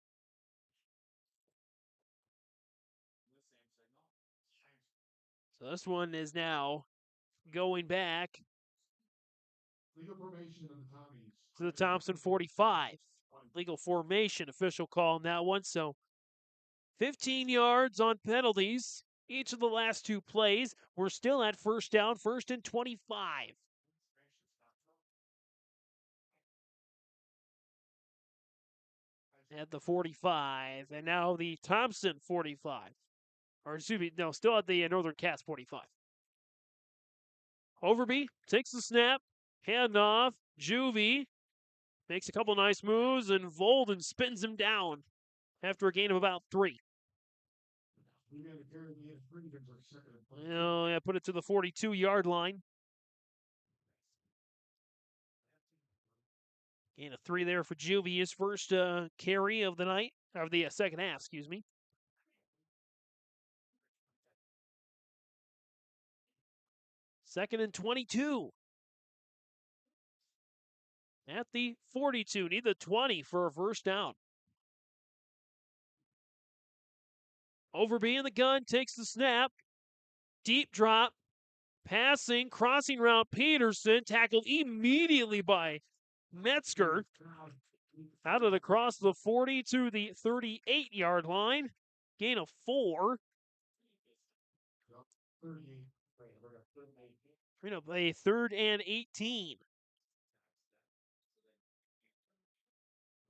So this one is now going back to the Thompson 45. Legal formation, official call on that one. So 15 yards on penalties each of the last two plays. We're still at first down, 1st and 25. At the 45, and now the Thompson 45. Or excuse me, no, still at the Northern Cats 45. Overby takes the snap, handoff, Juvie makes a couple nice moves, and Volden spins him down after a gain of about 3. Well, yeah, put it to the 42-yard line. Gain of 3 there for Juvie, his first carry of the night, of the second half, excuse me. Second and 22. At the 42, need the 20 for a first down. Overby in the gun, takes the snap. Deep drop, passing, crossing route, Peterson, tackled immediately by Metzger. Out of across the 40 to the 38-yard line. Gain of 4. Bring up a 3rd and 18.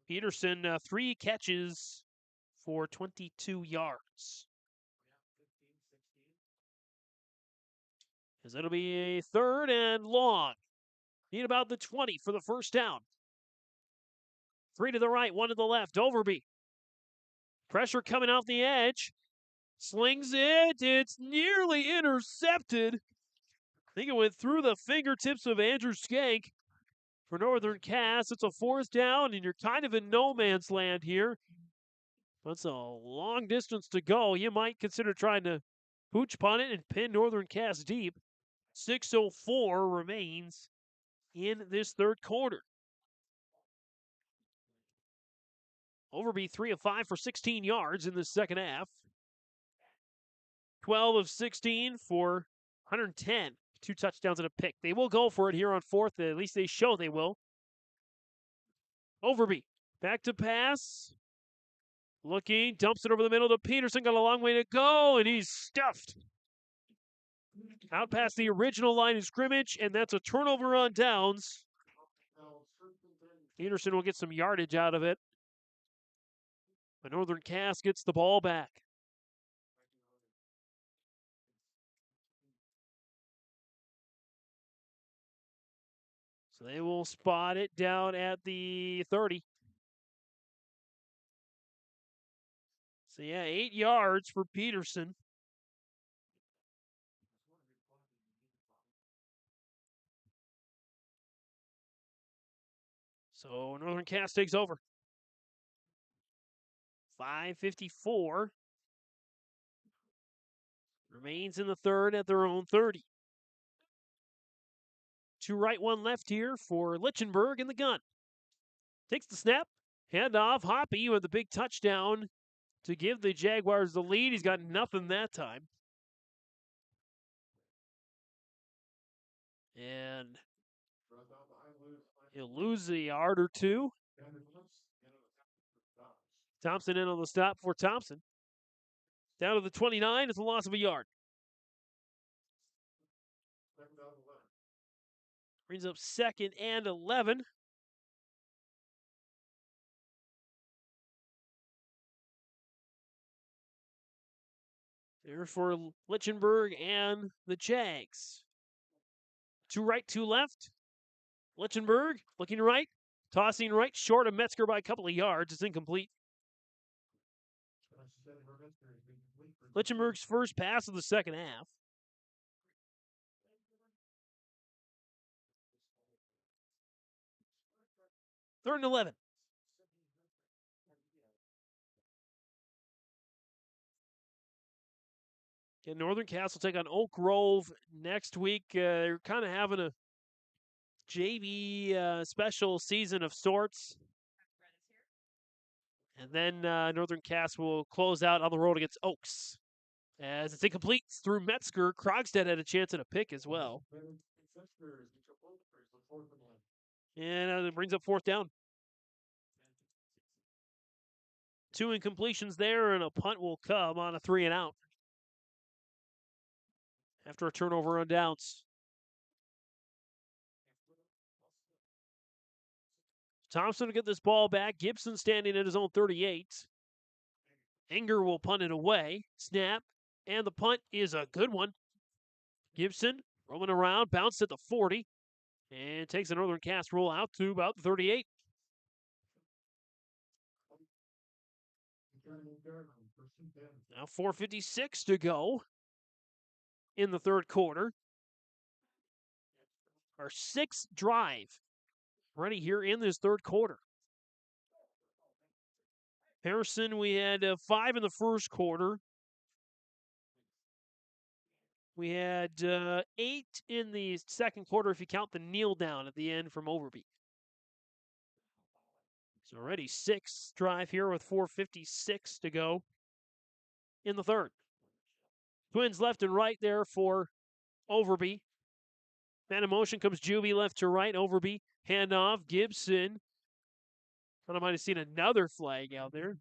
Peterson, 3 catches for 22 yards. As it'll be a 3rd and long. Need about the 20 for the first down. 3 to the right, 1 to the left. Overby. Pressure coming off the edge. Slings it. It's nearly intercepted. I think it went through the fingertips of Andrew Skank for Northern Cass. It's a 4th down, and you're kind of in no man's land here. That's a long distance to go. You might consider trying to pooch punt it and pin Northern Cass deep. 6:04 remains in this third quarter. Overby 3 of 5 for 16 yards in the second half. 12 of 16 for 110. 2 touchdowns and a pick. They will go for it here on 4th. At least they show they will. Overby back to pass. Looking, dumps it over the middle to Peterson. Got a long way to go, and he's stuffed. Out past the original line of scrimmage, and that's a turnover on downs. Peterson will get some yardage out of it. But Northern Cass gets the ball back. So they will spot it down at the 30. So yeah, 8 yards for Peterson. So Northern Cass takes over. 5:54 remains in the third at their own 30. 2 right, 1 left here for Lichtenberg in the gun. Takes the snap, handoff, Hoppy with a big touchdown to give the Jaguars the lead. He's got nothing that time. And he'll lose a yard or 2. Thompson in on the stop for Thompson. Down to the 29, it's a loss of a yard. Brings up 2nd and 11. There for Lichtenberg and the Jags. 2 right, 2 left. Lichtenberg looking right, tossing right, short of Metzger by a couple of yards. It's incomplete. Lichtenberg's first pass of the second half. Third and 11. And Northern Cass will take on Oak Grove next week. They're kind of having a JV special season of sorts. And then Northern Cass will close out on the road against Oaks. As it's incomplete through Metzger, Krogstad had a chance at a pick as well. And it brings up fourth down. 2 incompletions there, and a punt will come on a 3 and out. After a turnover on downs. Thompson will get this ball back. Gibson standing at his own 38. Enger will punt it away. Snap. And the punt is a good one. Gibson rolling around, bounced at the 40. And takes a Northern Cass roll out to about the 38. Now 4:56 to go in the third quarter. Our 6th drive ready here in this third quarter. Harrison, we had 5 in the first quarter. We had 8 in the second quarter if you count the kneel down at the end from Overby. So already 6th drive here with 4:56 to go in the third. Twins left and right there for Overby. Man in motion comes Juvie left to right. Overby, handoff, Gibson. I might have seen another flag out there.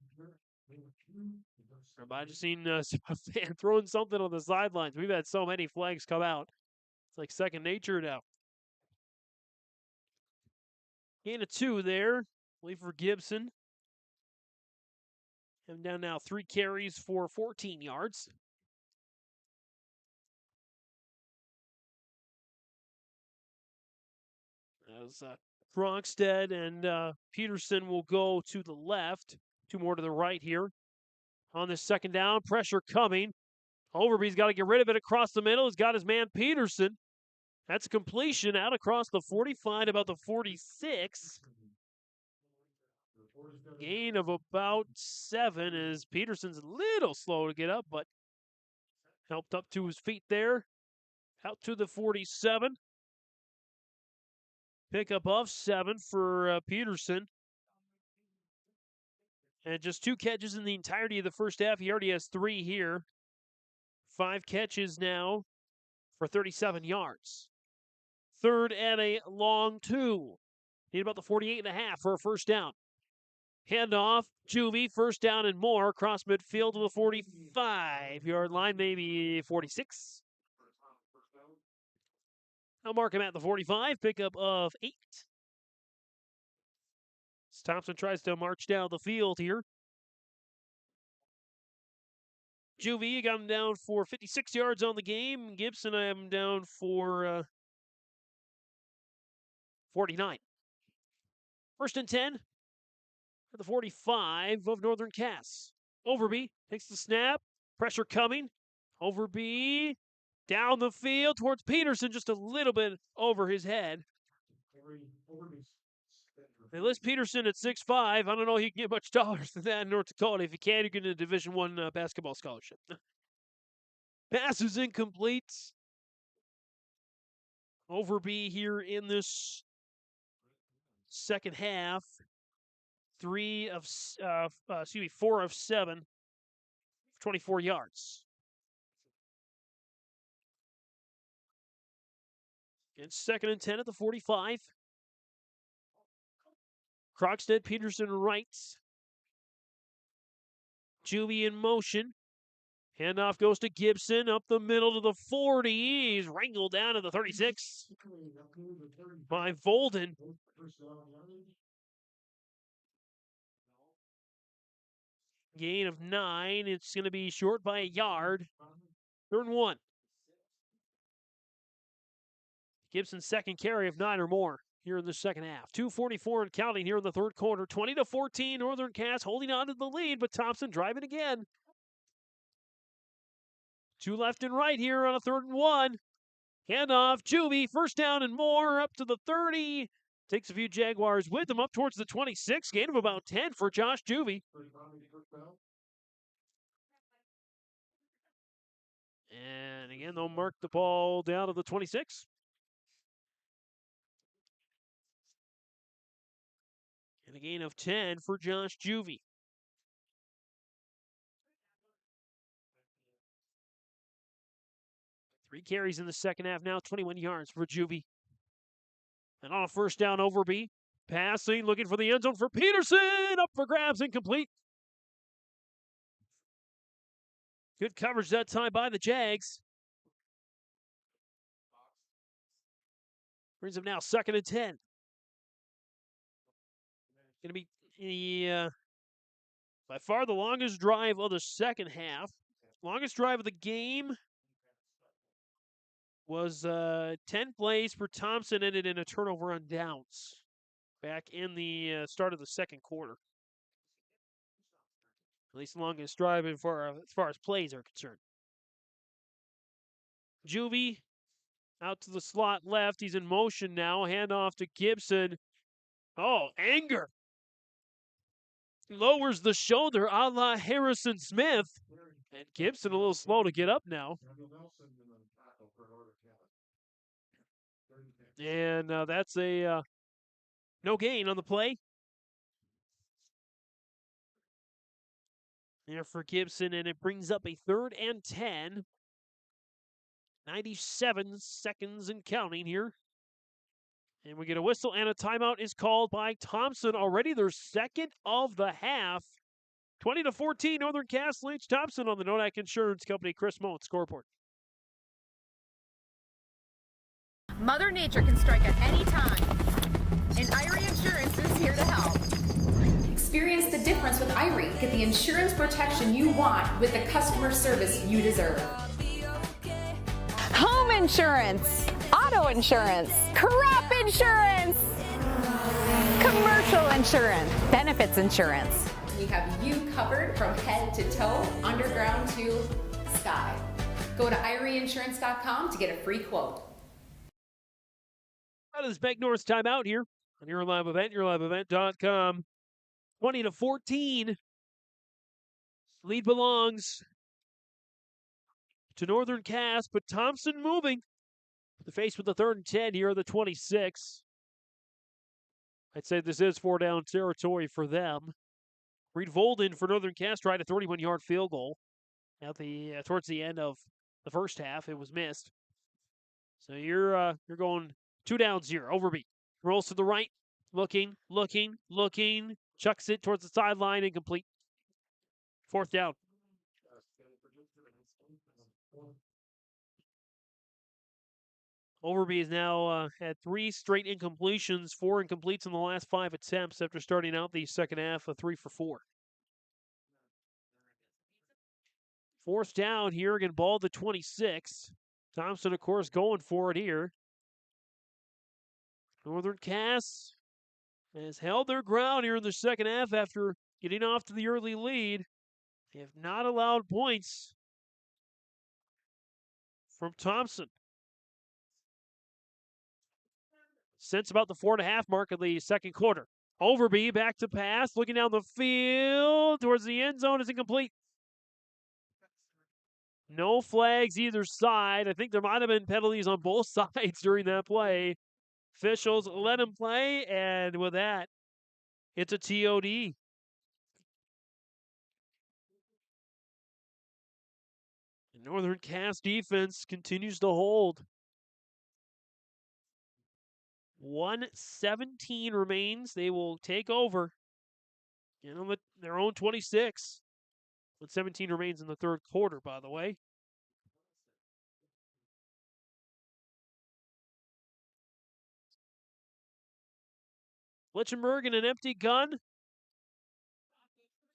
I might have just seen a fan throwing something on the sidelines. We've had so many flags come out. It's like second nature now. Gain of 2 there. I believe for Gibson. Him down now 3 carries for 14 yards. As Krogstad and Peterson will go to the left. 2 more to the right here. On this second down, pressure coming. Overby's got to get rid of it across the middle. He's got his man Peterson. That's a completion out across the 45 to about the 46. Gain of about 7 as Peterson's a little slow to get up, but helped up to his feet there. Out to the 47. Pickup of 7 for Peterson. And just 2 catches in the entirety of the first half. He already has 3 here. 5 catches now for 37 yards. Third and a long 2. Need about the 48.5 for a first down. Handoff, Juvie, first down and more. Across midfield to the 45-yard line, maybe 46. I'll mark him at the 45. Pickup of 8. As Thompson tries to march down the field here. Juvie, got him down for 56 yards on the game. Gibson, I have him down for 49. First and 10 at the 45 of Northern Cass. Overby takes the snap. Pressure coming. Overby down the field towards Peterson, just a little bit over his head. They list Peterson at 6'5". I don't know if he can get much taller than that in North Dakota. If he can, you get a Division I basketball scholarship. Pass is incomplete. Overby here in this second half. 4 of 7, 24 yards. It's second and 10 at the 45. Krogstad, Peterson right. Juvie in motion. Handoff goes to Gibson up the middle to the 40. He's wrangled down to the 36 by Volden. Gain of 9. It's going to be short by a yard. 3rd and 1. Gibson's second carry of 9 or more here in the second half. 2:44 and counting here in the third quarter. 20-14, Northern Cass holding on to the lead, but Thompson driving again. 2 left and right here on a 3rd and 1. Handoff, Juvie, first down and more, up to the 30. Takes a few Jaguars with him up towards the 26. Gain of about 10 for Josh Juvie. And again, they'll mark the ball down to the 26. And a gain of 10 for Josh Juvie. Three carries in the second half now, 21 yards for Juvie. And on a first down, Overby. Passing, looking for the end zone for Peterson. Up for grabs, incomplete. Good coverage that time by the Jags. Brings them now 2nd and 10. Going to be by far the longest drive of the second half. Longest drive of the game was 10 plays for Thompson, ended in a turnover on downs back in the start of the second quarter. At least the longest drive as far as plays are concerned. Juvie out to the slot left. He's in motion now. Handoff to Gibson. Oh, anger. Lowers the shoulder a la Harrison Smith. And Gibson a little slow to get up now. And that's a no gain on the play. There for Gibson, and it brings up a 3rd and 10. 97 seconds and counting here. And we get a whistle, and a timeout is called by Thompson. Already their second of the half. 20-14, Northern Cass Lynch Thompson on the Nodak Insurance Company. Chris Moen, scoreboard. Mother Nature can strike at any time, and Irie Insurance is here to help. Experience the difference with Irie. Get the insurance protection you want with the customer service you deserve. Home insurance, auto insurance, crop insurance, commercial insurance, benefits insurance. We have you covered from head to toe, underground to sky. Go to IrieInsurance.com to get a free quote. Out of this Bank North timeout here on your live event, yourliveevent.com. 20-14. Lead belongs to Northern Cass, but Thompson moving. The face with the 3rd and 10 here on the 26. I'd say this is 4-down territory for them. Reed Volden for Northern Cass tried a 31-yard field goal at the towards the end of the first half. It was missed. So you're going 2 downs here. Overby rolls to the right, looking, chucks it towards the sideline, incomplete. 4th down. Overby has now had 3 straight incompletions, 4 incompletes in the last 5 attempts after starting out the second half of 3 for 4. 4th down here, again, ball to 26. Thompson, of course, going for it here. Northern Cass has held their ground here in the second half after getting off to the early lead. They have not allowed points from Thompson since about the 4.5 mark of the second quarter. Overby back to pass, looking down the field towards the end zone, is incomplete. No flags either side. I think there might have been penalties on both sides during that play. Officials let him play, and with that, it's a TOD. The Northern Cass defense continues to hold. 1:17 remains. They will take over on their own 26. 1:17 remains in the third quarter, by the way. Lichtenberg in an empty gun.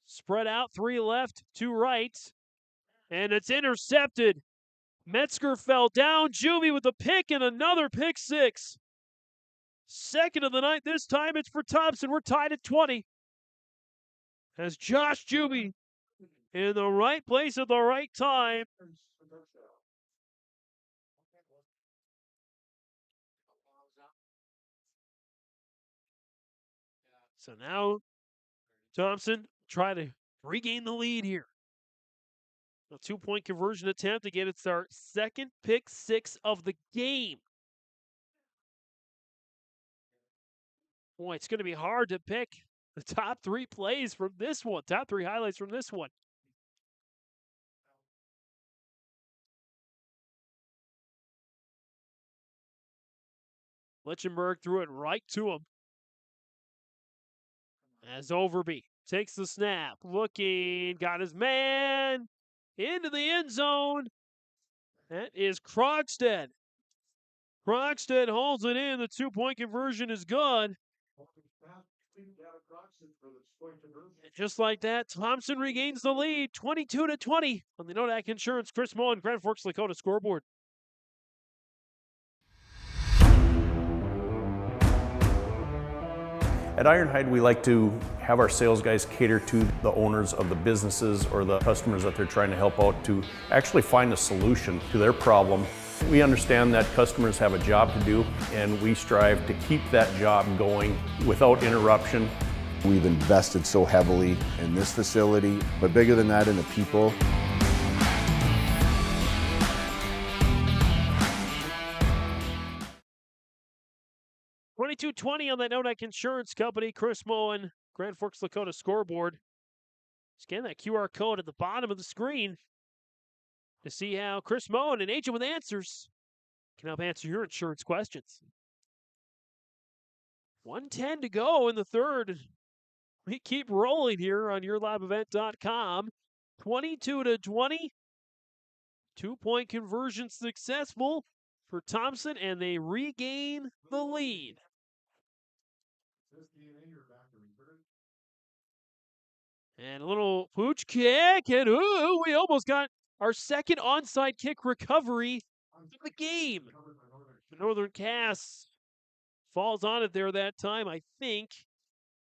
Spread out, 3 left, 2 right. And it's intercepted. Metzger fell down. Juvie with the pick and another pick 6. Second of the night. This time it's for Thompson. We're tied at 20. As Josh Juvie in the right place at the right time. So now Thompson try to regain the lead here. A 2-point conversion attempt to get its our second pick 6 of the game. Boy, it's going to be hard to pick the top 3 plays from this one, top 3 highlights from this one. Lichtenberg threw it right to him. As Overby takes the snap, looking, got his man into the end zone. That is Krogstad. Krogstad holds it in. The 2-point conversion is good. And just like that, Thompson regains the lead, 22-20 on the Nodak Insurance Chris Mullen Grand Forks Lakota scoreboard. At Ironhide, we like to have our sales guys cater to the owners of the businesses or the customers that they're trying to help out to actually find a solution to their problem. We understand that customers have a job to do, and we strive to keep that job going without interruption. We've invested so heavily in this facility, but bigger than that, in the people. $22.20 on that Nodak Insurance Company, Chris Mullen, Grand Forks Lakota scoreboard. Scan that QR code at the bottom of the screen to see how Chris Mullen, an agent with answers, can help answer your insurance questions. 1:10 to go in the third. We keep rolling here on yourliveevent.com. 22-20. 2-point conversion successful for Thompson, and they regain the lead. And a little pooch kick, and we almost got our second onside kick recovery of the game. The Northern Cass falls on it there that time. I think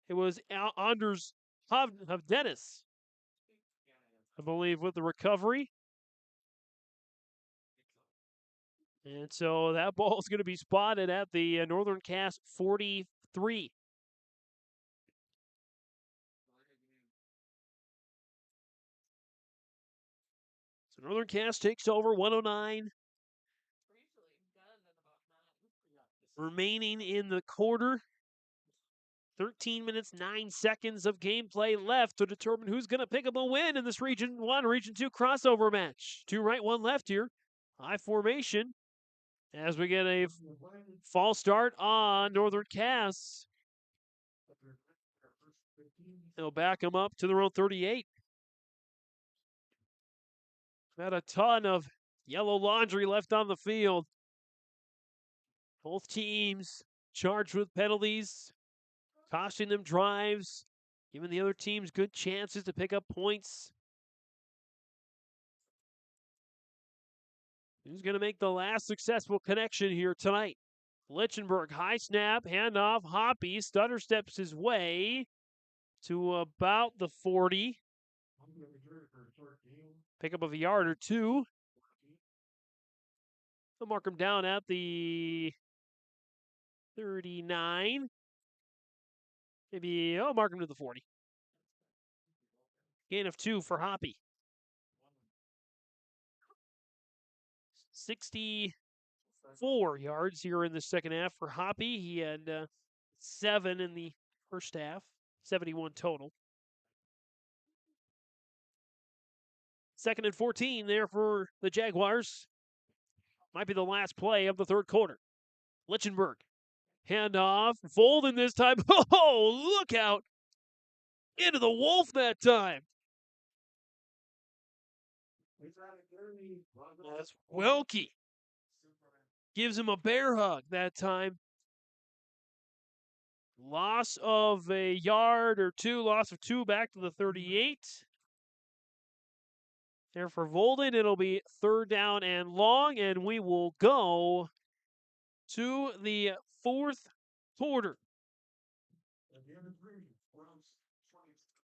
it was Anders of Dennis, I believe, with the recovery. And so that ball is going to be spotted at the Northern Cass 43. So Northern Cass takes over, 109 remaining in the quarter. 13 minutes, 9 seconds of gameplay left to determine who's going to pick up a win in this Region 1, Region 2 crossover match. 2 right, 1 left here. High formation as we get a false start on Northern Cass. They'll back them up to their own 38. Got a ton of yellow laundry left on the field. Both teams charged with penalties, costing them drives, giving the other teams good chances to pick up points. Who's going to make the last successful connection here tonight? Lichtenberg, high snap, handoff, Hoppy, stutter steps his way to about the 40. Pickup of a yard or 2. They'll mark him down at the 39. Maybe, mark him to the 40. Gain of 2 for Hoppy. 64 yards here in the second half for Hoppy. He had 7 in the first half, 71 total. 2nd and 14 there for the Jaguars. Might be the last play of the third quarter. Lichtenberg, handoff, Volden this time. Oh, look out! Into the Wolf that time. That's Welke. Gives him a bear hug that time. Loss of a yard or 2, loss of 2 back to the 38. There for Volden, it'll be 3rd down and long, and we will go to the 4th quarter.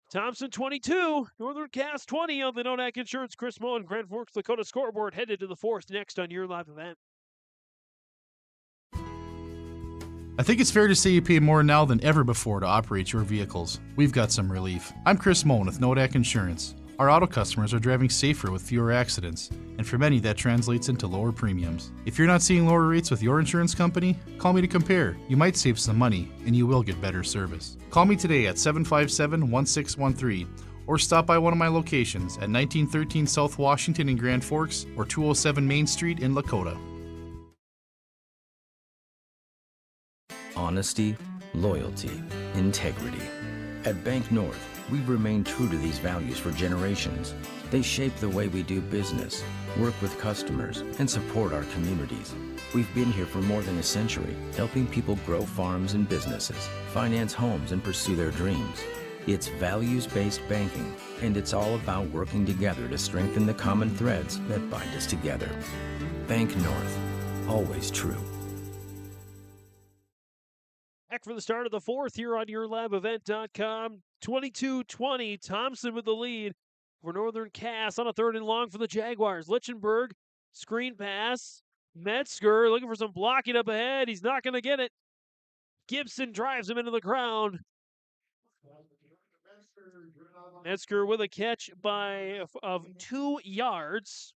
Thompson 22, Northern Cass 20 on the Nodak Insurance Chris Mullen Grand Forks Lakota scoreboard, headed to the 4th next on your live event. I think it's fair to say you pay more now than ever before to operate your vehicles. We've got some relief. I'm Chris Mullen with Nodak Insurance. Our auto customers are driving safer with fewer accidents, and for many that translates into lower premiums. If you're not seeing lower rates with your insurance company, call me to compare. You might save some money, and you will get better service. Call me today at 757-1613, or stop by one of my locations at 1913 South Washington in Grand Forks or 207 Main Street in Dakota. Honesty, loyalty, integrity. At Bank North, we've remained true to these values for generations. They shape the way we do business, work with customers, and support our communities. We've been here for more than a century, helping people grow farms and businesses, finance homes, and pursue their dreams. It's values-based banking, and it's all about working together to strengthen the common threads that bind us together. Bank North, always true. Back for the start of the fourth here on YourLiveEvent.com. 22-20, Thompson with the lead for Northern Cass on a 3rd and long for the Jaguars. Lichtenberg, screen pass. Metzger looking for some blocking up ahead. He's not going to get it. Gibson drives him into the ground. Metzger with a catch of 2 yards.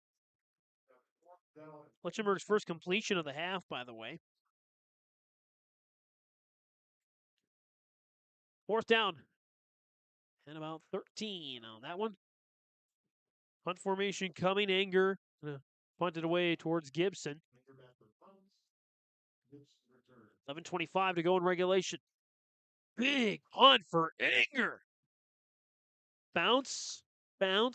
Lichtenberg's first completion of the half, by the way. 4th down. And about 13 on that one. Punt formation coming. Anger punted away towards Gibson. 11:25 to go in regulation. Big punt for Anger. Bounce. Down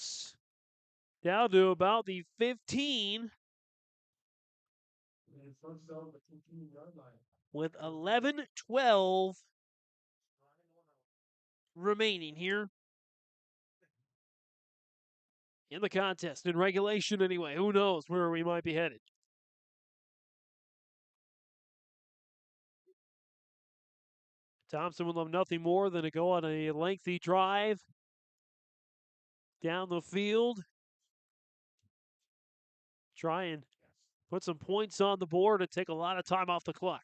to about the 15. With 11:12 remaining here in the contest, in regulation anyway. Who knows where we might be headed. Thompson would love nothing more than to go on a lengthy drive down the field. Try and put some points on the board and take a lot of time off the clock.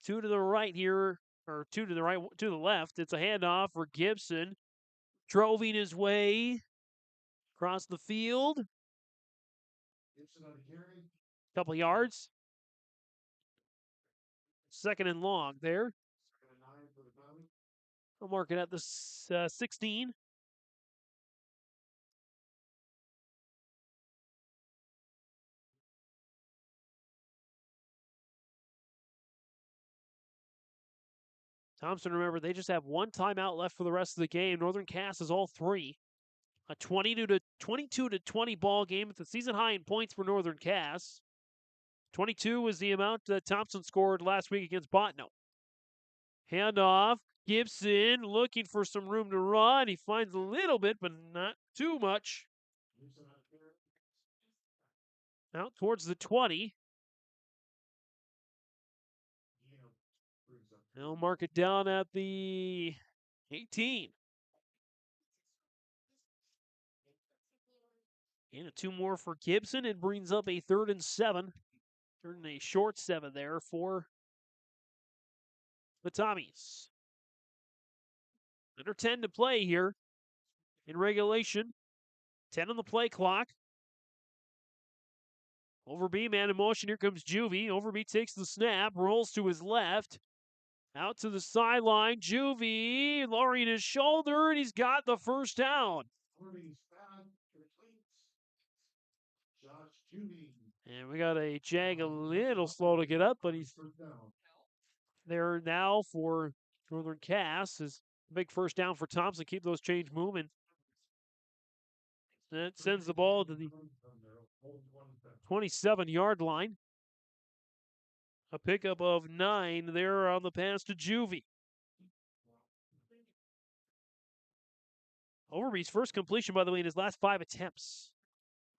2 to the right here, or 2 to the right, to the left. It's a handoff for Gibson. Droving his way across the field. Couple yards. 2nd and long there. I'll mark it at the 16. Thompson, remember, they just have 1 timeout left for the rest of the game. Northern Cass is all 3. A 22-20 ball game. It's a season high in points for Northern Cass. 22 was the amount that Thompson scored last week against Botno. Handoff. Gibson looking for some room to run. He finds a little bit, but not too much. Out towards the 20. They'll mark it down at the 18. And 2 more for Gibson. It brings up a 3rd and 7. 3rd and a short 7 there for the Tommies. Under 10 to play here in regulation. 10 on the play clock. Overby, man in motion. Here comes Juvie. Overby takes the snap, rolls to his left. Out to the sideline. Juvie lowering his shoulder, and he's got the 1st down. And we got a Jag a little slow to get up, but he's there now for Northern Cass. Is a big 1st down for Thompson. Keep those chains moving. That sends the ball to the 27-yard line. A pickup of 9 there on the pass to Juvie. Overby's first completion, by the way, in his last 5 attempts.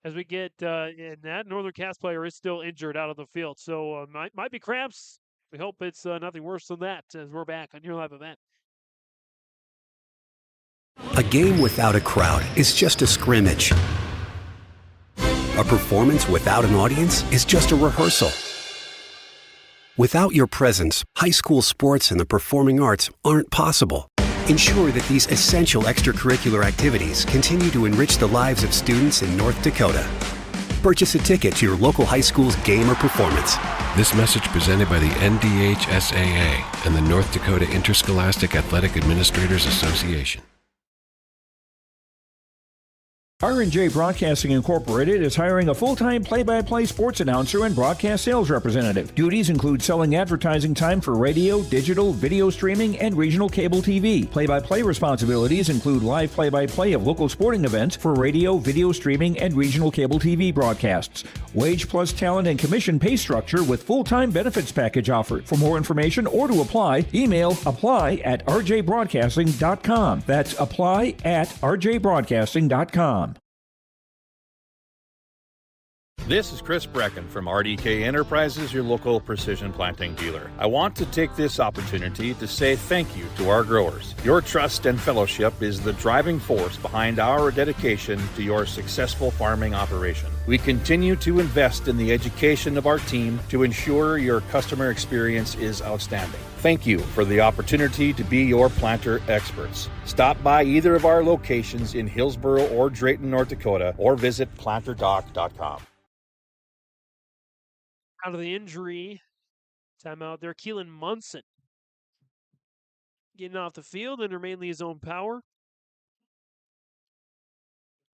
As we get, and that Northern Cass player is still injured out of the field. So might be cramps. We hope it's nothing worse than that as we're back on Your Live Event. A game without a crowd is just a scrimmage. A performance without an audience is just a rehearsal. Without your presence, high school sports and the performing arts aren't possible. Ensure that these essential extracurricular activities continue to enrich the lives of students in North Dakota. Purchase a ticket to your local high school's game or performance. This message presented by the NDHSAA and the North Dakota Interscholastic Athletic Administrators Association. R&J Broadcasting Incorporated is hiring a full-time play-by-play sports announcer and broadcast sales representative. Duties include selling advertising time for radio, digital, video streaming, and regional cable TV. Play-by-play responsibilities include live play-by-play of local sporting events for radio, video streaming, and regional cable TV broadcasts. Wage plus talent and commission pay structure with full-time benefits package offered. For more information or to apply, email apply@rjbroadcasting.com. That's apply@rjbroadcasting.com. This is Chris Brecken from RDK Enterprises, your local precision planting dealer. I want to take this opportunity to say thank you to our growers. Your trust and fellowship is the driving force behind our dedication to your successful farming operation. We continue to invest in the education of our team to ensure your customer experience is outstanding. Thank you for the opportunity to be your planter experts. Stop by either of our locations in Hillsboro or Drayton, North Dakota, or visit planterdoc.com. Out of the injury timeout there, Keelan Munson getting off the field under mainly his own power.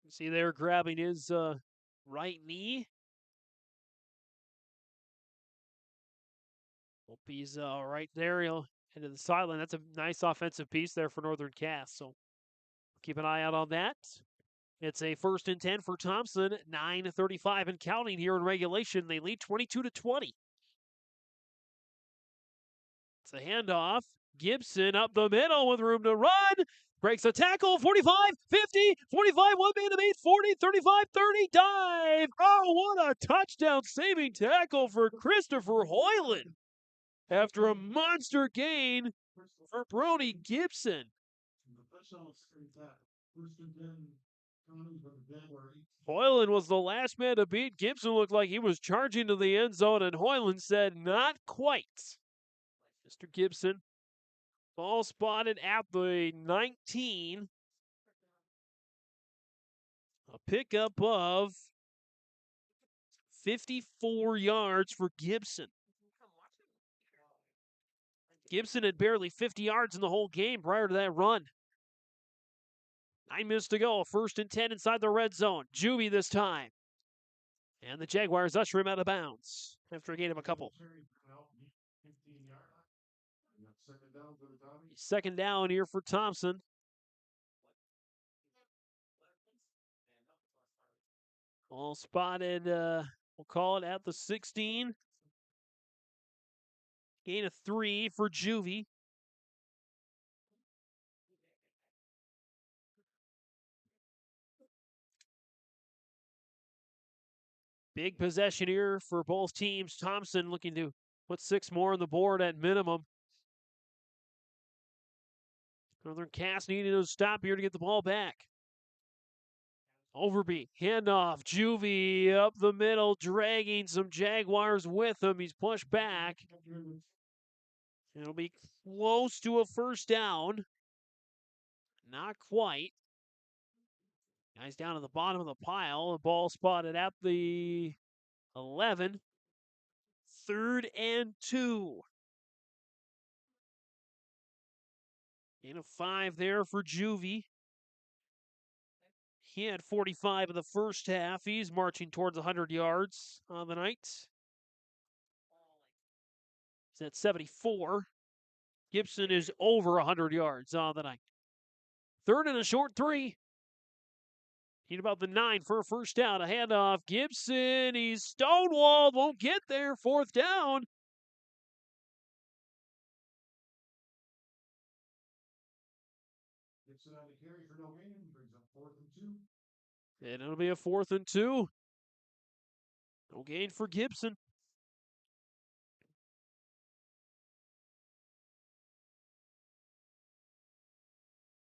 You see there grabbing his right knee. Hope he's right there. He'll head to the sideline. That's a nice offensive piece there for Northern Cass. So keep an eye out on that. It's a 1st and 10 for Thompson. 9:35 and counting here in regulation. They lead 22-20. It's a handoff. Gibson up the middle with room to run. Breaks a tackle. 45, 50, 45, one man to beat. 40, 35, 30, dive. Oh, what a touchdown saving tackle for Christopher Hoyland. After a monster gain for Brody Gibson. Hoyland was the last man to beat. Gibson looked like he was charging to the end zone, and Hoyland said, not quite. Mr. Gibson, ball spotted at the 19. A pickup of 54 yards for Gibson. Gibson had barely 50 yards in the whole game prior to that run. 9 minutes to go. 1st and 10 inside the red zone. Juvie this time. And the Jaguars usher him out of bounds after a gain of a couple. 2nd down here for Thompson. All spotted, we'll call it at the 16. Gain of 3 for Juvie. Big possession here for both teams. Thompson looking to put 6 more on the board at minimum. Northern Cass needing a stop here to get the ball back. Overby, handoff, Juvie up the middle, dragging some Jaguars with him. He's pushed back. It'll be close to a 1st down. Not quite. Guys down at the bottom of the pile. The ball spotted at the 11. 3rd and 2. Gain of 5 there for Juvie. He had 45 in the first half. He's marching towards 100 yards on the night. He's at 74. Gibson is over 100 yards on the night. 3rd and a short 3. Need about the 9 for a 1st down. A handoff. Gibson, he's stonewalled. Won't get there. 4th down. Gibson on the carry for no gain. Brings up 4th and 2. And it'll be a 4th and 2. No gain for Gibson.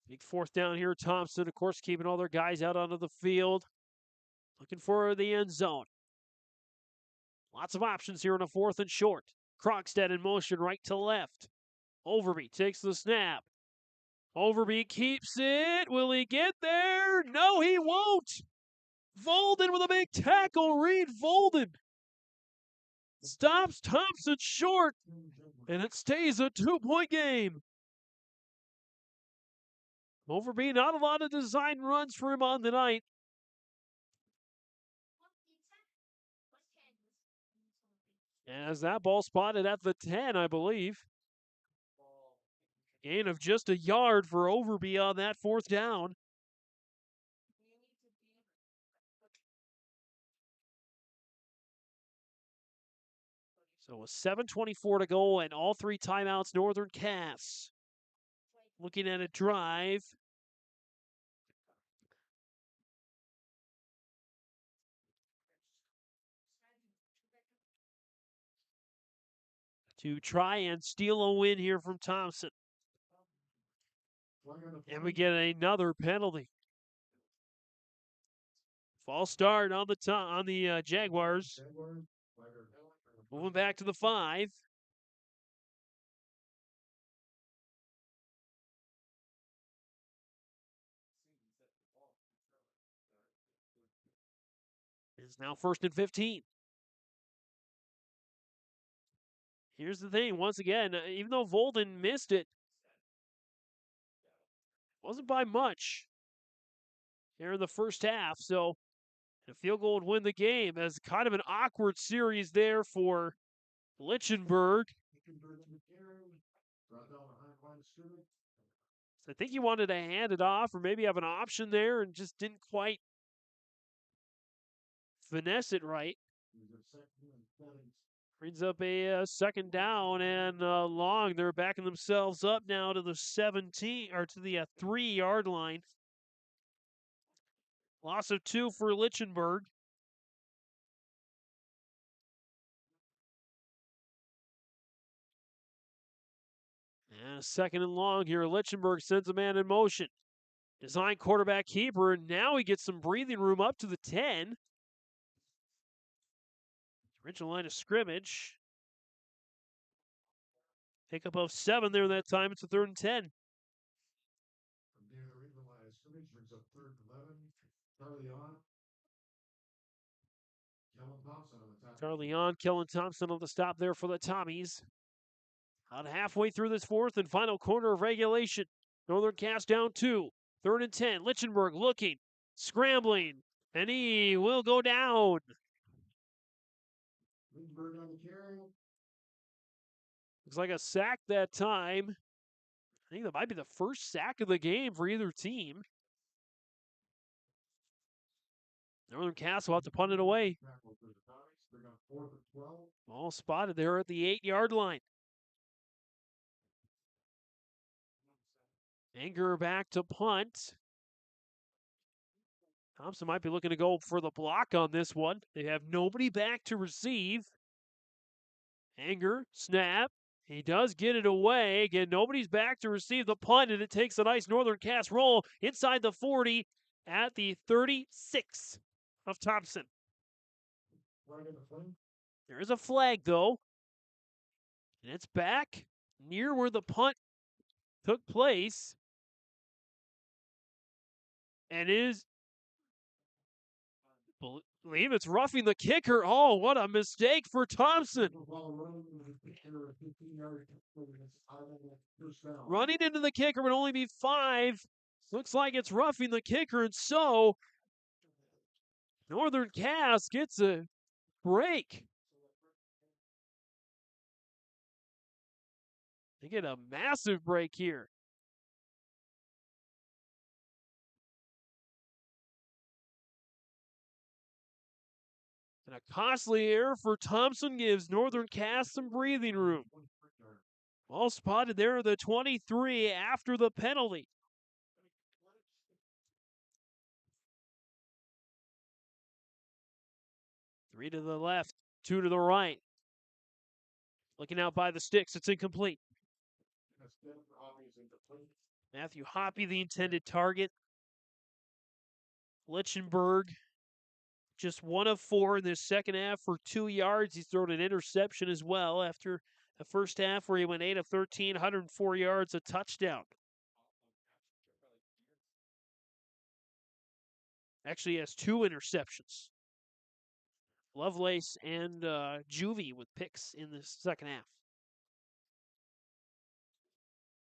Big 4th down here. Thompson, of course, keeping all their guys out onto the field. Looking for the end zone. Lots of options here in a 4th and short. Krogstad in motion right to left. Overby takes the snap. Overby keeps it. Will he get there? No, he won't. Volden with a big tackle. Reed Volden stops Thompson short, and it stays a 2-point game. Overby, not a lot of design runs for him on the night. As that ball spotted at the 10, I believe. Gain of just a yard for Overby on that 4th down. So with 7:24 to go and all 3 timeouts, Northern Cass looking at a drive. To try and steal a win here from Thompson. And we get another penalty. False start on the Jaguars. Moving back to the 5. It's now 1st and 15. Here's the thing, once again, even though Volden missed it, wasn't by much here in the first half. So a field goal would win the game, as kind of an awkward series there for Lichtenberg. So I think he wanted to hand it off or maybe have an option there and just didn't quite finesse it right. Brings up a 2nd down and long. They're backing themselves up now to the 17 or to the 3-yard line. Loss of 2 for Lichtenberg. And a 2nd and long here. Lichtenberg sends a man in motion. Design quarterback keeper, and now he gets some breathing room up to the 10. Original line of scrimmage. Pickup of 7 there that time. It's a 3rd and 10. Charlie on, Kellen Thompson on the stop there for the Tommies. About halfway through this 4th and final quarter of regulation. Northern Cass down 2. 3rd and 10. Lichtenberg looking, scrambling, and he will go down. Looks like a sack that time. I think that might be the first sack of the game for either team. Northern Cass will have to punt it away. All spotted there at the 8-yard line. Anger back to punt. Thompson might be looking to go for the block on this one. They have nobody back to receive. Anger, snap. He does get it away. Again, nobody's back to receive the punt, and it takes a nice Northern Cass roll inside the 40 at the 36 of Thompson. There is a flag, though. And it's back near where the punt took place. And is, believe it's roughing the kicker. Oh, what a mistake for Thompson. Running into the kicker would only be 5. Looks like it's roughing the kicker, and so Northern Cass gets a break. They get a massive break here. And a costly error for Thompson gives Northern Cass some breathing room. Well spotted there, the 23 after the penalty. Three to the left, 2 to the right. Looking out by the sticks, it's incomplete. Matthew Hoppy, the intended target. Lichtenberg, just 1 of 4 in this second half for 2 yards. He's thrown an interception as well after the first half where he went 8 of 13, 104 yards, a touchdown. Actually has 2 interceptions. Lovelace and Juvie with picks in the second half.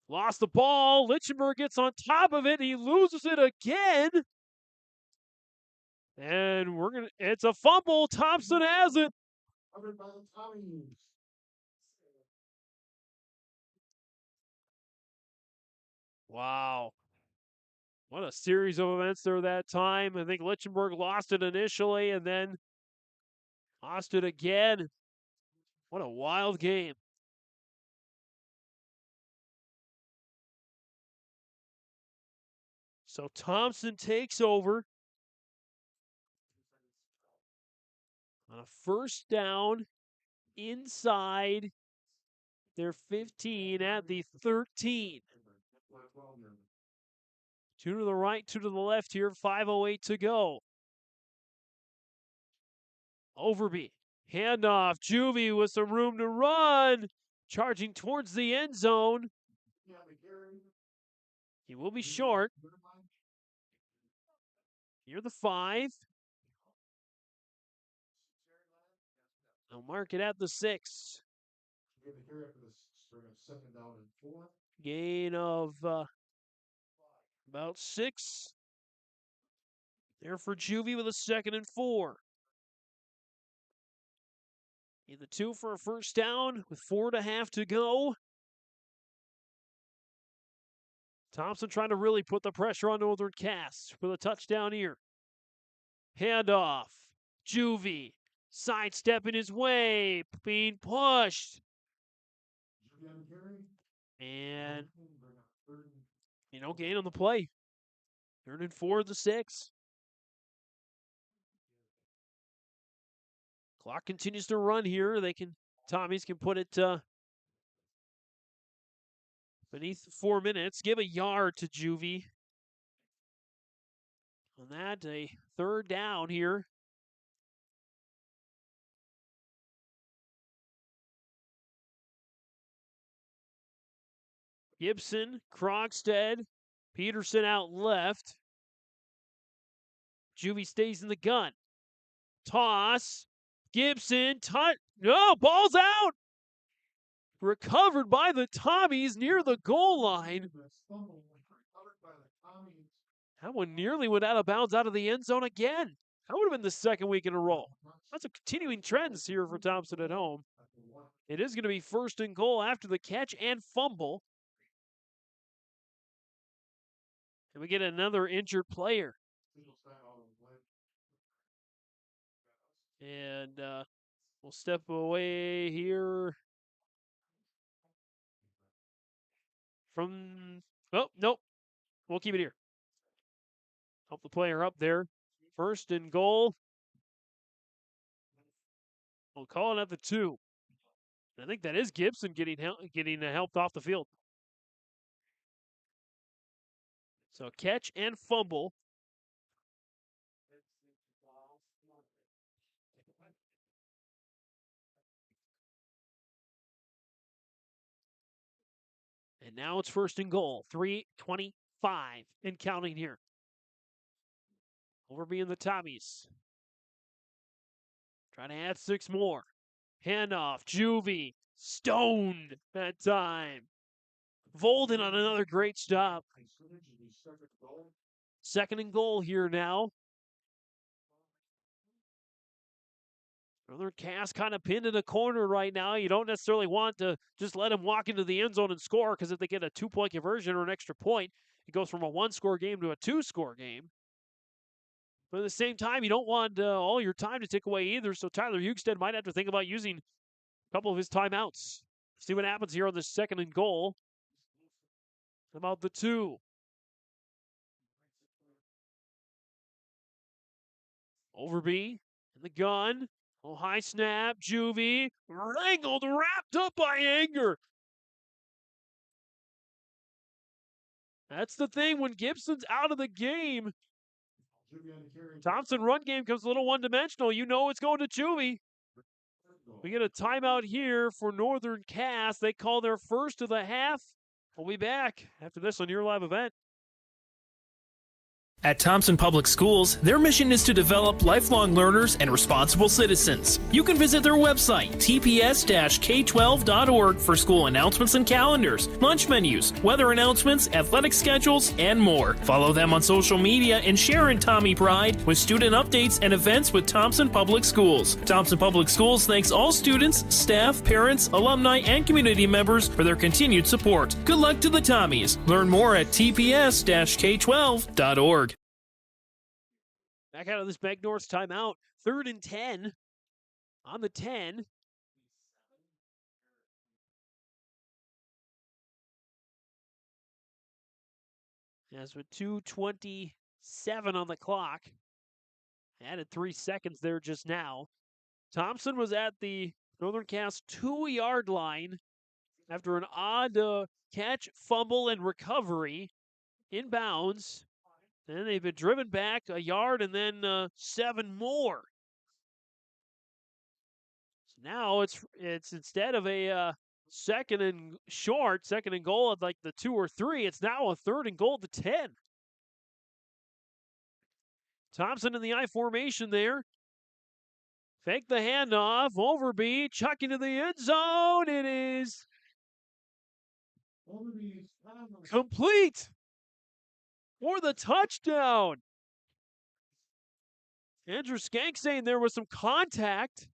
Lost the ball. Lichtenberg gets on top of it. He loses it again. And it's a fumble. Thompson has it. Wow. What a series of events there that time. I think Lichtenberg lost it initially and then lost it again. What a wild game. So Thompson takes over on a first down inside their 15 at the 13. 2 to the right, 2 to the left here, 5:08 to go. Overby, handoff, Juvie with some room to run, charging towards the end zone. He will be short. Near the 5. They'll mark it at the 6. Gain of about 6. There for Juvie with a 2nd and 4. In the 2 for a first down with 4.5 to go. Thompson trying to really put the pressure on Northern Cass with a touchdown here. Handoff. Juvie sidestepping his way, being pushed. And, gain on the play. 3rd and 4 at the 6. Clock continues to run here. Tommies can put it beneath 4 minutes. Give a yard to Juvie. On that, a 3rd down here. Gibson, Krogstad, Peterson out left. Juvie stays in the gun. Toss. Gibson, no, ball's out. Recovered by the Tommies near the goal line. That one nearly went out of bounds out of the end zone again. That would have been the 2nd week in a row. That's a continuing trends here for Thompson at home. It is going to be 1st and goal after the catch and fumble. And we get another injured player. And we'll step away here from... Oh, nope. We'll keep it here. Help the player up there. 1st and goal. We'll call it at the 2. I think that is Gibson getting helped off the field. So catch and fumble. And now it's 1st and goal. 3:25 and counting here. Overby and the Tommies. Trying to add 6 more. Handoff. Juvie. Stoned that time. Volden on another great stop. 2nd and goal here now. Northern Cass kind of pinned in a corner right now. You don't necessarily want to just let him walk into the end zone and score, because if they get a 2-point conversion or an extra point, it goes from a 1-score game to a 2-score game. But at the same time, you don't want all your time to take away either, so Tyler Hugstead might have to think about using a couple of his timeouts. See what happens here on the 2nd and goal. About the 2. Overby in the gun. Oh, high snap. Juvie. Wrangled, wrapped up by Anger. That's the thing when Gibson's out of the game. Thompson run game comes a little one-dimensional. You know it's going to Juvie. We get a timeout here for Northern Cass. They call their 1st of the half. We'll be back after this on your live event. At Thompson Public Schools, their mission is to develop lifelong learners and responsible citizens. You can visit their website, tps-k12.org, for school announcements and calendars, lunch menus, weather announcements, athletic schedules, and more. Follow them on social media and share in Tommy Pride with student updates and events with Thompson Public Schools. Thompson Public Schools thanks all students, staff, parents, alumni, and community members for their continued support. Good luck to the Tommies. Learn more at tps-k12.org. Back out of this Bank North timeout. 3rd and 10 on the 10. As with 2:27 on the clock. Added 3 seconds there just now. Thompson was at the Northern Cass 2-yard line after an odd catch, fumble, and recovery inbounds. And they've been driven back a yard and then 7 more. So now it's instead of a second and goal at like the 2 or 3, it's now a 3rd and goal at the 10. Thompson in the I formation there. Fake the handoff, Overby, chuck into the end zone. It is complete for the touchdown. Andrew Skank saying there was some contact.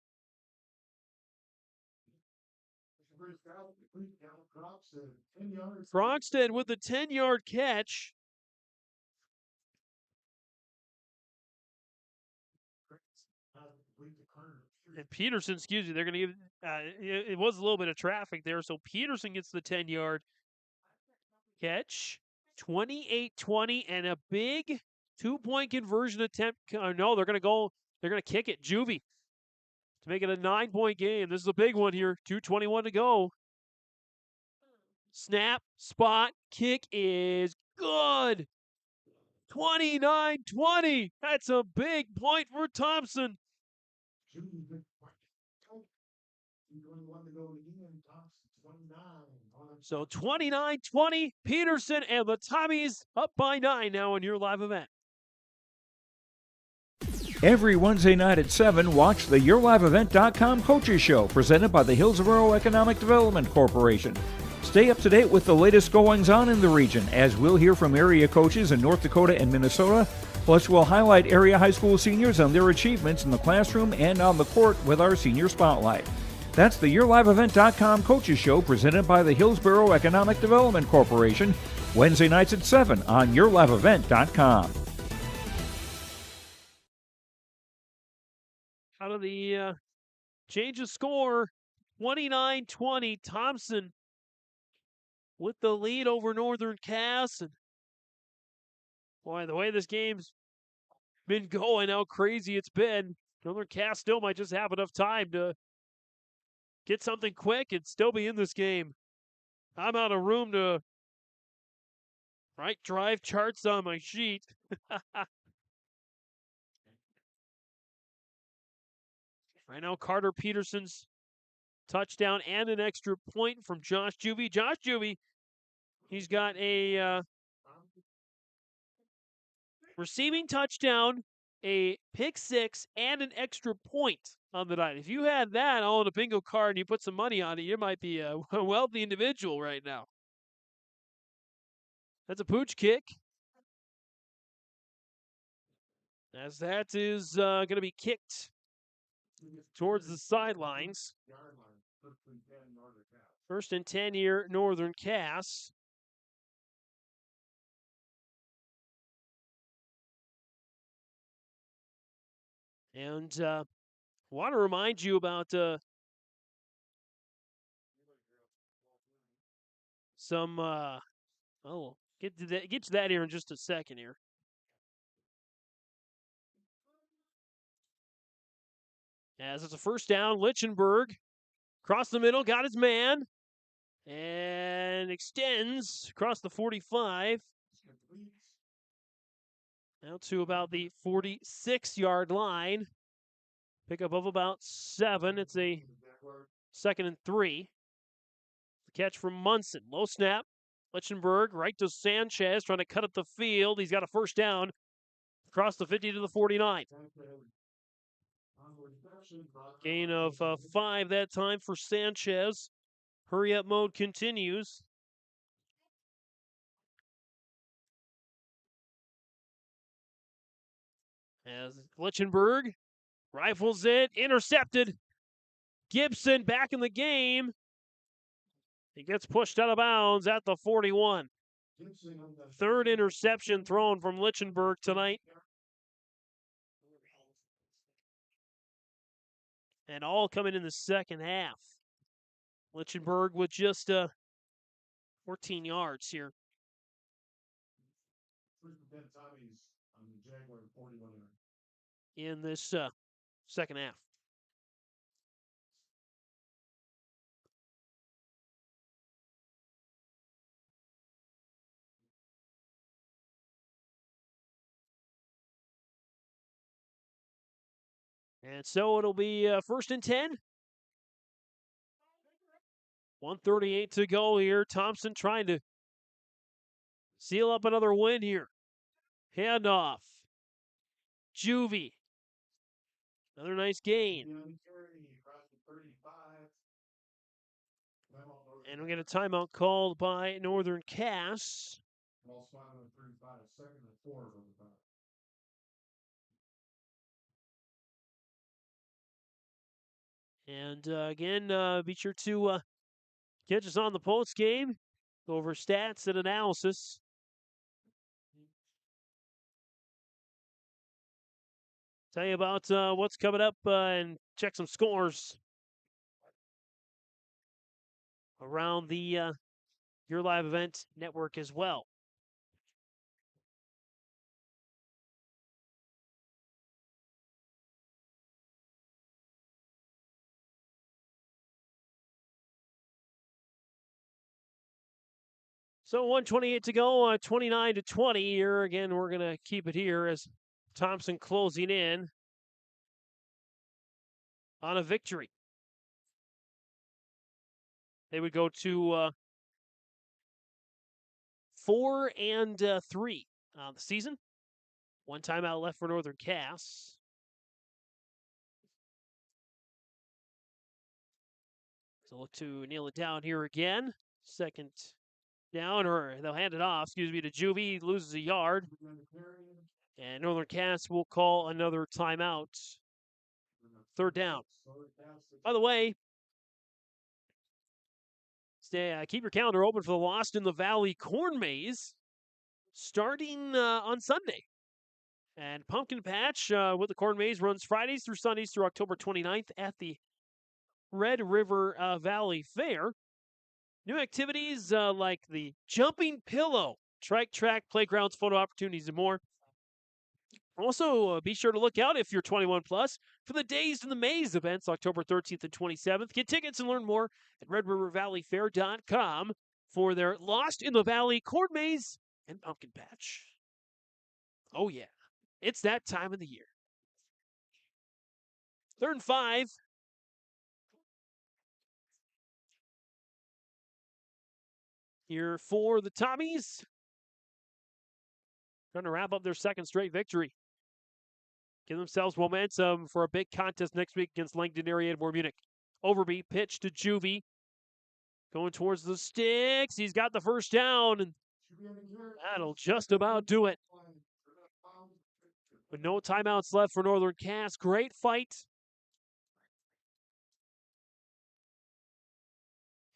Krogstad with the 10-yard catch. And Peterson, they're going to give, it was a little bit of traffic there, so Peterson gets the 10-yard catch. 28-20, and a big 2-point conversion attempt. No, they're going to kick it. Juvie to make it a 9-point game. This is a big one here. 2:21 to go. Snap, spot, kick is good. 29-20. That's a big point for Thompson. So 29-20, Peterson and the Tommies up by 9 now in your live event. Every Wednesday night at 7, watch the YourLiveEvent.com Coaches Show presented by the Hillsborough Economic Development Corporation. Stay up to date with the latest goings-on in the region, as we'll hear from area coaches in North Dakota and Minnesota. Plus, we'll highlight area high school seniors and their achievements in the classroom and on the court with our Senior Spotlight. That's the YourLiveEvent.com Coaches Show presented by the Hillsborough Economic Development Corporation, Wednesday nights at 7 on YourLiveEvent.com. Out of the change of score, 29-20, Thompson with the lead over Northern Cass. And boy, the way this game's been going, how crazy it's been, Northern Cass still might just have enough time to get something quick and still be in this game. I'm out of room to write drive charts on my sheet. Right now, Carter Peterson's touchdown and an extra point from Josh Juvie. Josh Juvie, he's got a receiving touchdown, a pick six, and an extra point on the night. If you had that all in a bingo card and you put some money on it, you might be a wealthy individual right now. That's a pooch kick. As that is going to be kicked towards the sidelines. 1st and 10 here, Northern Cass. And want to remind you about some. Get to that here in just a second here. As it's a first down, Lichtenberg across the middle, got his man, and extends across the 45. Out to about the 46-yard line. Pickup of about 7. It's a 2nd and 3. The catch from Munson. Low snap. Lichtenberg right to Sanchez trying to cut up the field. He's got a first down across the 50 to the 49. Gain of 5 that time for Sanchez. Hurry-up mode continues. As Lichtenberg rifles it, intercepted. Gibson back in the game. He gets pushed out of bounds at the 41. Third interception thrown from Lichtenberg tonight. And all coming in the second half. Lichtenberg with just 14 yards here. In this second half. And so it'll be first and 10. 1:38 to go here. Thompson trying to seal up another win here. Handoff. Juvie. Another nice gain. And we get a timeout called by Northern Cass. And again, be sure to catch us on the post game. Go over stats and analysis. Tell you about what's coming up and check some scores around the Your Live Event network as well. So 1:28 to go, 29 to 20 here. Again, we're going to keep it here as Thompson closing in on a victory. They would go to 4-3 on the season. One timeout left for Northern Cass. So look to nail it down here again. Second down, or they'll hand it off, to Juvie. He loses a yard. And Northern Cass will call another timeout. Third down. By the way, keep your calendar open for the Lost in the Valley Corn Maze starting on Sunday. And Pumpkin Patch with the Corn Maze runs Fridays through Sundays through October 29th at the Red River Valley Fair. New activities like the Jumping Pillow, Trike Track, playgrounds, photo opportunities, and more. Also, be sure to look out if you're 21 plus for the Dazed in the Maze events, October 13th and 27th. Get tickets and learn more at RedRiverValleyFair.com for their Lost in the Valley Corn Maze and Pumpkin Patch. Oh yeah, it's that time of the year. 3rd and 5. Here for the Tommies. Trying to wrap up their second straight victory. Give themselves momentum for a big contest next week against Langdon area and Munich. Overby, pitch to Juvie. Going towards the sticks. He's got the first down, and that'll just about do it. But no timeouts left for Northern Cass. Great fight.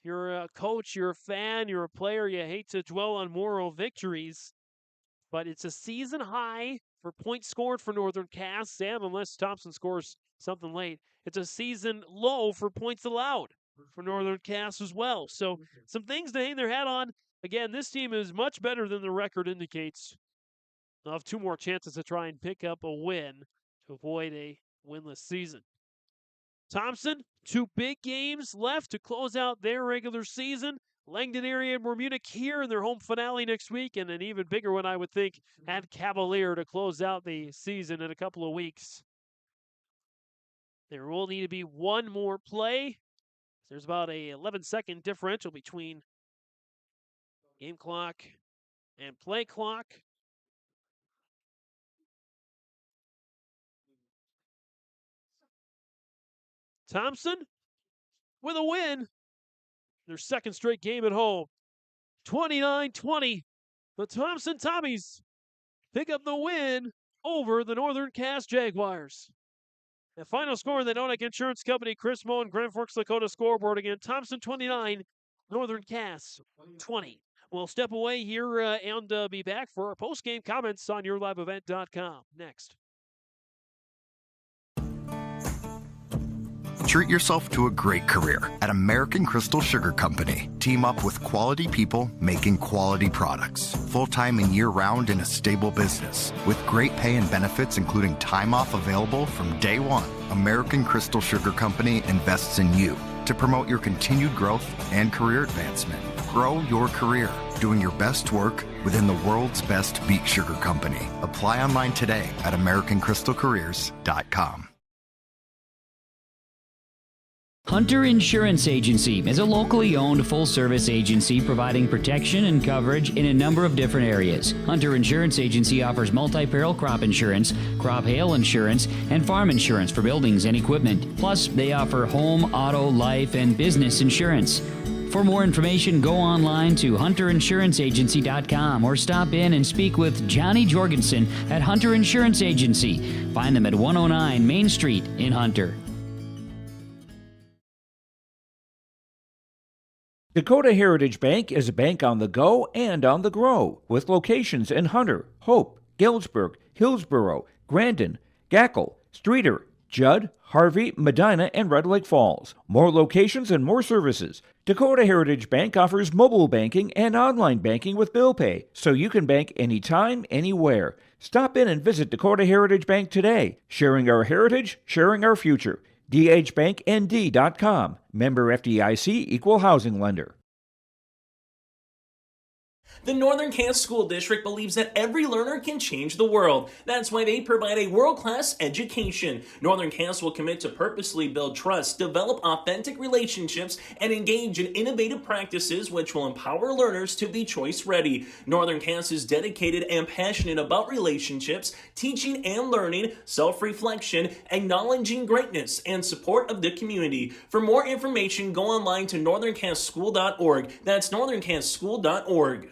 You're a coach, you're a fan, you're a player, you hate to dwell on moral victories. But it's a season high for points scored for Northern Cass. Sam, unless Thompson scores something late, it's a season low for points allowed for Northern Cass as well. So some things to hang their hat on. Again, this team is much better than the record indicates. They'll have 2 more chances to try and pick up a win to avoid a winless season. Thompson, 2 big games left to close out their regular season. Langdon area and Munich here in their home finale next week, and an even bigger one, I would think, at Cavalier to close out the season in a couple of weeks. There will need to be 1 more play. There's about a 11-second differential between game clock and play clock. Thompson with a win. Their second straight game at home. 29-20. The Thompson Tommies pick up the win over the Northern Cass Jaguars. The final score in the Nodak Insurance Company, Chris Moe and Grand Forks, Dakota scoreboard again. Thompson 29, Northern Cass 20. We'll step away here and be back for our post-game comments on yourliveevent.com. Next. Treat yourself to a great career at American Crystal Sugar Company. Team up with quality people making quality products. Full-time and year-round in a stable business. With great pay and benefits including time off available from day one. American Crystal Sugar Company invests in you to promote your continued growth and career advancement. Grow your career doing your best work within the world's best beet sugar company. Apply online today at AmericanCrystalCareers.com. Hunter Insurance Agency is a locally owned full-service agency providing protection and coverage in a number of different areas. Hunter Insurance Agency offers multi-peril crop insurance, crop hail insurance, and farm insurance for buildings and equipment. Plus, they offer home, auto, life, and business insurance. For more information, go online to hunterinsuranceagency.com or stop in and speak with Johnny Jorgensen at Hunter Insurance Agency. Find them at 109 Main Street in Hunter. Dakota Heritage Bank is a bank on the go and on the grow, with locations in Hunter, Hope, Galesburg, Hillsboro, Grandin, Gackle, Streeter, Judd, Harvey, Medina, and Red Lake Falls. More locations and more services. Dakota Heritage Bank offers mobile banking and online banking with bill pay, so you can bank anytime, anywhere. Stop in and visit Dakota Heritage Bank today. Sharing our heritage, sharing our future. dhbanknd.com. Member FDIC, Equal Housing Lender. The Northern Cass School District believes that every learner can change the world. That's why they provide a world-class education. Northern Cass will commit to purposely build trust, develop authentic relationships, and engage in innovative practices which will empower learners to be choice-ready. Northern Cass is dedicated and passionate about relationships, teaching and learning, self-reflection, acknowledging greatness, and support of the community. For more information, go online to northerncasschool.org. That's northerncasschool.org.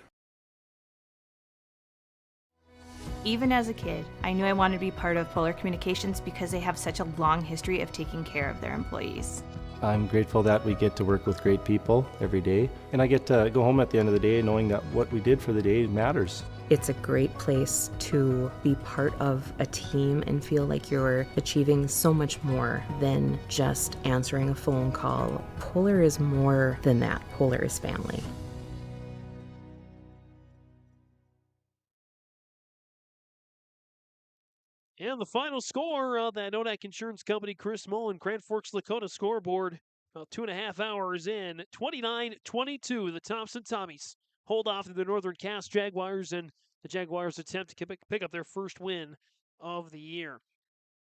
Even as a kid, I knew I wanted to be part of Polar Communications because they have such a long history of taking care of their employees. I'm grateful that we get to work with great people every day, and I get to go home at the end of the day knowing that what we did for the day matters. It's a great place to be part of a team and feel like you're achieving so much more than just answering a phone call. Polar is more than that. Polar is family. And the final score of that Nodak Insurance Company, Chris Moe and Grand Forks, Dakota scoreboard, about 2.5 hours in, 29-22, the Thompson Tommies hold off to the Northern Cass Jaguars, and the Jaguars attempt to pick up their first win of the year.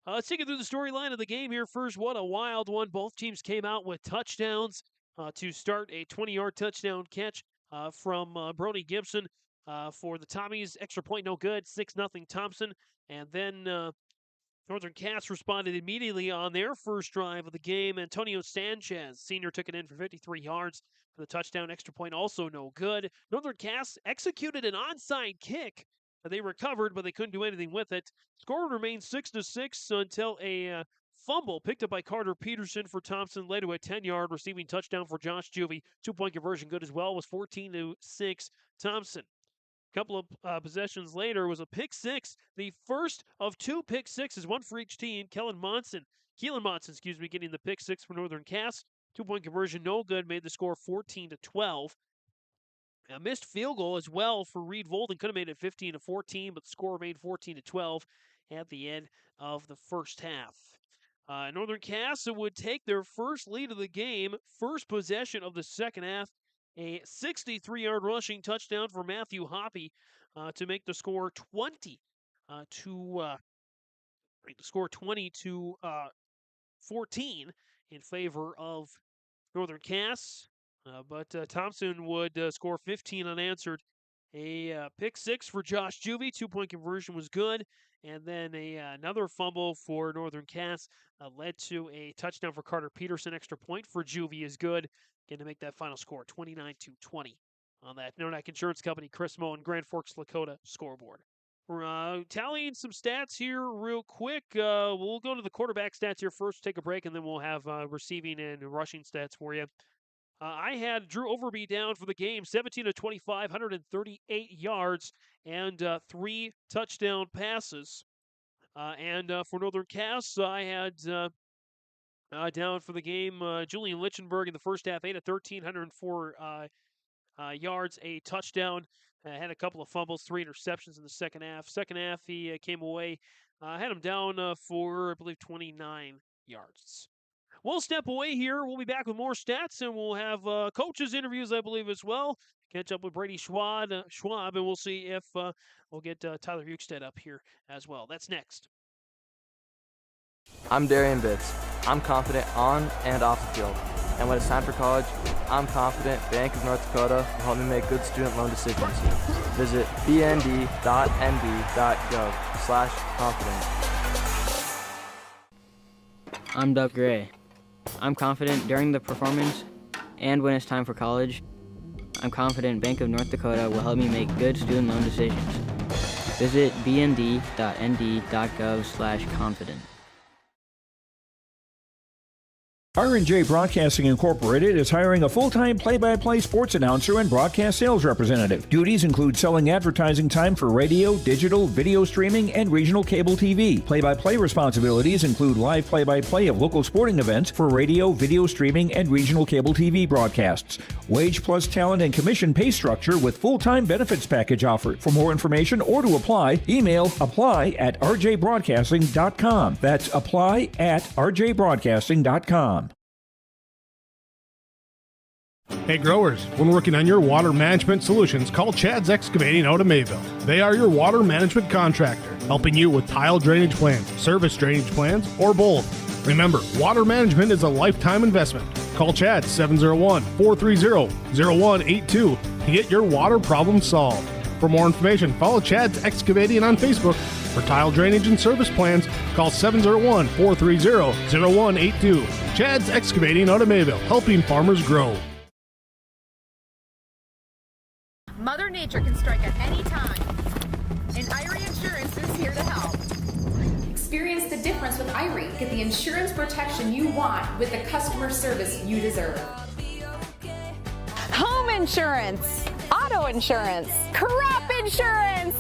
Let's take it through the storyline of the game here. First, what a wild one. Both teams came out with touchdowns to start. A 20-yard touchdown catch from Brody Gibson for the Tommies. Extra point no good, 6-0 Thompson. And then Northern Cass responded immediately on their first drive of the game. Antonio Sanchez, senior, took it in for 53 yards for the touchdown. Extra point also no good. Northern Cass executed an onside kick. They recovered, but they couldn't do anything with it. Score remained 6-6 until a fumble picked up by Carter Peterson for Thompson led to a 10-yard receiving touchdown for Josh Juvie. 2-point conversion good as well, was 14-6 Thompson. Couple of possessions later was a pick six, the first of two pick sixes, one for each team. Keelan Monson, getting the pick six for Northern Cass. 2-point conversion, no good, made the score 14-12. A missed field goal as well for Reed Volden, could have made it 15-14, but the score remained 14-12 at the end of the first half. Northern Cass would take their first lead of the game, first possession of the second half. A 63-yard rushing touchdown for Matthew Hoppy to make the score 20 to 14 in favor of Northern Cass. But Thompson would score 15 unanswered. A pick six for Josh Juvie. 2-point conversion was good. And then another fumble for Northern Cass led to a touchdown for Carter Peterson. Extra point for Juvie is good. Going to make that final score 29-20 on that Nonak Insurance Company, Chris Moe, and Grand Forks, Lakota scoreboard. We're tallying some stats here real quick. We'll go to the quarterback stats here first, take a break, and then we'll have receiving and rushing stats for you. I had Drew Overby down for the game, 17 of 25, 138 yards, and 3 touchdown passes. And for Northern Cass, I had down for the game Julian Lichtenberg in the first half, 8 of 13, 104 yards, a touchdown. Had a couple of fumbles, 3 interceptions in the second half. Second half, he came away. Had him down for, I believe, 29 yards. We'll step away here. We'll be back with more stats, and we'll have coaches' interviews, I believe, as well. Catch up with Brady Schwab, and we'll see if we'll get Tyler Hukestead up here as well. That's next. I'm Darian Bitts. I'm confident on and off the field. And when it's time for college, I'm confident Bank of North Dakota will help me make good student loan decisions. Visit bnd.nb.gov/confident. I'm Doug Gray. I'm confident during the performance and when it's time for college. I'm confident Bank of North Dakota will help me make good student loan decisions. Visit bnd.nd.gov/confident. R&J Broadcasting Incorporated is hiring a full-time play-by-play sports announcer and broadcast sales representative. Duties include selling advertising time for radio, digital, video streaming, and regional cable TV. Play-by-play responsibilities include live play-by-play of local sporting events for radio, video streaming, and regional cable TV broadcasts. Wage plus talent and commission pay structure with full-time benefits package offered. For more information or to apply, email apply@rjbroadcasting.com. That's apply@rjbroadcasting.com. Hey growers, when working on your water management solutions, call Chad's Excavating out of Mayville. They are your water management contractor, helping you with tile drainage plans, service drainage plans, or both. Remember, water management is a lifetime investment. Call Chad 701-430-0182 to get your water problem solved. For more information, follow Chad's Excavating on Facebook. For tile drainage and service plans, call 701-430-0182. Chad's Excavating out of Mayville, helping farmers grow. Mother Nature can strike at any time, and Irie Insurance is here to help. Experience the difference with Irie. Get the insurance protection you want with the customer service you deserve. Home insurance, auto insurance, crop insurance,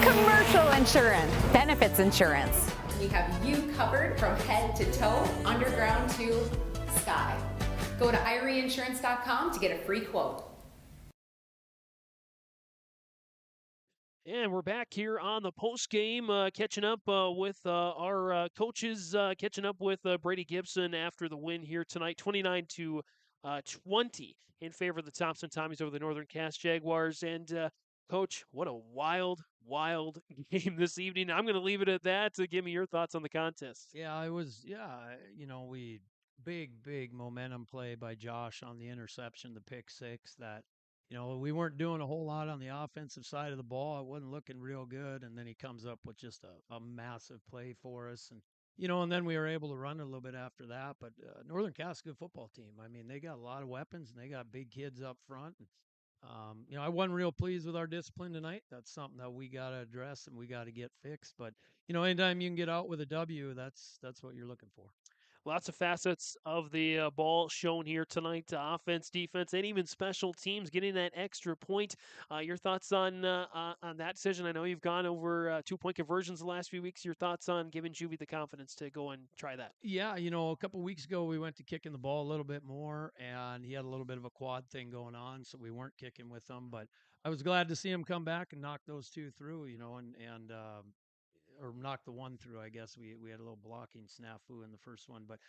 commercial insurance, benefits insurance. We have you covered from head to toe, underground to sky. Go to IrieInsurance.com to get a free quote. And we're back here on the postgame, catching up with our coaches, catching up with Brady Gibson after the win here tonight, 29-20 in favor of the Thompson Tommies over the Northern Cass Jaguars. And Coach, what a wild game this evening. I'm going to leave it at that to give me your thoughts on the contest. Yeah, it was, we big momentum play by Josh on the interception, the pick six that, we weren't doing a whole lot on the offensive side of the ball. It wasn't looking real good. And then he comes up with just a massive play for us. And, and then we were able to run a little bit after that. But Northern Cass is a good football team. I mean, they got a lot of weapons and they got big kids up front. And, I wasn't real pleased with our discipline tonight. That's something that we got to address and we got to get fixed. But, anytime you can get out with a W, that's what you're looking for. Lots of facets of the ball shown here tonight. Offense, defense, and even special teams getting that extra point. Your thoughts on that decision? I know you've gone over 2-point conversions the last few weeks. Your thoughts on giving Juvie the confidence to go and try that? Yeah, a couple weeks ago we went to kicking the ball a little bit more, and he had a little bit of a quad thing going on, so we weren't kicking with him. But I was glad to see him come back and knock those two through, or knock the one through, I guess. We had a little blocking snafu in the first one. But,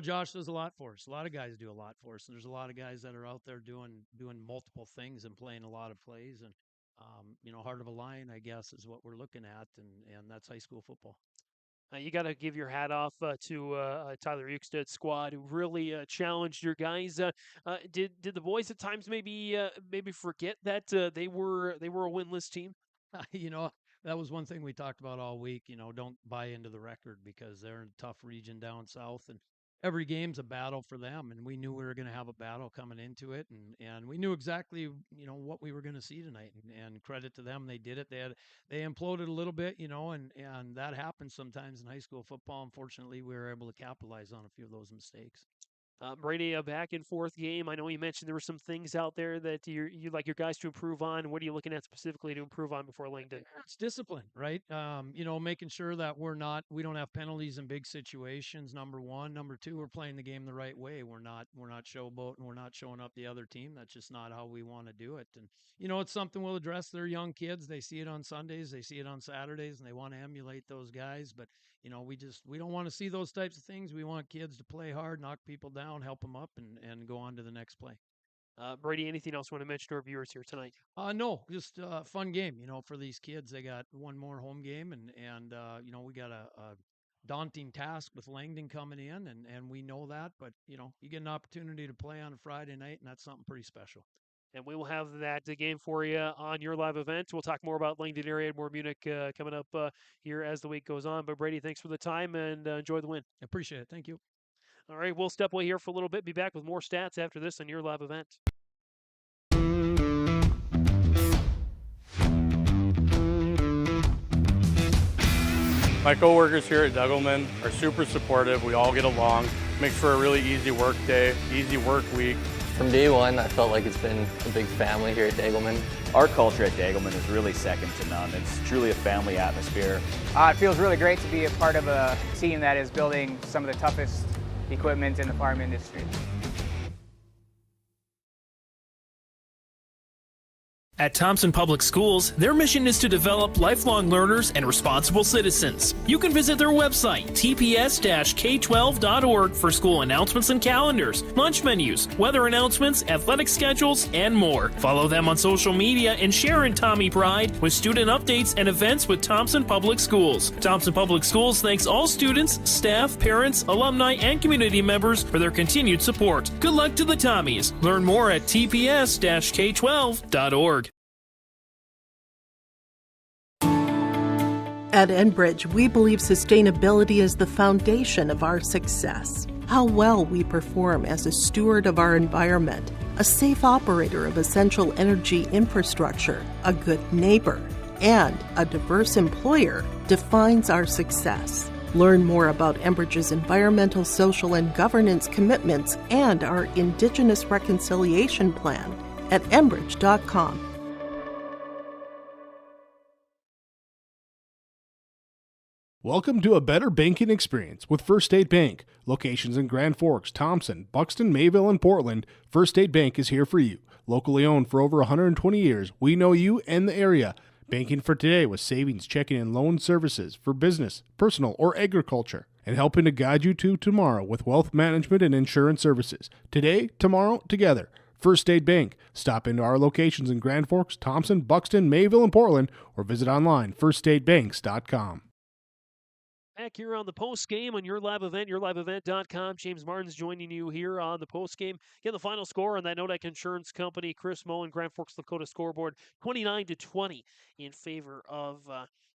Josh does a lot for us. A lot of guys do a lot for us. And there's a lot of guys that are out there doing multiple things and playing a lot of plays. And, heart of a lion, I guess, is what we're looking at. And that's high school football. You got to give your hat off to Tyler Hukestead's squad, who really challenged your guys. Did the boys at times maybe forget that they were a winless team? that was one thing we talked about all week. Don't buy into the record because they're in a tough region down south, and every game's a battle for them. And we knew we were going to have a battle coming into it, and we knew exactly what we were going to see tonight. And credit to them, they did it. They imploded a little bit, and that happens sometimes in high school football. Unfortunately, we were able to capitalize on a few of those mistakes. Brady, a back and forth game. I know you mentioned there were some things out there that you'd like your guys to improve on. What are you looking at specifically to improve on before Langdon? It's discipline, right? Making sure that we don't have penalties in big situations. Number one, number two, we're playing the game the right way. We're not showboating. We're not showing up the other team. That's just not how we want to do it. And it's something we'll address. Their young kids. They see it on Sundays. They see it on Saturdays, and they want to emulate those guys. But we don't want to see those types of things. We want kids to play hard, knock people down, help them up, and go on to the next play. Brady, anything else you want to mention to our viewers here tonight? No, just a fun game, for these kids. They got one more home game, and we got a daunting task with Langdon coming in, and we know that, but, you get an opportunity to play on a Friday night, and that's something pretty special. And we will have that game for you on your live event. We'll talk more about Langdon area and more Munich coming up here as the week goes on. But Brady, thanks for the time and enjoy the win. Appreciate it. Thank you. All right, we'll step away here for a little bit. Be back with more stats after this on your live event. My coworkers here at Degelman are super supportive. We all get along. Makes for a really easy work day, easy work week. From day one, I felt like it's been a big family here at Degelman. Our culture at Degelman is really second to none. It's truly a family atmosphere. It feels really great to be a part of a team that is building some of the toughest equipment in the farm industry. At Thompson Public Schools, their mission is to develop lifelong learners and responsible citizens. You can visit their website, tps-k12.org, for school announcements and calendars, lunch menus, weather announcements, athletic schedules, and more. Follow them on social media and share in Tommy Pride with student updates and events with Thompson Public Schools. Thompson Public Schools thanks all students, staff, parents, alumni, and community members for their continued support. Good luck to the Tommies. Learn more at tps-k12.org. At Enbridge, we believe sustainability is the foundation of our success. How well we perform as a steward of our environment, a safe operator of essential energy infrastructure, a good neighbor, and a diverse employer defines our success. Learn more about Enbridge's environmental, social, and governance commitments and our Indigenous Reconciliation Plan at enbridge.com. Welcome to a better banking experience with First State Bank. Locations in Grand Forks, Thompson, Buxton, Mayville, and Portland, First State Bank is here for you. Locally owned for over 120 years, we know you and the area. Banking for today with savings, checking, and loan services for business, personal, or agriculture. And helping to guide you to tomorrow with wealth management and insurance services. Today, tomorrow, together. First State Bank. Stop into our locations in Grand Forks, Thompson, Buxton, Mayville, and Portland, or visit online firststatebanks.com. Back here on the post game on your live event, yourliveevent.com. James Martin's joining you here on the post game. Again, the final score on that Nodak Insurance Company, Chris Moe and Grand Forks Dakota scoreboard, 29-20 in favor of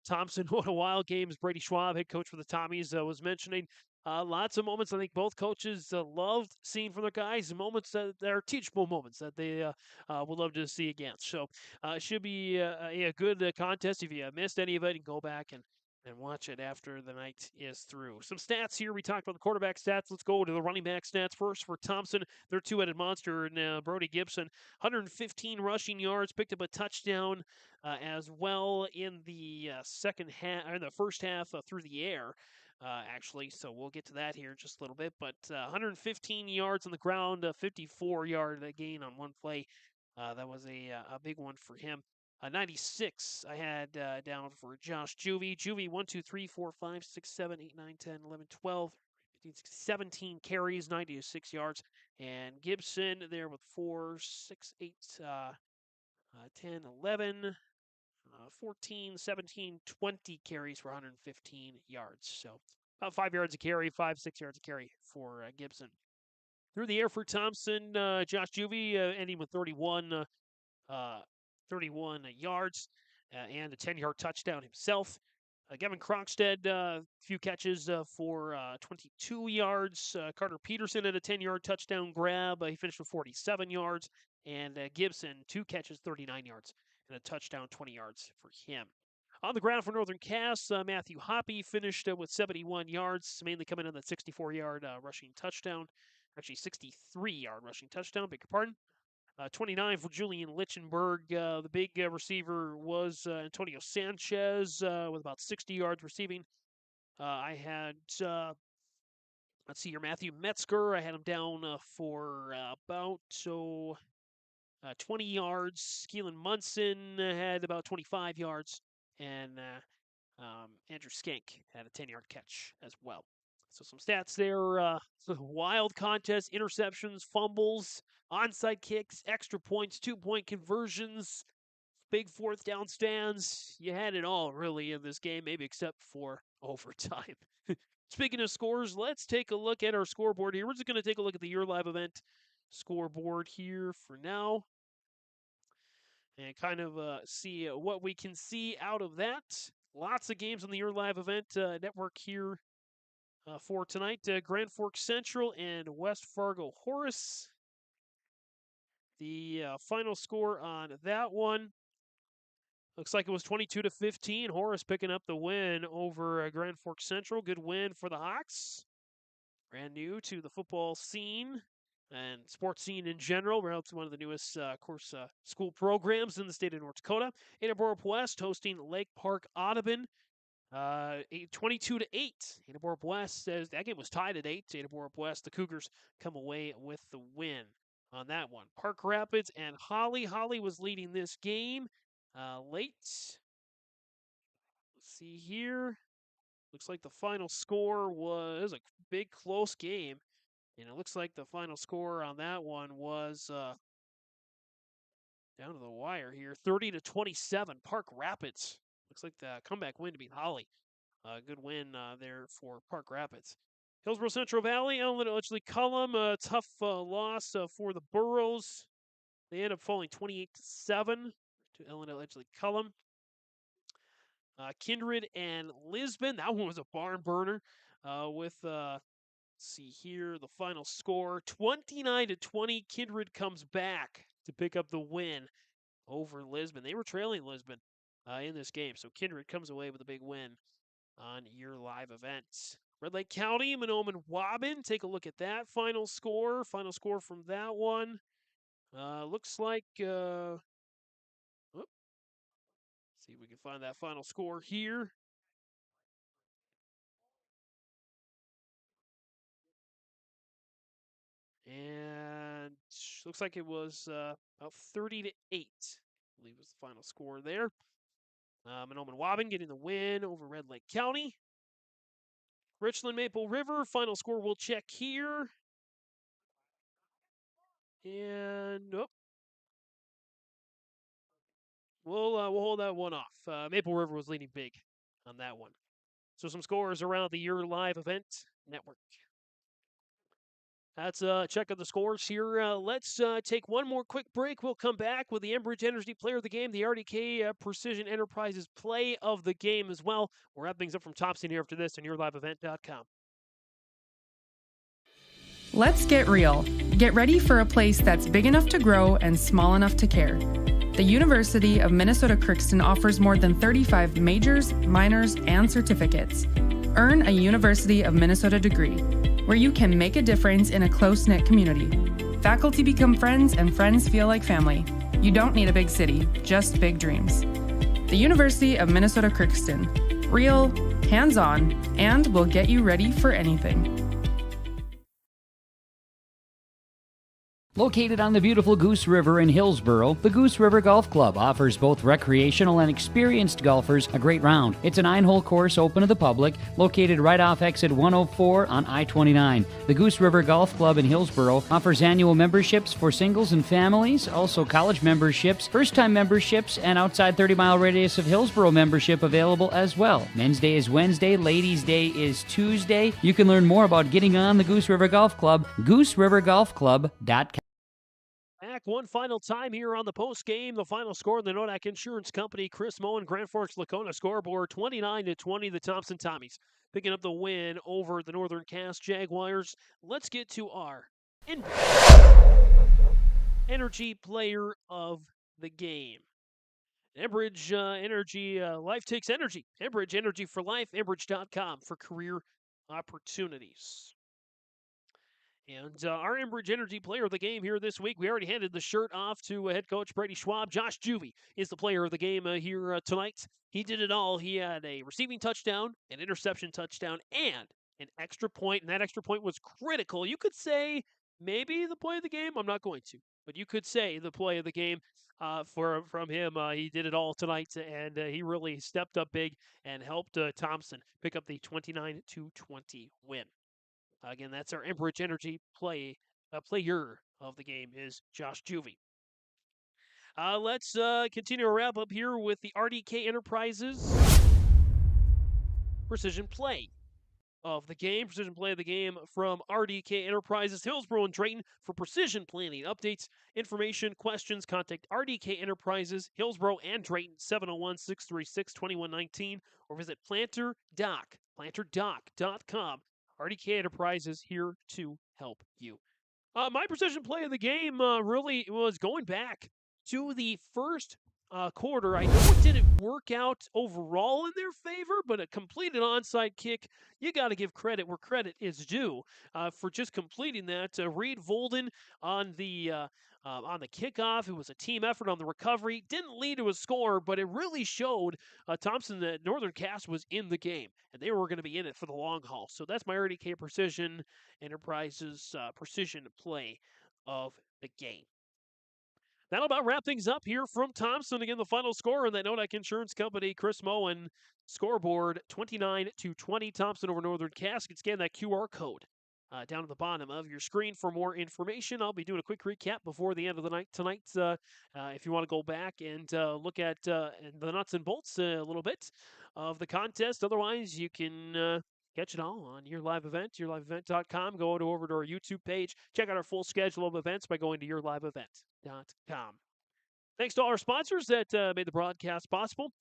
Thompson. What a wild game, as Brady Schwab, head coach for the Tommies, was mentioning. Lots of moments I think both coaches loved seeing from their guys, moments that are teachable moments that they would love to see again. So it should be a good contest. If you missed any of it, you can go back and watch it after the night is through. Some stats here. We talked about the quarterback stats. Let's go to the running back stats first for Thompson. Their two-headed monster, and Brody Gibson, 115 rushing yards, picked up a touchdown as well in the second half, or in the first half through the air. Actually, so we'll get to that here in just a little bit. But 115 yards on the ground, a 54-yard gain on one play. That was a big one for him. 96 I had down for Josh Juvie. Juvie, 1, 2, 3, 4, 5, 6, 7, 8, 9, 10, 11, 12, 17 carries, 96 yards. And Gibson there with 4, 6, 8, 10, 11, 14, 17, 20 carries for 115 yards. So about 5 yards a carry, 5, 6 yards a carry for Gibson. Through the air for Thompson, Josh Juvie ending with 31 yards. and a 10-yard touchdown himself. Gavin Krogstad, a few catches for 22 yards. Carter Peterson had a 10-yard touchdown grab. He finished with 47 yards. And Gibson, 2 catches, 39 yards, and a touchdown, 20 yards for him. On the ground for Northern Cass, Matthew Hoppy finished with 71 yards, mainly coming in that 64-yard rushing touchdown. Actually, 63-yard rushing touchdown, beg your pardon. 29 for Julian Lichtenberg. The big receiver was Antonio Sanchez with about 60 yards receiving. I had, let's see here, Matthew Metzger. I had him down for about 20 yards. Keelan Munson had about 25 yards. And Andrew Skank had a 10-yard catch as well. So some stats there. Wild contest, interceptions, fumbles, onside kicks, extra points, 2-point conversions, big fourth down stands. You had it all, really, in this game, maybe except for overtime. Speaking of scores, let's take a look at our scoreboard here. We're just going to take a look at the Your Live event scoreboard here for now and kind of see what we can see out of that. Lots of games on the Your Live event network here for tonight. Grand Forks Central and West Fargo Horace. The final score on that one looks like it was 22-15. Horace picking up the win over Grand Forks Central. Good win for the Hawks. Brand new to the football scene and sports scene in general. We're out to one of the newest, school programs in the state of North Dakota. Ada Borup West hosting Lake Park Audubon. 22-8. Ada Borup West says that game was tied at 8. Ada Borup West, the Cougars come away with the win on that one. Park Rapids and Holly. Holly was leading this game late. Let's see here. Looks like the final score was a big close game. And it looks like the final score on that one was down to the wire here. 30-27. Park Rapids. Looks like the comeback win to beat Holly. Good win there for Park Rapids. Hillsborough Central Valley, Ellen Ledgley Cullum, a tough loss for the Burros. They end up falling 28-7 to Ellen Ledgley Cullum. Kindred and Lisbon, that one was a barn burner with, let's see here, the final score, 29-20. Kindred comes back to pick up the win over Lisbon. They were trailing Lisbon in this game. So Kindred comes away with a big win on your live event. Red Lake County, Mahnomen Waubun. Take a look at that final score. Final score from that one. Looks like, see if we can find that final score here. And looks like it was about 30-8, I believe was the final score there. Mahnomen Waubun getting the win over Red Lake County. Richland Maple River, final score we'll check here. And we'll hold that one off. Maple River was leading big on that one. So some scores around the Your Live event network. That's a check of the scores here. Let's take one more quick break. We'll come back with the Enbridge Energy Player of the Game, the RDK Precision Enterprises Play of the Game as well. We'll wrap things up from Thompson here after this on YourLiveEvent.com. Let's get real. Get ready for a place that's big enough to grow and small enough to care. The University of Minnesota Crookston offers more than 35 majors, minors, and certificates. Earn a University of Minnesota degree, where you can make a difference in a close-knit community. Faculty become friends and friends feel like family. You don't need a big city, just big dreams. The University of Minnesota Crookston. Real, hands-on, and will get you ready for anything. Located on the beautiful Goose River in Hillsborough, the Goose River Golf Club offers both recreational and experienced golfers a great round. It's a 9-hole course open to the public, located right off exit 104 on I-29. The Goose River Golf Club in Hillsborough offers annual memberships for singles and families, also college memberships, first-time memberships, and outside 30-mile radius of Hillsborough membership available as well. Men's Day is Wednesday, Ladies' Day is Tuesday. You can learn more about getting on the Goose River Golf Club, gooserivergolfclub.com. one final time here on the post game. The final score in the Nodak Insurance Company, Chris Moen, Grand Forks Lakota scoreboard 29-20. The Thompson Tommies picking up the win over the Northern Cass Jaguars. Let's get to our energy player of the game. Enbridge Energy, life takes energy. Enbridge Energy for Life, Enbridge.com for career opportunities. And our Enbridge Energy player of the game here this week, we already handed the shirt off to head coach Brady Schwab. Josh Juvie is the player of the game here tonight. He did it all. He had a receiving touchdown, an interception touchdown, and an extra point. And that extra point was critical. You could say maybe the play of the game. I'm not going to. But you could say the play of the game from him. He did it all tonight, and he really stepped up big and helped Thompson pick up the 29-20 win. Again, that's our Enbridge Energy player of the game is Josh Juvie. Let's continue to wrap up here with the RDK Enterprises Precision Play of the game. Precision Play of the game from RDK Enterprises, Hillsborough and Drayton for precision planning. Updates, information, questions, contact RDK Enterprises, Hillsborough and Drayton, 701-636-2119, or visit planterdoc.com. RDK Enterprises here to help you. My precision play of the game really was going back to the first quarter. I know it didn't work out overall in their favor, but a completed onside kick, you got to give credit where credit is due for just completing that. Reed Volden on the kickoff. It was a team effort on the recovery. Didn't lead to a score, but it really showed Thompson that Northern Cass was in the game, and they were going to be in it for the long haul. So that's my RDK Precision Enterprises precision play of the game. That'll about wrap things up here from Thompson. Again, the final score in that Nodak Insurance Company, Chris Moen, scoreboard 29-20, Thompson over Northern Cass. You can scan that QR code down at the bottom of your screen for more information. I'll be doing a quick recap before the end of the night tonight. If you want to go back and look at the nuts and bolts a little bit of the contest. Otherwise, you can catch it all on Your Live Event, yourliveevent.com. Go over to our YouTube page. Check out our full schedule of events by going to yourliveevent.com. Thanks to all our sponsors that made the broadcast possible.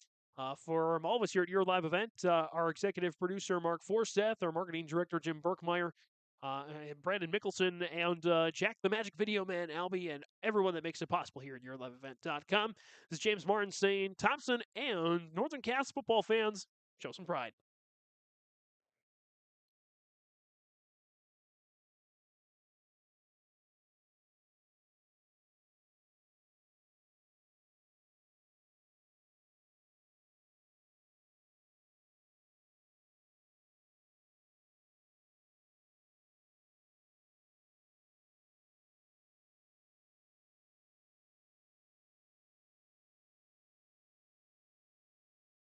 For all of us here at Your Live Event, our executive producer, Mark Forseth, our marketing director, Jim Berkmeyer, Brandon Mickelson, and Jack the Magic Video Man, Albie, and everyone that makes it possible here at yourliveevent.com. This is James Martin saying, Thompson and Northern Cass football fans, show some pride.